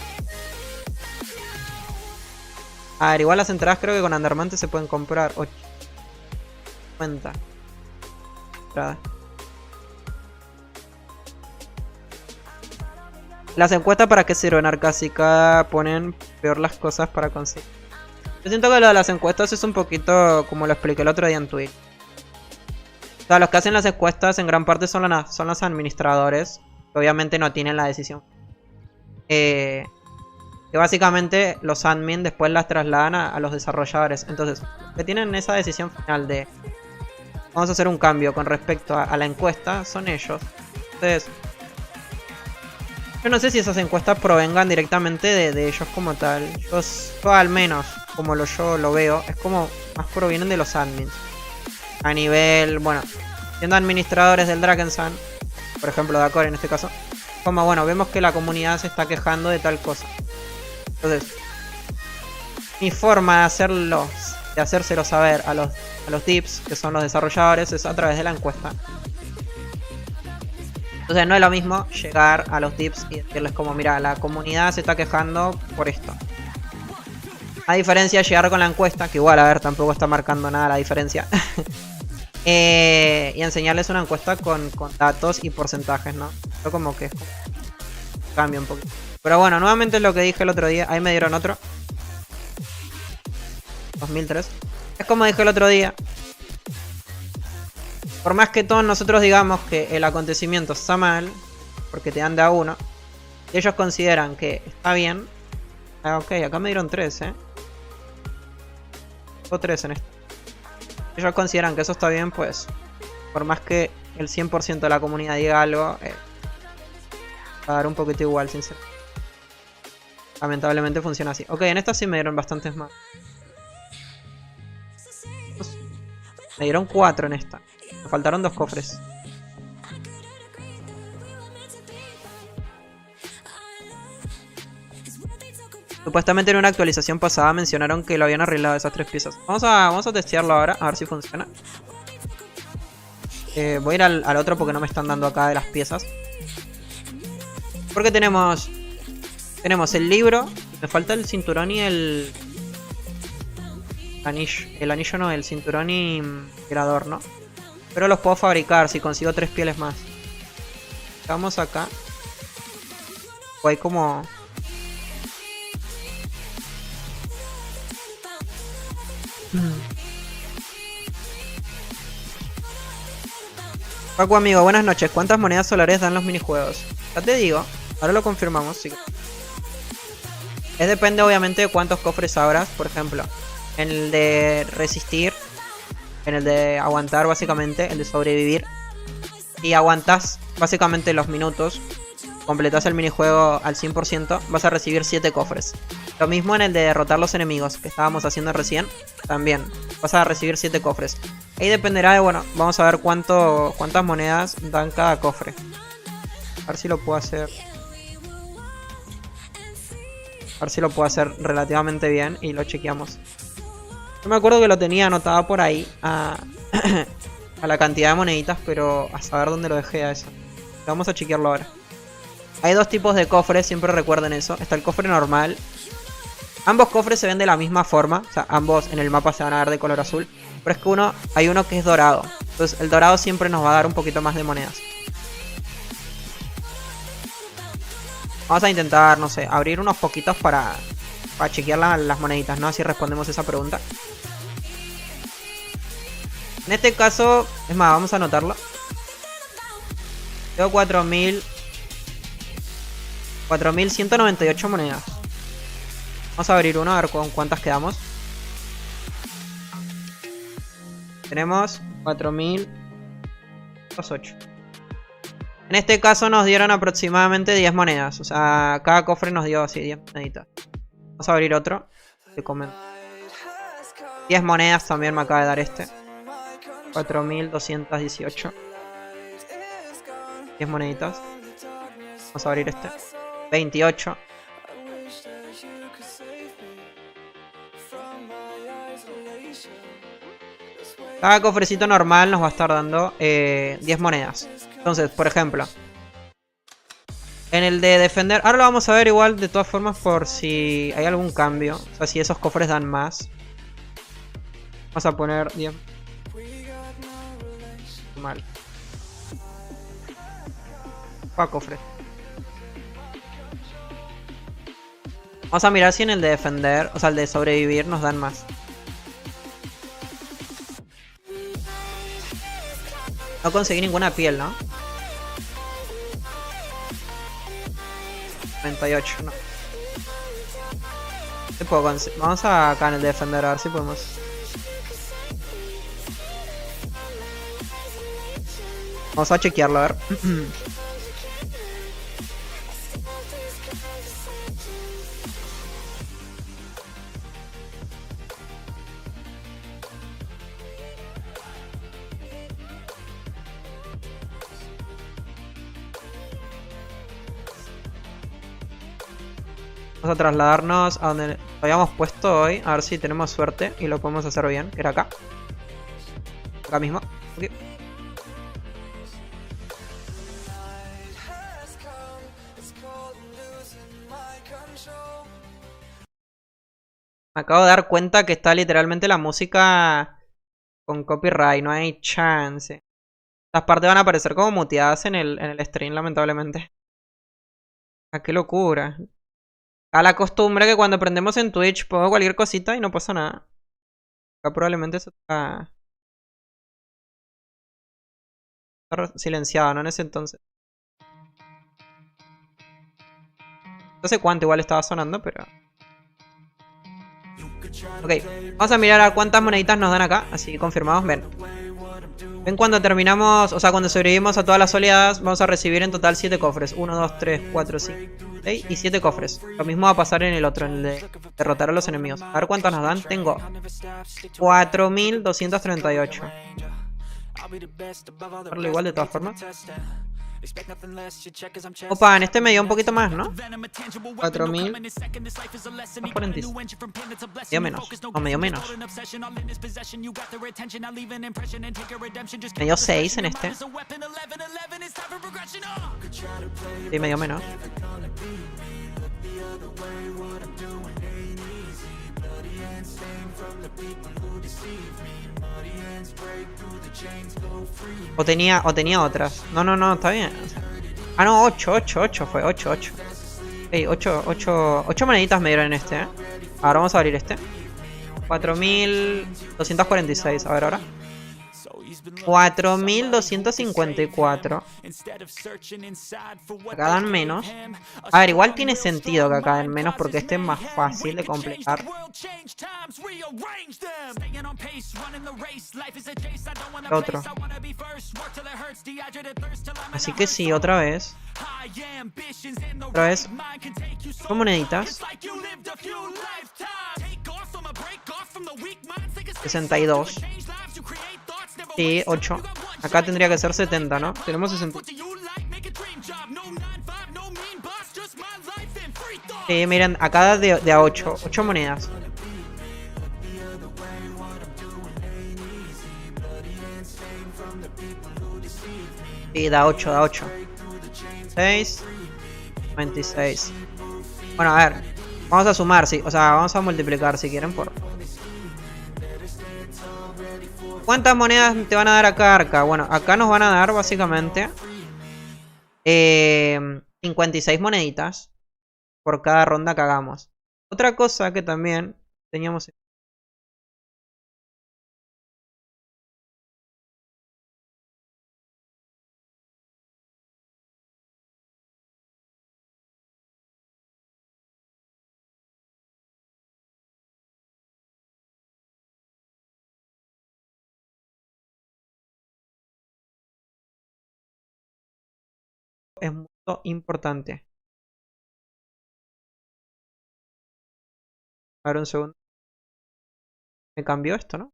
A ver, igual las entradas creo que con Andermante se pueden comprar. 50 entradas. Las encuestas para qué sirven, Arcásica. Ponen peor las cosas para conseguir. Yo siento que lo de las encuestas es un poquito como lo expliqué el otro día en Twitch. O sea, los que hacen las encuestas en gran parte son los administradores. Que obviamente no tienen la decisión. Que básicamente los admin después las trasladan a los desarrolladores. Entonces, que tienen esa decisión final de... Vamos a hacer un cambio con respecto a la encuesta. Son ellos. Entonces... Yo no sé si esas encuestas provengan directamente de ellos como tal. Yo al menos, como yo lo veo, es como más provienen de los admins. A nivel, bueno, siendo administradores del Drakensand, por ejemplo de Acor en este caso, como bueno, vemos que la comunidad se está quejando de tal cosa. Entonces, mi forma de hacérselo saber a los tips, que son los desarrolladores, es a través de la encuesta. Entonces no es lo mismo llegar a los tips y decirles como, mira, la comunidad se está quejando por esto. A diferencia de llegar con la encuesta, que igual, a ver, tampoco está marcando nada la diferencia. Y enseñarles una encuesta con datos y porcentajes, ¿no? Esto como que cambia un poquito. Pero bueno, nuevamente lo que dije el otro día. Ahí me dieron otro. 2003. Es como dije el otro día. Por más que todos nosotros digamos que el acontecimiento está mal, porque te dan de a uno, y ellos consideran que está bien. Ah, ok, acá me dieron 3, o 3 en esto. Ellos consideran que eso está bien, pues, por más que el 100% de la comunidad diga algo, va a dar un poquito igual, sinceramente. Lamentablemente funciona así. Ok, en esta sí me dieron bastantes más. Me dieron 4 en esta. Me faltaron 2 cofres. Supuestamente en una actualización pasada mencionaron que lo habían arreglado esas 3 piezas. Vamos a testearlo ahora, a ver si funciona. Voy a ir al otro porque no me están dando acá de las piezas. Porque tenemos el libro. Me falta el cinturón y el anillo. El anillo no, el cinturón y el adorno. Pero los puedo fabricar si consigo 3 pieles más. Vamos acá. O hay como... Paco amigo, buenas noches. ¿Cuántas monedas solares dan los minijuegos? Ya te digo, ahora lo confirmamos. Sí. Es depende obviamente de cuántos cofres abras. Por ejemplo, en el de resistir, en el de aguantar básicamente, el de sobrevivir, y aguantas básicamente los minutos, completas el minijuego al 100%, vas a recibir 7 cofres. Lo mismo en el de derrotar los enemigos que estábamos haciendo recién, también vas a recibir 7 cofres. Ahí dependerá de, bueno, vamos a ver cuántas monedas dan cada cofre. A ver si lo puedo hacer. A ver si lo puedo hacer relativamente bien y lo chequeamos. Yo me acuerdo que lo tenía anotado por ahí a la cantidad de moneditas, pero a saber dónde lo dejé a eso. Vamos a chequearlo ahora. Hay 2 tipos de cofres, siempre recuerden eso. Está el cofre normal. Ambos cofres se ven de la misma forma. O sea, ambos en el mapa se van a ver de color azul. Pero es que hay uno que es dorado. Entonces el dorado siempre nos va a dar un poquito más de monedas. Vamos a intentar, no sé, abrir unos poquitos para chequear las moneditas, ¿no? Así respondemos esa pregunta. En este caso, es más, vamos a anotarlo. Tengo 4.198 monedas. Vamos a abrir uno a ver con cuántas quedamos. Tenemos 4.008. En este caso nos dieron aproximadamente 10 monedas. O sea, cada cofre nos dio así 10 moneditas. Vamos a abrir otro. Te comento. 10 monedas también me acaba de dar este. 4.218. 10 moneditas. Vamos a abrir este. 28. Cada cofrecito normal nos va a estar dando 10 monedas. Entonces, por ejemplo, en el de defender, ahora lo vamos a ver igual de todas formas por si hay algún cambio. O sea, si esos cofres dan más. Vamos a poner 10. Mal. Pa cofre. Vamos a mirar si en el de defender, o sea, el de sobrevivir nos dan más. No conseguí ninguna piel, ¿no? 98, no. ¿Qué puedo conseguir? Vamos a acá en el de defender a ver si podemos. Vamos a chequearlo, a ver. Vamos a trasladarnos a donde lo habíamos puesto hoy. A ver si tenemos suerte y lo podemos hacer bien. Que era acá. Acá mismo. Okay. Me acabo de dar cuenta que está literalmente la música con copyright. No hay chance. Las partes van a aparecer como muteadas en el stream, lamentablemente. Ah, qué locura. A la costumbre que cuando prendemos en Twitch pongo cualquier cosita y no pasa nada. Acá probablemente eso está silenciado, ¿no? En ese entonces. No sé cuánto igual estaba sonando, pero... Ok, vamos a mirar a cuántas moneditas nos dan acá. Así confirmamos, ven. Ven cuando terminamos, o sea, cuando sobrevivimos a todas las oleadas, vamos a recibir en total 7 cofres. 1, 2, 3, 4, 5, 6 y 7 cofres. Lo mismo va a pasar en el otro, en el de derrotar a los enemigos. A ver cuántos nos dan. Tengo 4238. Darlo igual de todas formas. Opa, en este me dio un poquito más, ¿no? 4000. Medio menos. O medio menos. Me dio 6 en este. Sí, medio menos. O tenía otras. No, está bien. Ah, no, 8 fue, 8. Ey, 8 moneditas me dieron en este, Ahora vamos a abrir este. 4246, a ver ahora. 4254. Acá dan menos. A ver, igual tiene sentido que acá den menos porque este es más fácil de completar. Otro. Así que sí, otra vez. Otra vez. Son moneditas. 62. Sí, 8. Acá tendría que ser 70, ¿no? Tenemos 60. Sí, miren, acá de a 8. 8 monedas. Sí, da 8. 6. 26. Bueno, a ver. Vamos a sumar, sí. O sea, vamos a multiplicar si quieren por... ¿Cuántas monedas te van a dar acá, Arca? Bueno, acá nos van a dar básicamente 56 moneditas por cada ronda que hagamos. Otra cosa que también teníamos... Es muy importante. A ver un segundo. Me cambió esto, ¿no?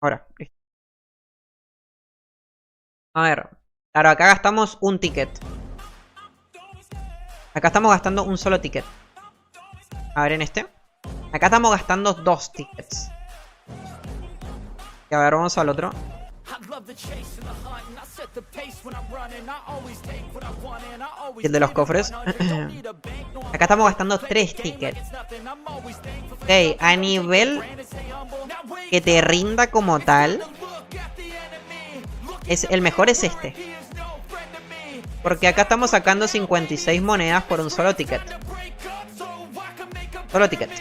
Ahora. A ver. Claro, acá gastamos un ticket. Acá estamos gastando un solo ticket. A ver en este. Acá estamos gastando 2 tickets. Y a ver, vamos al otro. Y el de los cofres. Acá estamos gastando 3 tickets. Ok, a nivel que te rinda como tal, el mejor es este. Porque acá estamos sacando 56 monedas por un solo ticket. Solo ticket.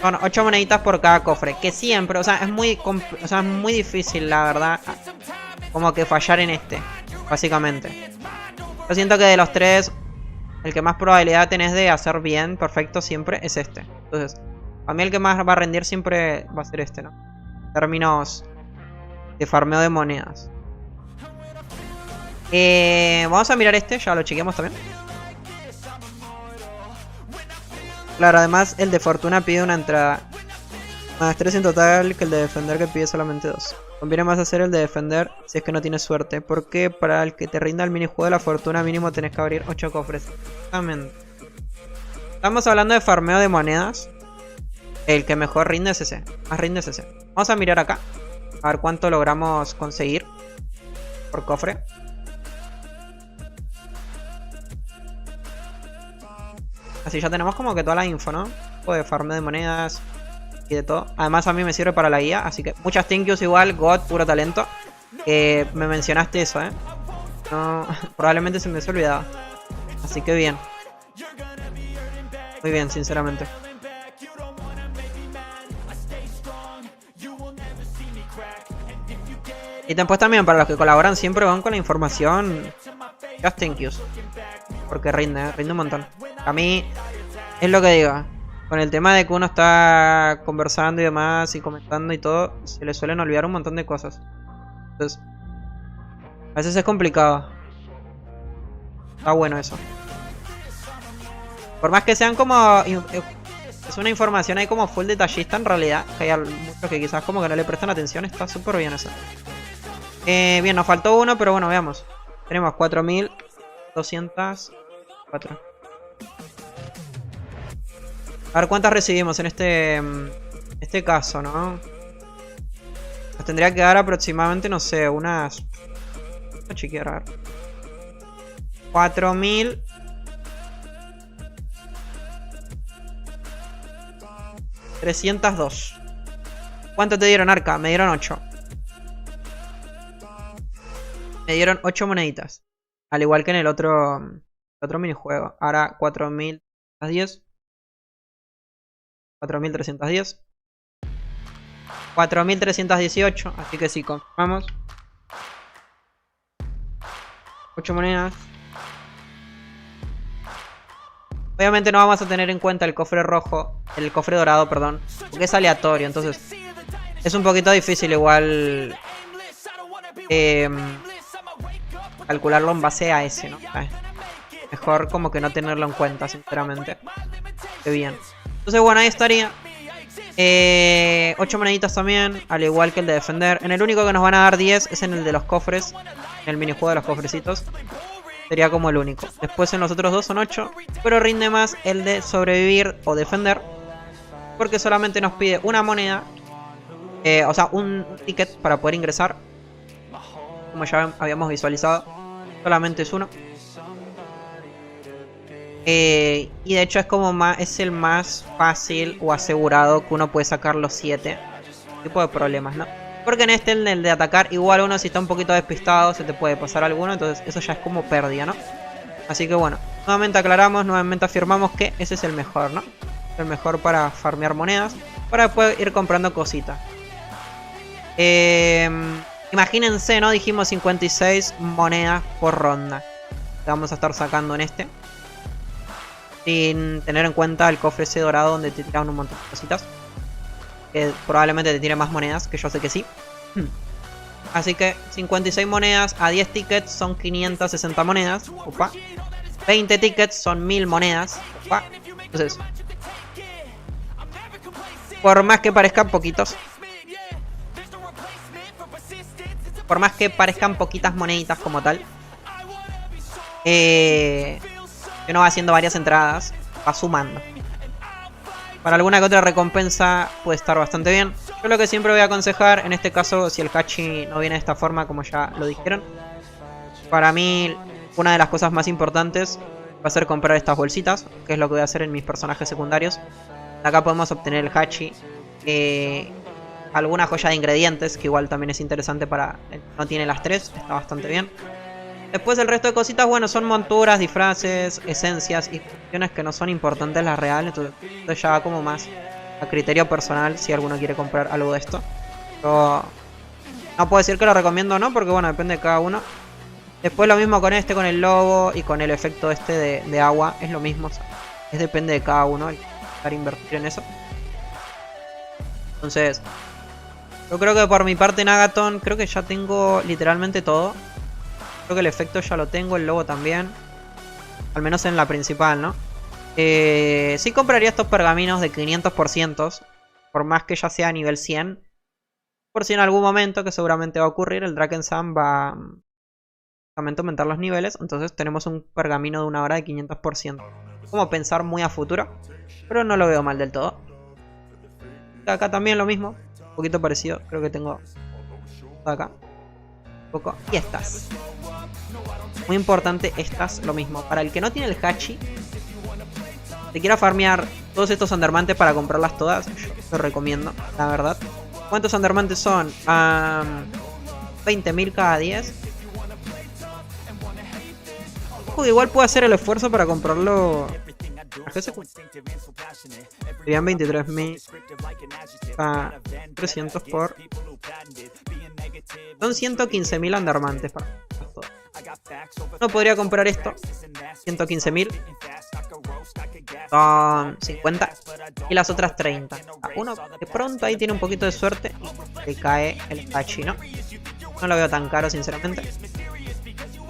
Bueno, 8 moneditas por cada cofre. Que siempre, o sea, es muy difícil, la verdad, como que fallar en este, básicamente. Yo siento que de los 3, el que más probabilidad tenés de hacer bien, perfecto, siempre es este. Entonces, a mí el que más va a rendir siempre va a ser este, ¿no? En términos de farmeo de monedas. Vamos a mirar este, ya lo chequeamos también. Claro, además el de fortuna pide una entrada. Más 3 en total que el de defender, que pide solamente 2. Conviene más hacer el de defender si es que no tienes suerte, porque para el que te rinda el minijuego de la fortuna mínimo tenés que abrir 8 cofres. Exactamente. Estamos hablando de farmeo de monedas. El que mejor rinde es ese. Más rinde es ese. Vamos a mirar acá. A ver cuánto logramos conseguir por cofre. Así ya tenemos como que toda la info, ¿no? Un poco de farmeo de monedas y de todo. Además a mí me sirve para la guía, así que muchas thank yous igual, God, puro talento. Me mencionaste eso, ¿eh? No, probablemente se me hubiese olvidado. Así que bien. Muy bien, sinceramente. Y después también para los que colaboran siempre van con la información. Just thank yous. Porque rinde un montón. A mí es lo que digo. Con el tema de que uno está conversando y demás y comentando y todo, se le suelen olvidar un montón de cosas. Entonces, a veces es complicado. Está bueno eso. Por más que sean como... Es una información ahí como full detallista en realidad. Que hay muchos que quizás como que no le prestan atención. Está súper bien eso. Bien, nos faltó uno, pero bueno, veamos. Tenemos 4204. A ver cuántas recibimos en este caso, ¿no? Nos tendría que dar aproximadamente, no sé, unas... No chequear, a ver. 4000. 302. ¿Cuánto te dieron, Arca? Me dieron 8. Me dieron 8 moneditas. Al igual que en el otro minijuego. Ahora 4010. 4310. 4318. Así que sí, confirmamos. 8 monedas. Obviamente no vamos a tener en cuenta el cofre rojo. El cofre dorado, perdón. Porque es aleatorio. Entonces es un poquito difícil igual calcularlo en base a ese, ¿no? Mejor como que no tenerlo en cuenta, sinceramente. Qué bien. Entonces bueno, ahí estaría. 8 moneditas también, al igual que el de defender. En el único que nos van a dar 10 es en el de los cofres. En el minijuego de los cofrecitos. Sería como el único. Después en los otros dos son 8. Pero rinde más el de sobrevivir o defender. Porque solamente nos pide una moneda. O sea, un ticket para poder ingresar. Como ya habíamos visualizado. Solamente es uno. Y de hecho es como es el más fácil o asegurado que uno puede sacar los 7 tipos de problemas, ¿no? Porque en este, en el de atacar, igual uno si está un poquito despistado se te puede pasar alguno, entonces eso ya es como pérdida, ¿no? Así que bueno, nuevamente aclaramos, nuevamente afirmamos que ese es el mejor, ¿no? El mejor para farmear monedas, para después ir comprando cositas. Imagínense, ¿no? Dijimos 56 monedas por ronda que vamos a estar sacando en este. Sin tener en cuenta el cofre ese dorado donde te tiran un montón de cositas. Que probablemente te tire más monedas, que yo sé que sí. Así que 56 monedas a 10 tickets son 560 monedas. Opa. 20 tickets son 1000 monedas. Opa. Entonces, por más que parezcan poquitos, por más que parezcan poquitas moneditas como tal, uno va haciendo varias entradas, va sumando. para alguna que otra recompensa puede estar bastante bien. Yo lo que siempre voy a aconsejar, en este caso, si el hachi no viene de esta forma, como ya lo dijeron, para mí una de las cosas más importantes va a ser comprar estas bolsitas, que es lo que voy a hacer en mis personajes secundarios. Acá podemos obtener el hachi, alguna joya de ingredientes, que igual también es interesante para el que no tiene las tres, está bastante bien. Después el resto de cositas, bueno, son monturas, disfraces, esencias y cuestiones que no son importantes las reales. Entonces ya va como más a criterio personal si alguno quiere comprar algo de esto. Yo no puedo decir que lo recomiendo o no, porque bueno, depende de cada uno. Después lo mismo con este, con el lobo y con el efecto este de agua. Es lo mismo, o sea, depende de cada uno el estar invertir en eso. Entonces, yo creo que por mi parte en Agathon, creo que ya tengo literalmente todo. Creo que el efecto ya lo tengo, el logo también. Al menos en la principal, ¿no? Sí compraría estos pergaminos de 500%. Por más que ya sea a nivel 100. Por si en algún momento, que seguramente va a ocurrir, el Drakensang va a aumentar los niveles. Entonces tenemos un pergamino de una hora de 500%. Como pensar muy a futuro. Pero no lo veo mal del todo. Acá también lo mismo. Un poquito parecido. Creo que tengo acá. Un poco. Y estas. Muy importante, estas lo mismo. Para el que no tiene el hachi, te quiera farmear todos estos Undermantes para comprarlas todas, yo lo recomiendo, la verdad. ¿Cuántos Undermantes son? 20.000 cada 10. Igual puedo hacer el esfuerzo para comprarlo. Serían 23.000 a 300 por... Son 115.000 Undermantes para todo. No podría comprar esto. 115.000. Son 50. Y las otras 30. Uno de pronto ahí tiene un poquito de suerte y le cae el hachi, ¿no? No lo veo tan caro, sinceramente.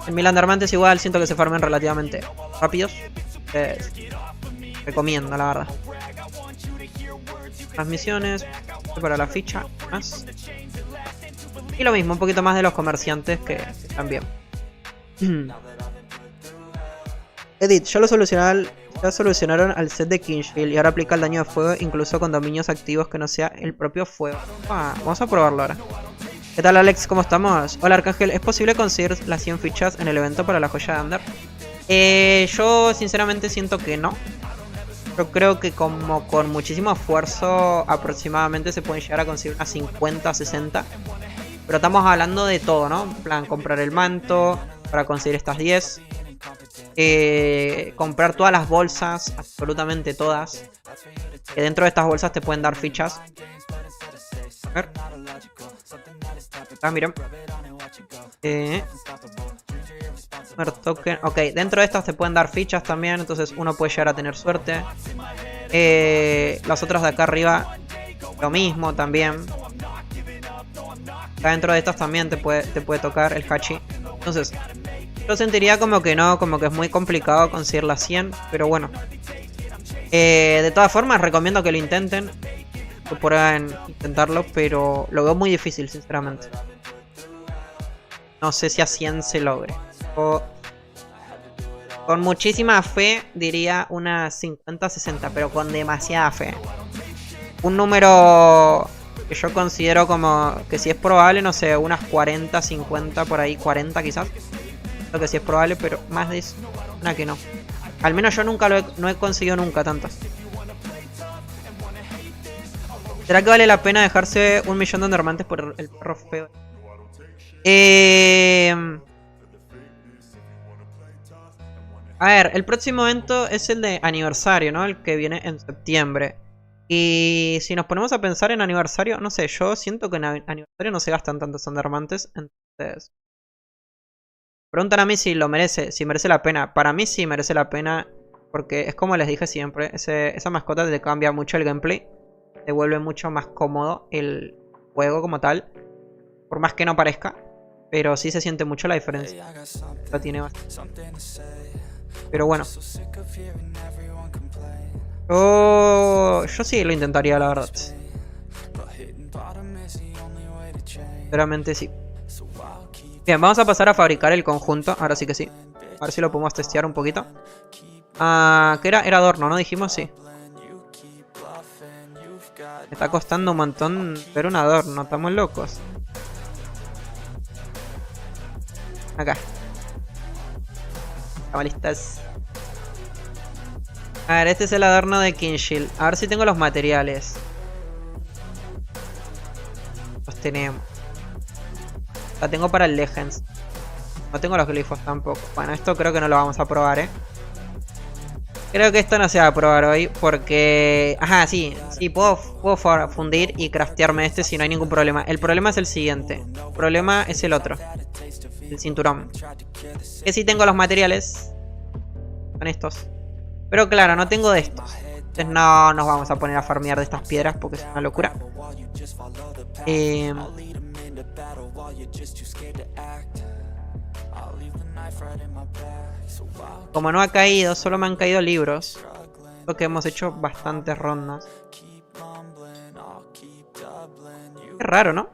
En 1000 Undermantes igual siento que se farmen relativamente rápidos. Recomiendo, la verdad. Las misiones. Para la ficha. Más. Y lo mismo, un poquito más de los comerciantes que están bien. Edit, ya solucionaron al set de Kingshield y ahora aplica el daño de fuego incluso con dominios activos que no sea el propio fuego. Vamos a probarlo ahora. ¿Qué tal, Alex? ¿Cómo estamos? Hola, Arcángel. ¿Es posible conseguir las 100 fichas en el evento para la joya de Under? Yo sinceramente siento que no. Yo creo que como con muchísimo esfuerzo aproximadamente se pueden llegar a conseguir unas 50, 60. Pero estamos hablando de todo, ¿no? En plan, comprar el manto para conseguir estas 10. Comprar todas las bolsas, absolutamente todas. Que dentro de estas bolsas te pueden dar fichas. A ver. Miren. Token. Ok, dentro de estas te pueden dar fichas también. Entonces uno puede llegar a tener suerte. Las otras de acá arriba, lo mismo también. Acá dentro de estas también te puede tocar el hachi. Entonces, yo sentiría como que no, como que es muy complicado conseguir las 100. Pero bueno. De todas formas, recomiendo que lo intenten. Que puedan intentarlo, pero lo veo muy difícil, sinceramente. No sé si a 100 se logre. Con muchísima fe diría unas 50-60, pero con demasiada fe. Un número que yo considero como que si es probable, no sé, unas 40-50 por ahí, 40 quizás. Creo que sí es probable, pero más de eso, una que no. Al menos yo nunca no he conseguido nunca tantas. ¿Será que vale la pena dejarse 1.000.000 de Undermantes por el perro feo? A ver, el próximo evento es el de aniversario, ¿no? El que viene en septiembre. Y si nos ponemos a pensar en aniversario, no sé, yo siento que en aniversario no se gastan tantos Undermantes. Entonces, preguntan a mí si lo merece, si merece la pena. Para mí sí merece la pena, porque es como les dije siempre, esa mascota te cambia mucho el gameplay. Te vuelve mucho más cómodo el juego como tal. Por más que no parezca. Pero sí se siente mucho la diferencia. Lo tiene bastante. Pero bueno. Yo sí lo intentaría, la verdad. Sinceramente sí. Bien, vamos a pasar a fabricar el conjunto. Ahora sí que sí. A ver si lo podemos testear un poquito. ¿Qué era? Era adorno, ¿no? Dijimos sí. Me está costando un montón ver un adorno, estamos locos. Acá. Estamos listas. A ver, este es el adorno de Kinshield. A ver si tengo los materiales. Los tenemos. La tengo para el Legends. No tengo los glifos tampoco. Bueno, esto creo que no lo vamos a probar, Creo que esto no se va a probar hoy porque... Ajá, sí. Sí, puedo fundir y craftearme este si no hay ningún problema. El problema es el siguiente. El problema es el otro. El cinturón. Que sí tengo los materiales. Son estos. Pero claro, no tengo de estos. Entonces no nos vamos a poner a farmear de estas piedras porque es una locura. Como no ha caído, solo me han caído libros. Lo que hemos hecho bastantes rondas. Qué raro, ¿no?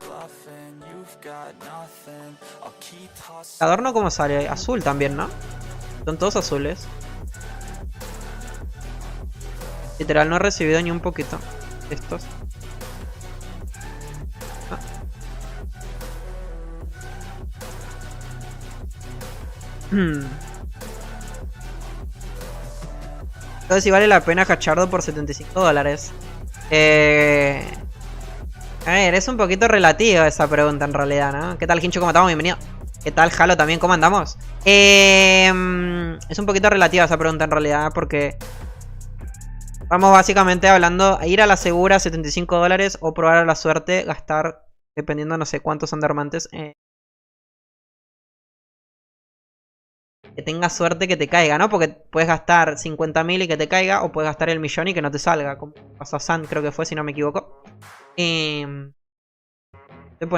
El adorno como sale, azul también, ¿no? Son todos azules. Literal no he recibido ni un poquito de estos. Entonces si vale la pena cachardo por $75. A ver, es un poquito relativa esa pregunta en realidad, ¿no? ¿Qué tal, Hincho? ¿Cómo estamos? Bienvenido. ¿Qué tal, Halo? ¿También? ¿Cómo andamos? Es un poquito relativa esa pregunta en realidad porque... Vamos básicamente hablando ir a la segura $75 o probar a la suerte, gastar, dependiendo no sé cuántos Undermantes. Que tengas suerte que te caiga, ¿no? Porque puedes gastar 50.000 y que te caiga, o puedes gastar el millón y que no te salga. Como pasó a San, creo que fue, si no me equivoco. Pues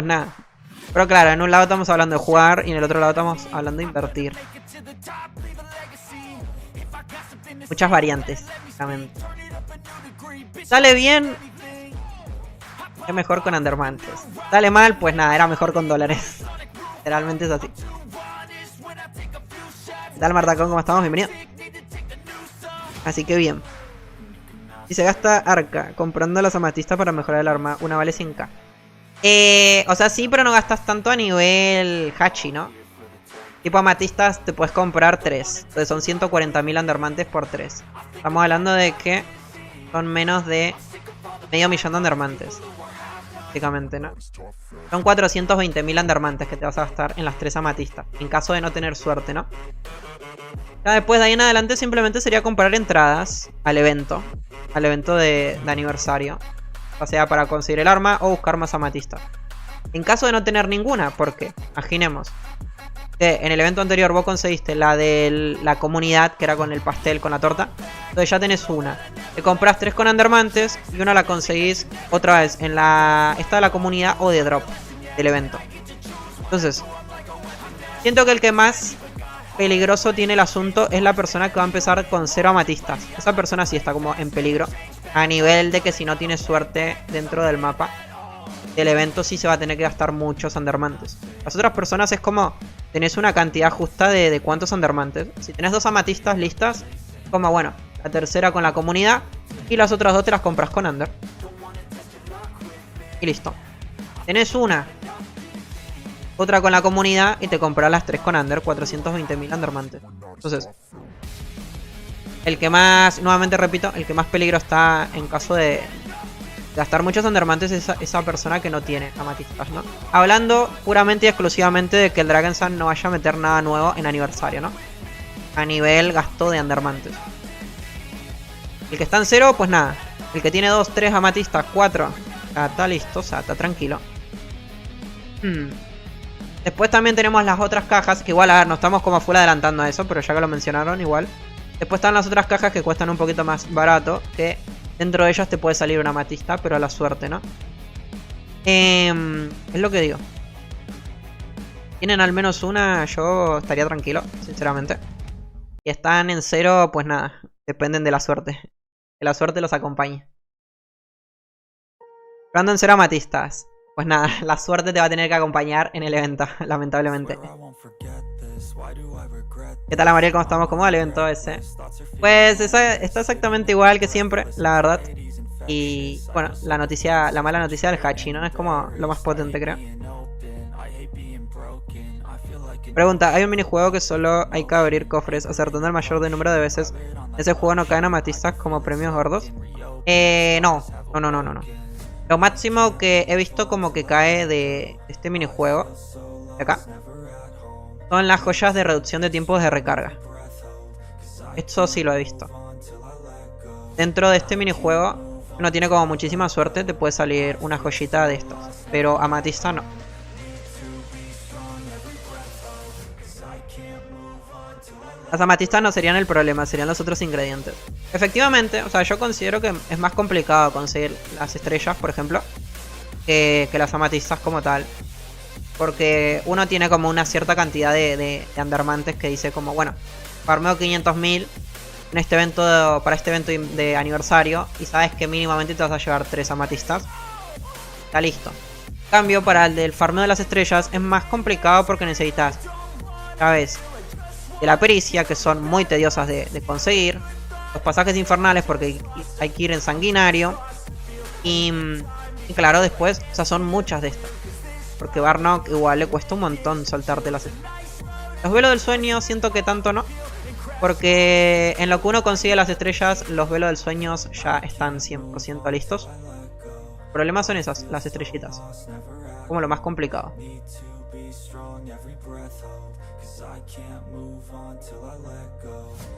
nada. Pero claro, en un lado estamos hablando de jugar y en el otro lado estamos hablando de invertir. Muchas variantes, básicamente. Sale bien, es mejor con Undermantes. Sale mal, pues nada, era mejor con dólares. Literalmente es así. ¿Qué tal, Martacón? ¿Cómo estamos? Bienvenido. Así que bien. Y se gasta arca comprando las amatistas para mejorar el arma. Una vale 100k. O sea, sí, pero no gastas tanto a nivel Hachi, ¿no? Tipo amatistas te puedes comprar 3. Entonces son 140.000 Undermantes por 3. Estamos hablando de que son menos de medio millón de Undermantes. Prácticamente, ¿no? Son 420.000 Undermantes que te vas a gastar en las 3 amatistas. En caso de no tener suerte, ¿no? Ya después de ahí en adelante simplemente sería comprar entradas al evento. Al evento de aniversario. O sea, para conseguir el arma o buscar más amatistas. En caso de no tener ninguna, ¿por qué? Imaginemos que en el evento anterior vos conseguiste la de la comunidad, que era con el pastel, con la torta. Entonces ya tenés una. Te compras 3 con Undermantes y una la conseguís otra vez en esta de la comunidad o de drop del evento. Entonces, siento que el que más peligroso tiene el asunto es la persona que va a empezar con 0 amatistas. Esa persona sí está como en peligro. A nivel de que si no tiene suerte dentro del mapa del evento sí se va a tener que gastar muchos Undermantes. Las otras personas es como... Tenés una cantidad justa de cuántos Undermantes. Si tenés 2 amatistas listas, como bueno, la tercera con la comunidad y las otras 2 te las compras con Under. Y listo. Tenés una, otra con la comunidad y te compras las 3 con Under, 420.000 Undermantes. Entonces, el que más, nuevamente repito, el que más peligro está en caso de gastar muchos Undermantes es esa persona que no tiene amatistas, ¿no? Hablando puramente y exclusivamente de que el Dragon Sun no vaya a meter nada nuevo en aniversario, ¿no? A nivel gasto de Undermantes. El que está en 0, pues nada. El que tiene 2, 3 amatistas, 4, está listo, o sea, está tranquilo. Después también tenemos las otras cajas, que igual, a ver, no estamos como full adelantando a eso, pero ya que lo mencionaron, igual. Después están las otras cajas que cuestan un poquito más barato, que... Dentro de ellas te puede salir una amatista, pero a la suerte, ¿no? Es lo que digo. Tienen al menos una, yo estaría tranquilo, sinceramente. Y están en 0, pues nada, dependen de la suerte. Que la suerte los acompañe. Hablando en 0 amatistas, pues nada, la suerte te va a tener que acompañar en el evento, lamentablemente. ¿Qué tal, Mariel? ¿Cómo estamos? ¿Cómo va el evento ese? Pues está exactamente igual que siempre, la verdad. Y bueno, la mala noticia del Hachi, ¿no? Es como lo más potente, creo. Pregunta, ¿hay un minijuego que solo hay que abrir cofres acertando el mayor de número de veces? ¿Ese juego no caen amatistas como premios gordos? No. Lo máximo que he visto como que cae de este minijuego, de acá, son las joyas de reducción de tiempos de recarga. Esto sí lo he visto. Dentro de este minijuego, uno tiene como muchísima suerte, te puede salir una joyita de estos. Pero amatista no. Las amatistas no serían el problema, serían los otros ingredientes. Efectivamente, o sea, yo considero que es más complicado conseguir las estrellas, por ejemplo, que las amatistas como tal. Porque uno tiene como una cierta cantidad de undermantes que dice como, bueno, farmeo 500.000 en este evento para este evento de aniversario y sabes que mínimamente te vas a llevar 3 amatistas. Está listo. En cambio, para el del farmeo de las estrellas es más complicado porque necesitas, ¿sabes?, de la pericia, que son muy tediosas de conseguir. Los pasajes infernales, porque hay que ir en sanguinario. Y claro, después, o sea, son muchas de estas. Porque Barnock igual le cuesta un montón soltarte las estrellas. Los velos del sueño siento que tanto no. Porque en lo que uno consigue las estrellas, los velos del sueño ya están 100% listos. El problema son esas, las estrellitas. Como lo más complicado.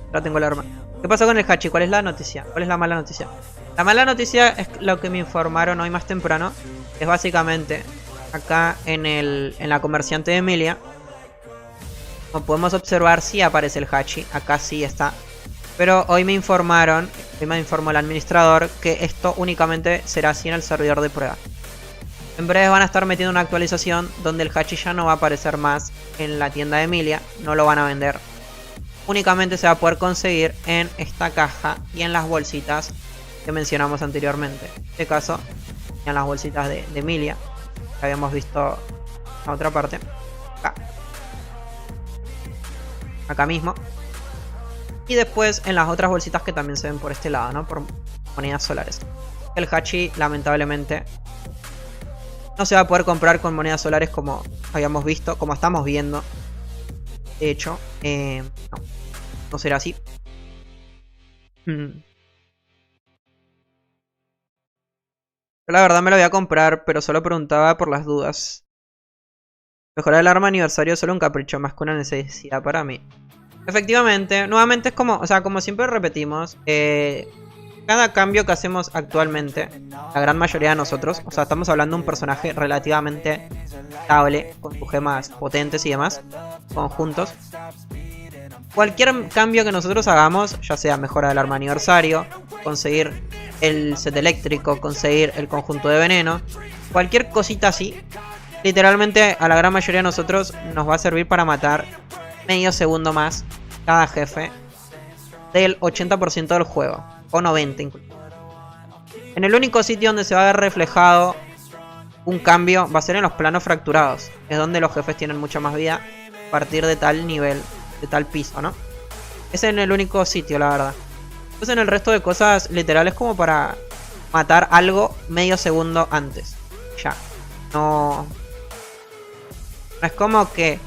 Ahora tengo el arma. ¿Qué pasó con el Hachi? ¿Cuál es la noticia? ¿Cuál es la mala noticia? La mala noticia es lo que me informaron hoy más temprano. Es básicamente acá en la comerciante de Emilia. Como podemos observar, sí aparece el Hachi. Acá sí está. Pero hoy me informó el administrador que esto únicamente será así en el servidor de prueba. En breve van a estar metiendo una actualización donde el Hachi ya no va a aparecer más en la tienda de Emilia. No lo van a vender. Únicamente se va a poder conseguir en esta caja y en las bolsitas que mencionamos anteriormente. En este caso, en las bolsitas de Emilia, que habíamos visto en otra parte. Acá mismo. Y después en las otras bolsitas que también se ven por este lado, ¿no? Por monedas solares. El Hachi, lamentablemente, no se va a poder comprar con monedas solares como habíamos visto, como estamos viendo. De hecho, no será así. Yo la verdad me lo voy a comprar, pero solo preguntaba por las dudas. Mejorar el arma aniversario es solo un capricho más que una necesidad para mí. Efectivamente, nuevamente es como, o sea, como siempre repetimos, cada cambio que hacemos actualmente, la gran mayoría de nosotros, o sea, estamos hablando de un personaje relativamente estable, con sus gemas potentes y demás, conjuntos. Cualquier cambio que nosotros hagamos, ya sea mejora del arma aniversario, conseguir el set eléctrico, conseguir el conjunto de veneno, cualquier cosita así, literalmente a la gran mayoría de nosotros nos va a servir para matar medio segundo más cada jefe del 80% del juego, o 90% incluso. En el único sitio donde se va a ver reflejado un cambio va a ser en los planos fracturados, es donde los jefes tienen mucha más vida a partir de tal nivel, de tal piso, ¿no? Es en el único sitio, la verdad. Entonces en el resto de cosas literales como para matar algo medio segundo antes. Ya. No es como que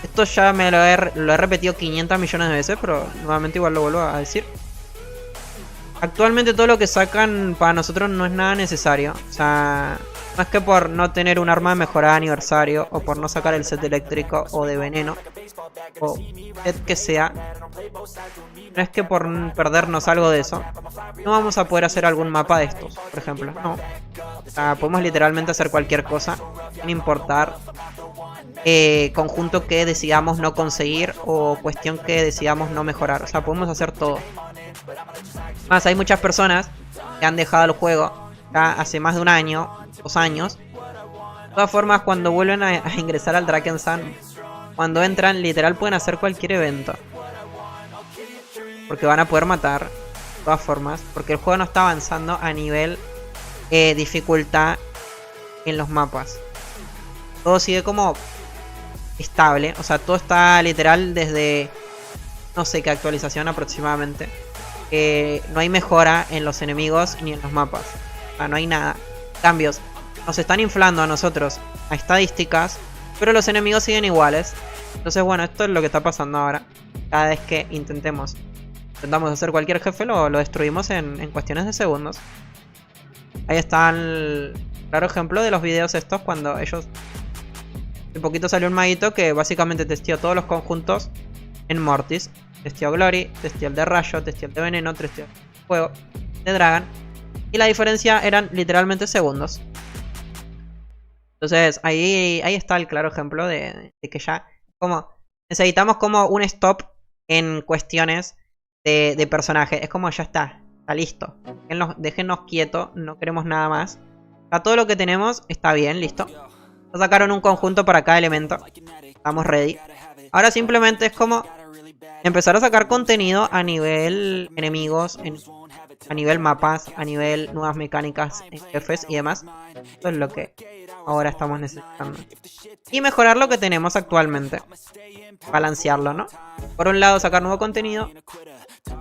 esto ya me lo he repetido 500 millones de veces, pero nuevamente igual lo vuelvo a decir. Actualmente todo lo que sacan para nosotros no es nada necesario. O sea, no es que por no tener un arma mejorada de aniversario, o por no sacar el set eléctrico o de veneno, o set que sea, no es que por perdernos algo de eso no vamos a poder hacer algún mapa de estos, por ejemplo. No. O sea, podemos literalmente hacer cualquier cosa sin importar conjunto que decidamos no conseguir o cuestión que decidamos no mejorar. O sea, podemos hacer todo. Más, hay muchas personas que han dejado el juego ya hace más de un año, 2 años. De todas formas, cuando vuelven a ingresar al Drakensand, cuando entran, literal pueden hacer cualquier evento, porque van a poder matar. De todas formas, porque el juego no está avanzando a nivel dificultad en los mapas. Todo sigue como estable. O sea, todo está literal desde no sé qué actualización aproximadamente. no hay mejora en los enemigos ni en los mapas. O sea, no hay nada. Cambios. Nos están inflando a nosotros a estadísticas, pero los enemigos siguen iguales. Entonces, bueno, esto es lo que está pasando ahora. Cada vez que intentamos hacer cualquier jefe, lo destruimos en cuestiones de segundos. Ahí está el claro ejemplo de los videos estos cuando ellos... Hace poquito salió un maguito que básicamente testeó todos los conjuntos en Mortis. Testeó Glory, testeó el de Rayo, testeó el de Veneno, testeó el de Fuego, de Dragon. Y la diferencia eran literalmente segundos. Entonces ahí está el claro ejemplo de que ya como necesitamos como un stop en cuestiones de personaje. Es como ya está listo. Déjennos quietos, no queremos nada más. Ya todo lo que tenemos está bien, listo. Nos sacaron un conjunto para cada elemento. Estamos ready. Ahora simplemente es como empezar a sacar contenido a nivel enemigos, a nivel mapas, a nivel nuevas mecánicas en jefes y demás. Eso es lo que ahora estamos necesitando. Y mejorar lo que tenemos actualmente. Balancearlo, ¿no? Por un lado sacar nuevo contenido.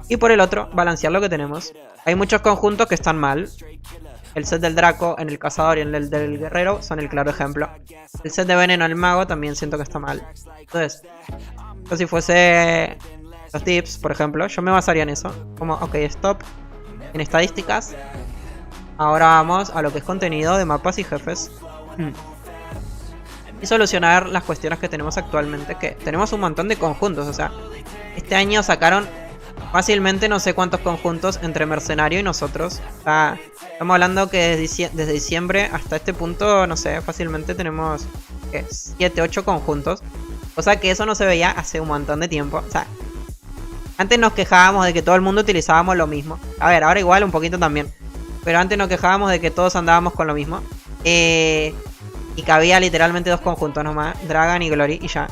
Y por el otro, balancear lo que tenemos. Hay muchos conjuntos que están mal. El set del Draco en el Cazador y en el del Guerrero son el claro ejemplo. El set de Veneno en el Mago también siento que está mal. Entonces, yo si fuese los tips, por ejemplo, yo me basaría en eso. Como, ok, stop. En estadísticas. Ahora vamos a lo que es contenido de mapas y jefes. Y solucionar las cuestiones que tenemos actualmente. Que tenemos un montón de conjuntos. O sea, este año sacaron fácilmente no sé cuántos conjuntos entre Mercenario y nosotros. O sea, estamos hablando que desde diciembre hasta este punto, no sé, fácilmente tenemos 7, 8 conjuntos. O sea que eso no se veía hace un montón de tiempo. O sea, antes nos quejábamos de que todo el mundo utilizábamos lo mismo. A ver, ahora igual un poquito también. Pero antes nos quejábamos de que todos andábamos con lo mismo. Y que había literalmente 2 conjuntos nomás, Dragon y Glory, y ya.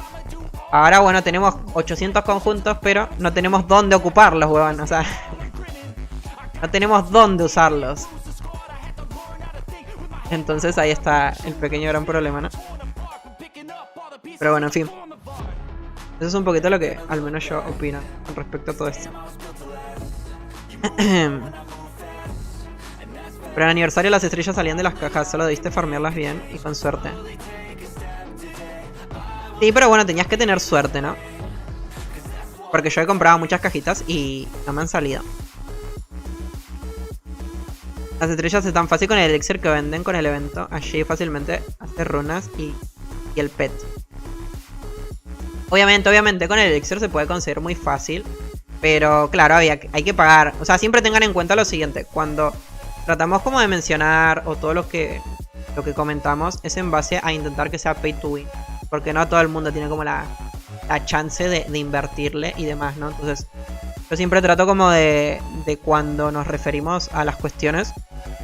Ahora, bueno, tenemos 800 conjuntos, pero no tenemos dónde ocuparlos, huevón. O sea, no tenemos dónde usarlos. Entonces ahí está el pequeño gran problema, ¿no? Pero bueno, en fin. Eso es un poquito lo que al menos yo opino con respecto a todo esto. Pero en aniversario las estrellas salían de las cajas, solo debiste farmearlas bien y con suerte. Sí, pero bueno, tenías que tener suerte, ¿no? Porque yo he comprado muchas cajitas y no me han salido. Las estrellas están fácil con el elixir que venden con el evento. Allí fácilmente hacer runas y el pet. Obviamente con el elixir se puede conseguir muy fácil. Pero claro, hay que pagar. O sea, siempre tengan en cuenta lo siguiente. Cuando tratamos como de mencionar o todo lo que comentamos es en base a intentar que sea pay to win. Porque no todo el mundo tiene como la chance de invertirle y demás, ¿no? Entonces, yo siempre trato como de cuando nos referimos a las cuestiones,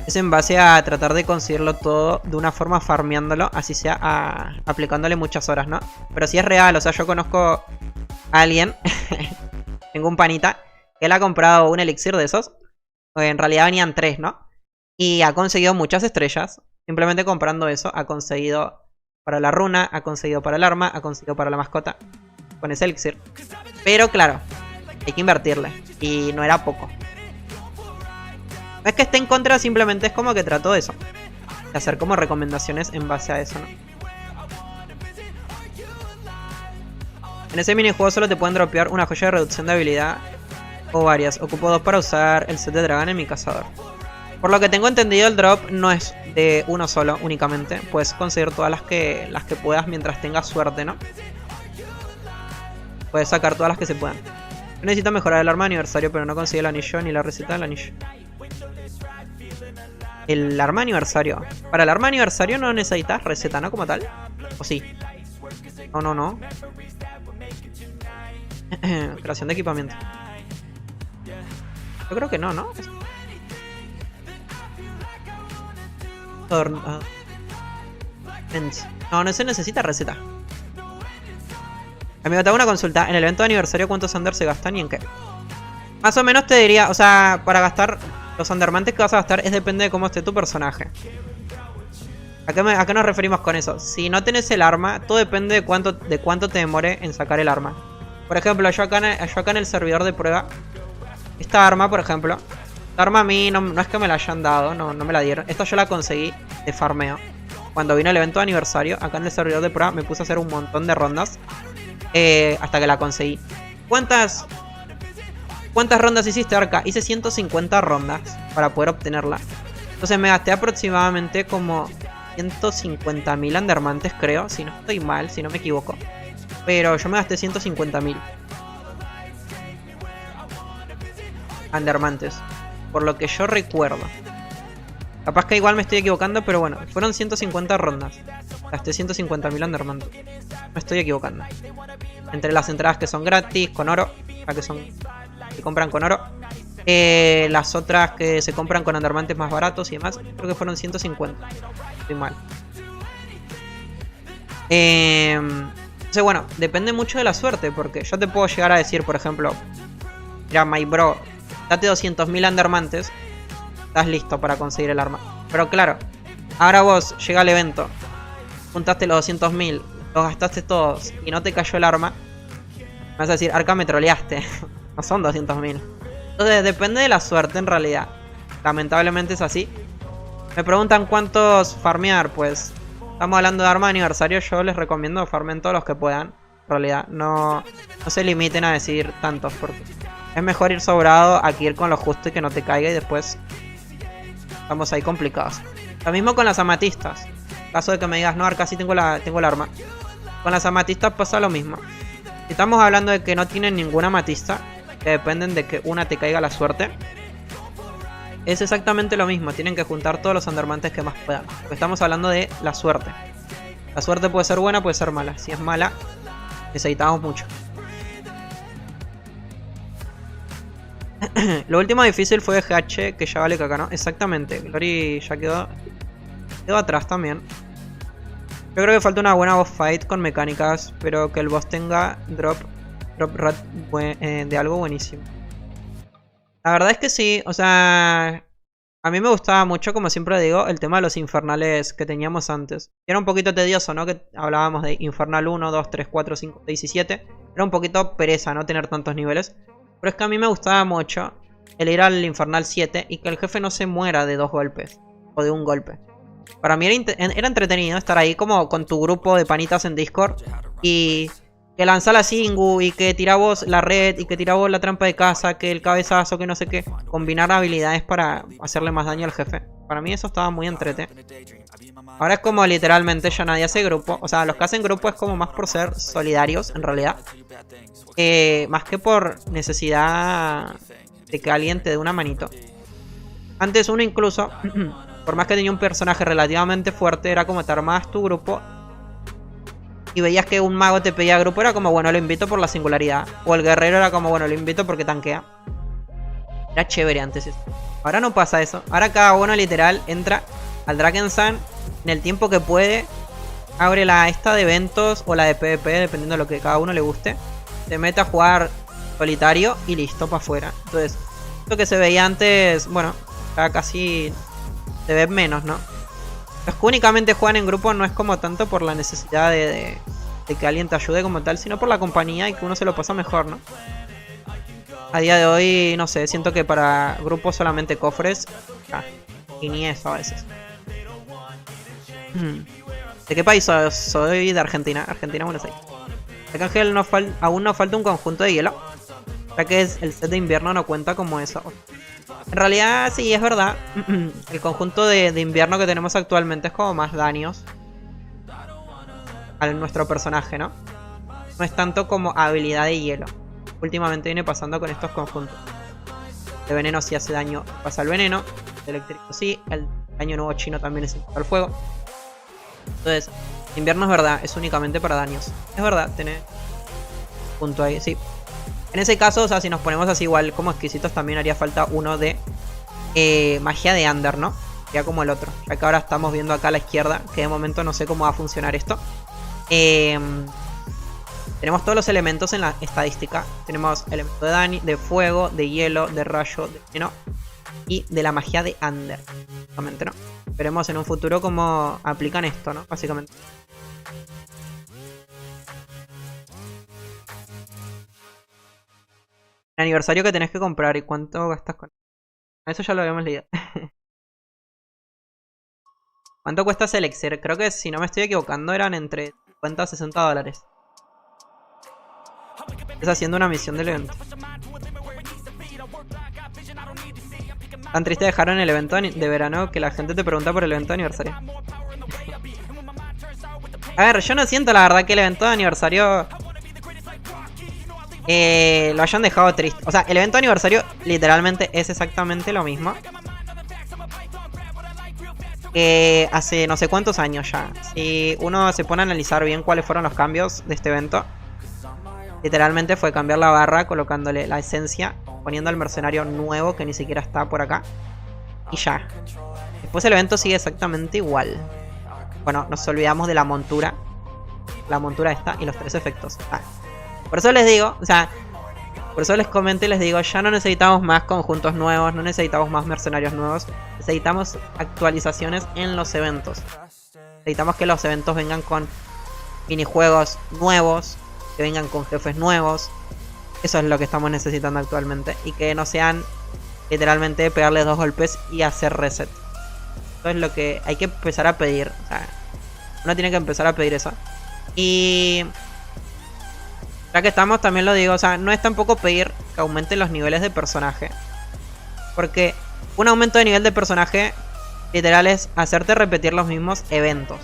es en base a tratar de conseguirlo todo de una forma farmeándolo, así sea aplicándole muchas horas, ¿no? Pero si es real, o sea, yo conozco a alguien, tengo un panita, que él ha comprado un elixir de esos, en realidad venían 3, ¿no? Y ha conseguido muchas estrellas, simplemente comprando eso, ha conseguido... Para la runa, ha conseguido para el arma, ha conseguido para la mascota. Con ese elixir. Pero claro, hay que invertirle. Y no era poco. No es que esté en contra, simplemente es como que trato de eso. De hacer como recomendaciones en base a eso, ¿no? En ese minijuego solo te pueden dropear una joya de reducción de habilidad. O varias. Ocupo 2 para usar el set de dragón en mi cazador. Por lo que tengo entendido, el drop no es de uno solo únicamente. Puedes conseguir todas las que puedas mientras tengas suerte, ¿no? Puedes sacar todas las que se puedan. Yo necesito mejorar el arma de aniversario, pero no consigo el anillo ni la receta del anillo. El arma de aniversario. Para el arma de aniversario no necesitas receta, ¿no? Como tal. ¿O sí? No. Creación de equipamiento. Yo creo que no, ¿no? No se necesita receta. Amigo, te hago una consulta. En el evento de aniversario, ¿cuántos Under se gastan y en qué? Más o menos te diría, o sea, para gastar los Undermantes que vas a gastar es depende de cómo esté tu personaje. ¿A qué nos referimos con eso? Si no tenés el arma, todo depende de cuánto te demore en sacar el arma. Por ejemplo, yo acá en el servidor de prueba Esta arma, por ejemplo. Esta arma a mí no es que me la hayan dado, no me la dieron. Esta yo la conseguí de farmeo. Cuando vino el evento de aniversario, acá en el servidor de prueba, me puse a hacer un montón de rondas. Hasta que la conseguí. ¿Cuántas rondas hiciste, Arca? Hice 150 rondas para poder obtenerla. Entonces me gasté aproximadamente como 150.000 Andermantes, creo. Si no estoy mal, si no me equivoco. Pero yo me gasté 150.000 Andermantes, por lo que yo recuerdo. Capaz que igual me estoy equivocando, pero bueno, fueron 150 rondas. Gasté 150.000 Andermantes. Me estoy equivocando. Entre las entradas que son gratis, con oro, las que se compran con oro, las otras que se compran con Andermantes más baratos y demás, creo que fueron 150. Estoy mal. Entonces bueno, depende mucho de la suerte, porque yo te puedo llegar a decir, por ejemplo, mira, my bro, date 200.000 Andermantes, estás listo para conseguir el arma. Pero claro, ahora vos llega al evento, juntaste los 200.000, los gastaste todos y no te cayó el arma, me vas a decir, Arca, me troleaste. No son 200.000. Entonces depende de la suerte en realidad. Lamentablemente es así. Me preguntan cuántos farmear, pues estamos hablando de arma de aniversario. Yo les recomiendo farmen todos los que puedan. En realidad no se limiten a decir tantos, porque es mejor ir sobrado a que ir con lo justo y que no te caiga y después estamos ahí complicados. Lo mismo con las amatistas. En caso de que me digas, no, Arca, sí tengo el arma. Con las amatistas pasa lo mismo. Si estamos hablando de que no tienen ninguna amatista, que dependen de que una te caiga la suerte, es exactamente lo mismo. Tienen que juntar todos los Andermantes que más puedan, porque estamos hablando de la suerte. La suerte puede ser buena, puede ser mala. Si es mala, necesitamos mucho. Lo último difícil fue GH, que ya vale caca, ¿no? Exactamente. Glory ya quedó atrás también. Yo creo que falta una buena boss fight con mecánicas, pero que el boss tenga drop rat de algo buenísimo. La verdad es que sí, o sea, a mí me gustaba mucho, como siempre digo, el tema de los infernales que teníamos antes. Era un poquito tedioso, ¿no? Que hablábamos de infernal 1, 2, 3, 4, 5, 6 y 7. Era un poquito pereza, ¿no? Tener tantos niveles. Pero es que a mí me gustaba mucho el ir al infernal 7 y que el jefe no se muera de 2 golpes o de un golpe. Para mí era entretenido estar ahí como con tu grupo de panitas en Discord y que lanza la Singu y que tira vos la red y que tira vos la trampa de casa, que el cabezazo, que no sé qué. Combinar habilidades para hacerle más daño al jefe. Para mí eso estaba muy entretenido. Ahora es como literalmente ya nadie hace grupo. O sea, los que hacen grupo es como más por ser solidarios en realidad. Más que por necesidad de que alguien te dé una manito. Antes uno incluso, por más que tenía un personaje relativamente fuerte, era como te armabas tu grupo y veías que un mago te pedía grupo, era como, bueno, lo invito por la singularidad. O el guerrero era como, bueno, lo invito porque tanquea. Era chévere antes eso. Ahora no pasa eso. Ahora cada uno literal entra al Drakensand en el tiempo que puede. Abre la esta de eventos o la de PvP, dependiendo de lo que cada uno le guste. Se mete a jugar solitario y listo, para afuera. Entonces, lo que se veía antes, bueno, ya casi se ve menos, ¿no? Los que únicamente juegan en grupo no es como tanto por la necesidad de que alguien te ayude como tal, sino por la compañía y que uno se lo pasa mejor, ¿no? A día de hoy, no sé, siento que para grupos solamente cofres, y ni eso a veces. ¿De qué país soy? Soy de Argentina, Buenos Aires. Arcángel aún nos falta un conjunto de hielo, ya que el set de invierno no cuenta como eso. En realidad sí, es verdad. El conjunto de invierno que tenemos actualmente es como más daños a nuestro personaje, ¿no? No es tanto como habilidad de hielo. Últimamente viene pasando con estos conjuntos. De veneno sí hace daño, pasa el veneno. De eléctrico sí. El daño nuevo chino también es el fuego. Entonces, invierno es verdad, es únicamente para daños. Es verdad, tenés punto ahí, sí. En ese caso, o sea, si nos ponemos así igual como exquisitos, también haría falta uno de magia de Under, ¿no? Ya como el otro. Ya que ahora estamos viendo acá a la izquierda, que de momento no sé cómo va a funcionar esto. Tenemos todos los elementos en la estadística. Tenemos elemento de daño, de fuego, de hielo, de rayo, de veneno y de la magia de Under. Básicamente, ¿no? Veremos en un futuro cómo aplican esto, ¿no? Básicamente. El aniversario que tenés que comprar y cuánto gastas con eso ya lo habíamos leído. ¿Cuánto cuesta ese elixir? Creo que si no me estoy equivocando eran entre 50 a 60 dólares. Es haciendo una misión del evento. Tan triste dejaron el evento de verano que la gente te pregunta por el evento de aniversario. A ver, yo no siento la verdad que el evento de aniversario lo hayan dejado triste. O sea, el evento de aniversario literalmente es exactamente lo mismo hace no sé cuántos años ya. Si uno se pone a analizar bien cuáles fueron los cambios de este evento, literalmente fue cambiar la barra colocándole la esencia, poniendo al mercenario nuevo que ni siquiera está por acá, y ya. Después el evento sigue exactamente igual. Bueno, nos olvidamos de la montura. La montura esta y los 3 efectos. Por eso les digo, o sea, por eso les comento y les digo, ya no necesitamos más conjuntos nuevos, no necesitamos más mercenarios nuevos. Necesitamos actualizaciones en los eventos. Necesitamos que los eventos vengan con minijuegos nuevos, que vengan con jefes nuevos. Eso es lo que estamos necesitando actualmente. Y que no sean literalmente pegarles 2 golpes y hacer reset. Eso es lo que hay que empezar a pedir. O sea, uno tiene que empezar a pedir eso. Y ya que estamos, también lo digo, o sea, no es tampoco pedir que aumenten los niveles de personaje. Porque un aumento de nivel de personaje literal es hacerte repetir los mismos eventos.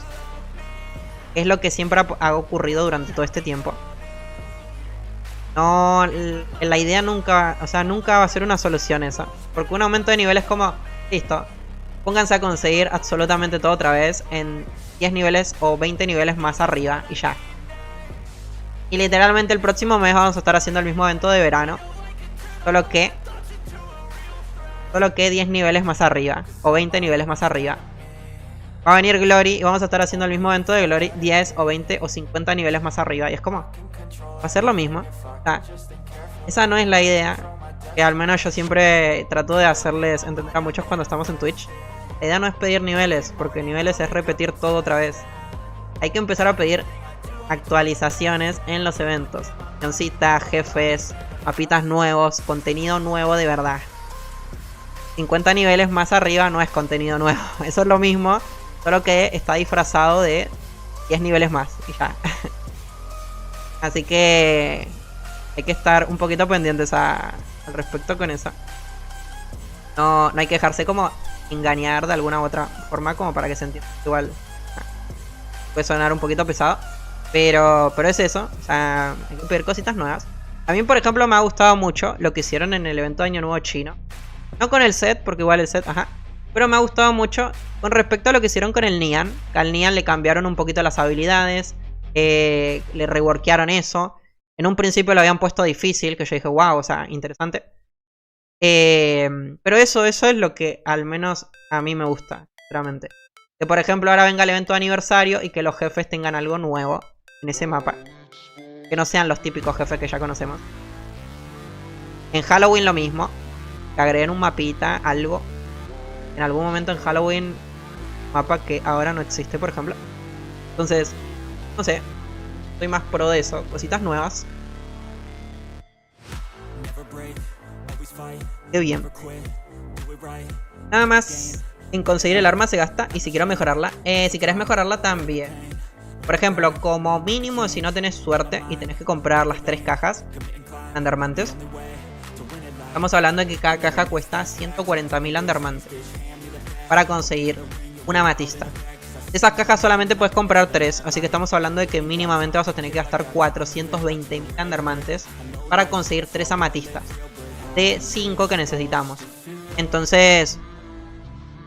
Es lo que siempre ha ocurrido durante todo este tiempo. No, la idea nunca, o sea, nunca va a ser una solución esa. Porque un aumento de nivel es como, listo, pónganse a conseguir absolutamente todo otra vez en 10 niveles o 20 niveles más arriba y ya. Y literalmente el próximo mes vamos a estar haciendo el mismo evento de verano. Solo que 10 niveles más arriba o 20 niveles más arriba. Va a venir Glory y vamos a estar haciendo el mismo evento de Glory 10 o 20 o 50 niveles más arriba. Y es como, va a ser lo mismo. O sea, esa no es la idea. Que al menos yo siempre trato de hacerles entender a muchos cuando estamos en Twitch. La idea no es pedir niveles, porque niveles es repetir todo otra vez. Hay que empezar a pedir actualizaciones en los eventos. Cancioncitas, jefes, mapitas nuevos, contenido nuevo de verdad. 50 niveles más arriba no es contenido nuevo. Eso es lo mismo, solo que está disfrazado de 10 niveles más y ya. Así que hay que estar un poquito pendientes al respecto con eso. No hay que dejarse como engañar de alguna u otra forma como para que se entienda. Igual puede sonar un poquito pesado, pero es eso. O sea, hay que pedir cositas nuevas. A mí, por ejemplo, me ha gustado mucho lo que hicieron en el evento de Año Nuevo chino. No con el set, porque igual el set, pero me ha gustado mucho con respecto a lo que hicieron con el Nian. Que al Nian le cambiaron un poquito las habilidades, le reworkearon eso. En un principio lo habían puesto difícil, que yo dije, wow, o sea, interesante. Pero eso es lo que al menos a mí me gusta, sinceramente. Que por ejemplo ahora venga el evento de aniversario y que los jefes tengan algo nuevo en ese mapa. Que no sean los típicos jefes que ya conocemos. En Halloween lo mismo. Que agreguen un mapita, algo. En algún momento en Halloween, mapa que ahora no existe, por ejemplo. Entonces, no sé. Soy más pro de eso. Cositas nuevas. Qué bien. Nada más en conseguir el arma se gasta. Y si quiero mejorarla, si querés mejorarla también. Por ejemplo, como mínimo, si no tenés suerte y tenés que comprar las 3 cajas Undermantes, estamos hablando de que cada caja cuesta 140.000 Undermantes para conseguir una amatista. De esas cajas solamente puedes comprar 3, así que estamos hablando de que mínimamente vas a tener que gastar 420.000 Undermantes para conseguir 3 amatistas de 5 que necesitamos. Entonces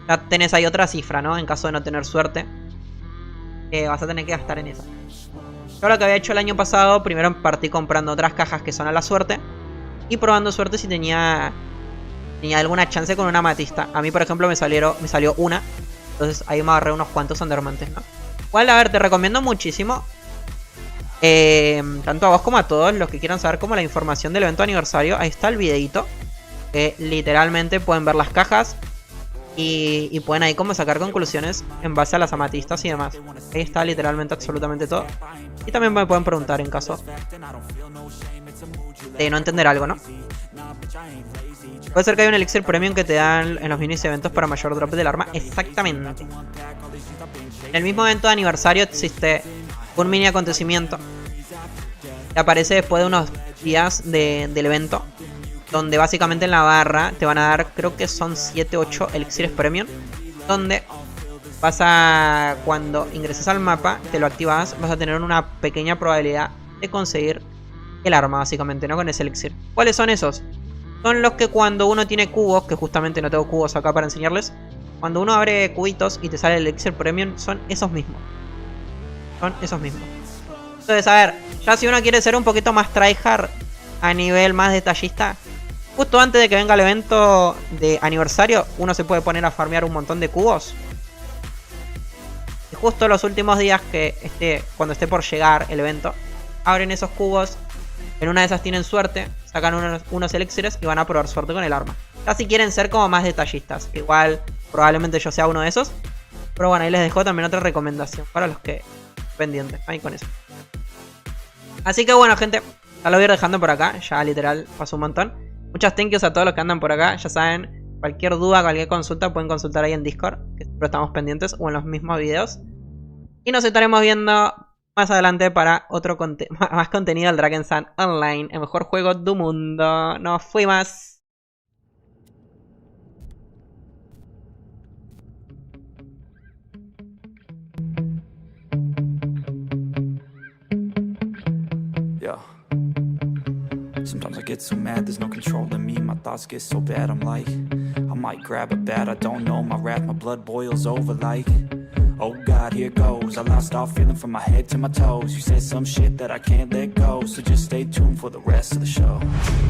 ya tenés ahí otra cifra, ¿no? En caso de no tener suerte, vas a tener que gastar en esa. Yo lo que había hecho el año pasado, primero partí comprando otras cajas que son a la suerte y probando suerte si tenía alguna chance con una amatista. A mí, por ejemplo, me salió una. Entonces ahí me ahorré unos cuantos Undermantes, ¿no? Igual, a ver, te recomiendo muchísimo, tanto a vos como a todos los que quieran saber como la información del evento de aniversario. Ahí está el videito. Literalmente pueden ver las cajas y pueden ahí como sacar conclusiones en base a las amatistas y demás. Ahí está literalmente absolutamente todo. Y también me pueden preguntar en caso de no entender algo, ¿no? Puede ser que haya un elixir premium que te dan en los minis eventos para mayor drop del arma. Exactamente. En el mismo evento de aniversario existe un mini acontecimiento que aparece después de unos días del evento, donde básicamente en la barra te van a dar, creo que son 7-8 elixires premium, donde vas a, cuando ingreses al mapa, te lo activas, vas a tener una pequeña probabilidad de conseguir el arma, básicamente, ¿no? Con ese elixir. ¿Cuáles son esos? Son los que cuando uno tiene cubos, que justamente no tengo cubos acá para enseñarles, cuando uno abre cubitos y te sale el elixir premium, son esos mismos. Son esos mismos. Entonces, a ver, ya si uno quiere ser un poquito más tryhard a nivel más detallista, justo antes de que venga el evento de aniversario, uno se puede poner a farmear un montón de cubos. Y justo los últimos días que cuando esté por llegar el evento, abren esos cubos. En una de esas tienen suerte, sacan unos elixires y van a probar suerte con el arma. Ya si quieren ser como más detallistas, igual probablemente yo sea uno de esos. Pero bueno, ahí les dejo también otra recomendación para los que pendientes, ahí con eso. Así que bueno, gente, ya lo voy a ir dejando por acá. Ya literal pasó un montón. Muchas thank yous a todos los que andan por acá. Ya saben, cualquier duda, cualquier consulta pueden consultar ahí en Discord, que siempre estamos pendientes, o en los mismos videos. Y nos estaremos viendo más adelante para otro más contenido del Dragon Sun Online, el mejor juego del mundo. Nos fuimos. Yeah. Sometimes I get so mad, there's no control in me. My thoughts get so bad, I'm like, I might grab a bat, I don't know. My wrath, my blood boils over like, oh God, here goes. I lost all feeling from my head to my toes. You said some shit that I can't let go, so just stay tuned for the rest of the show.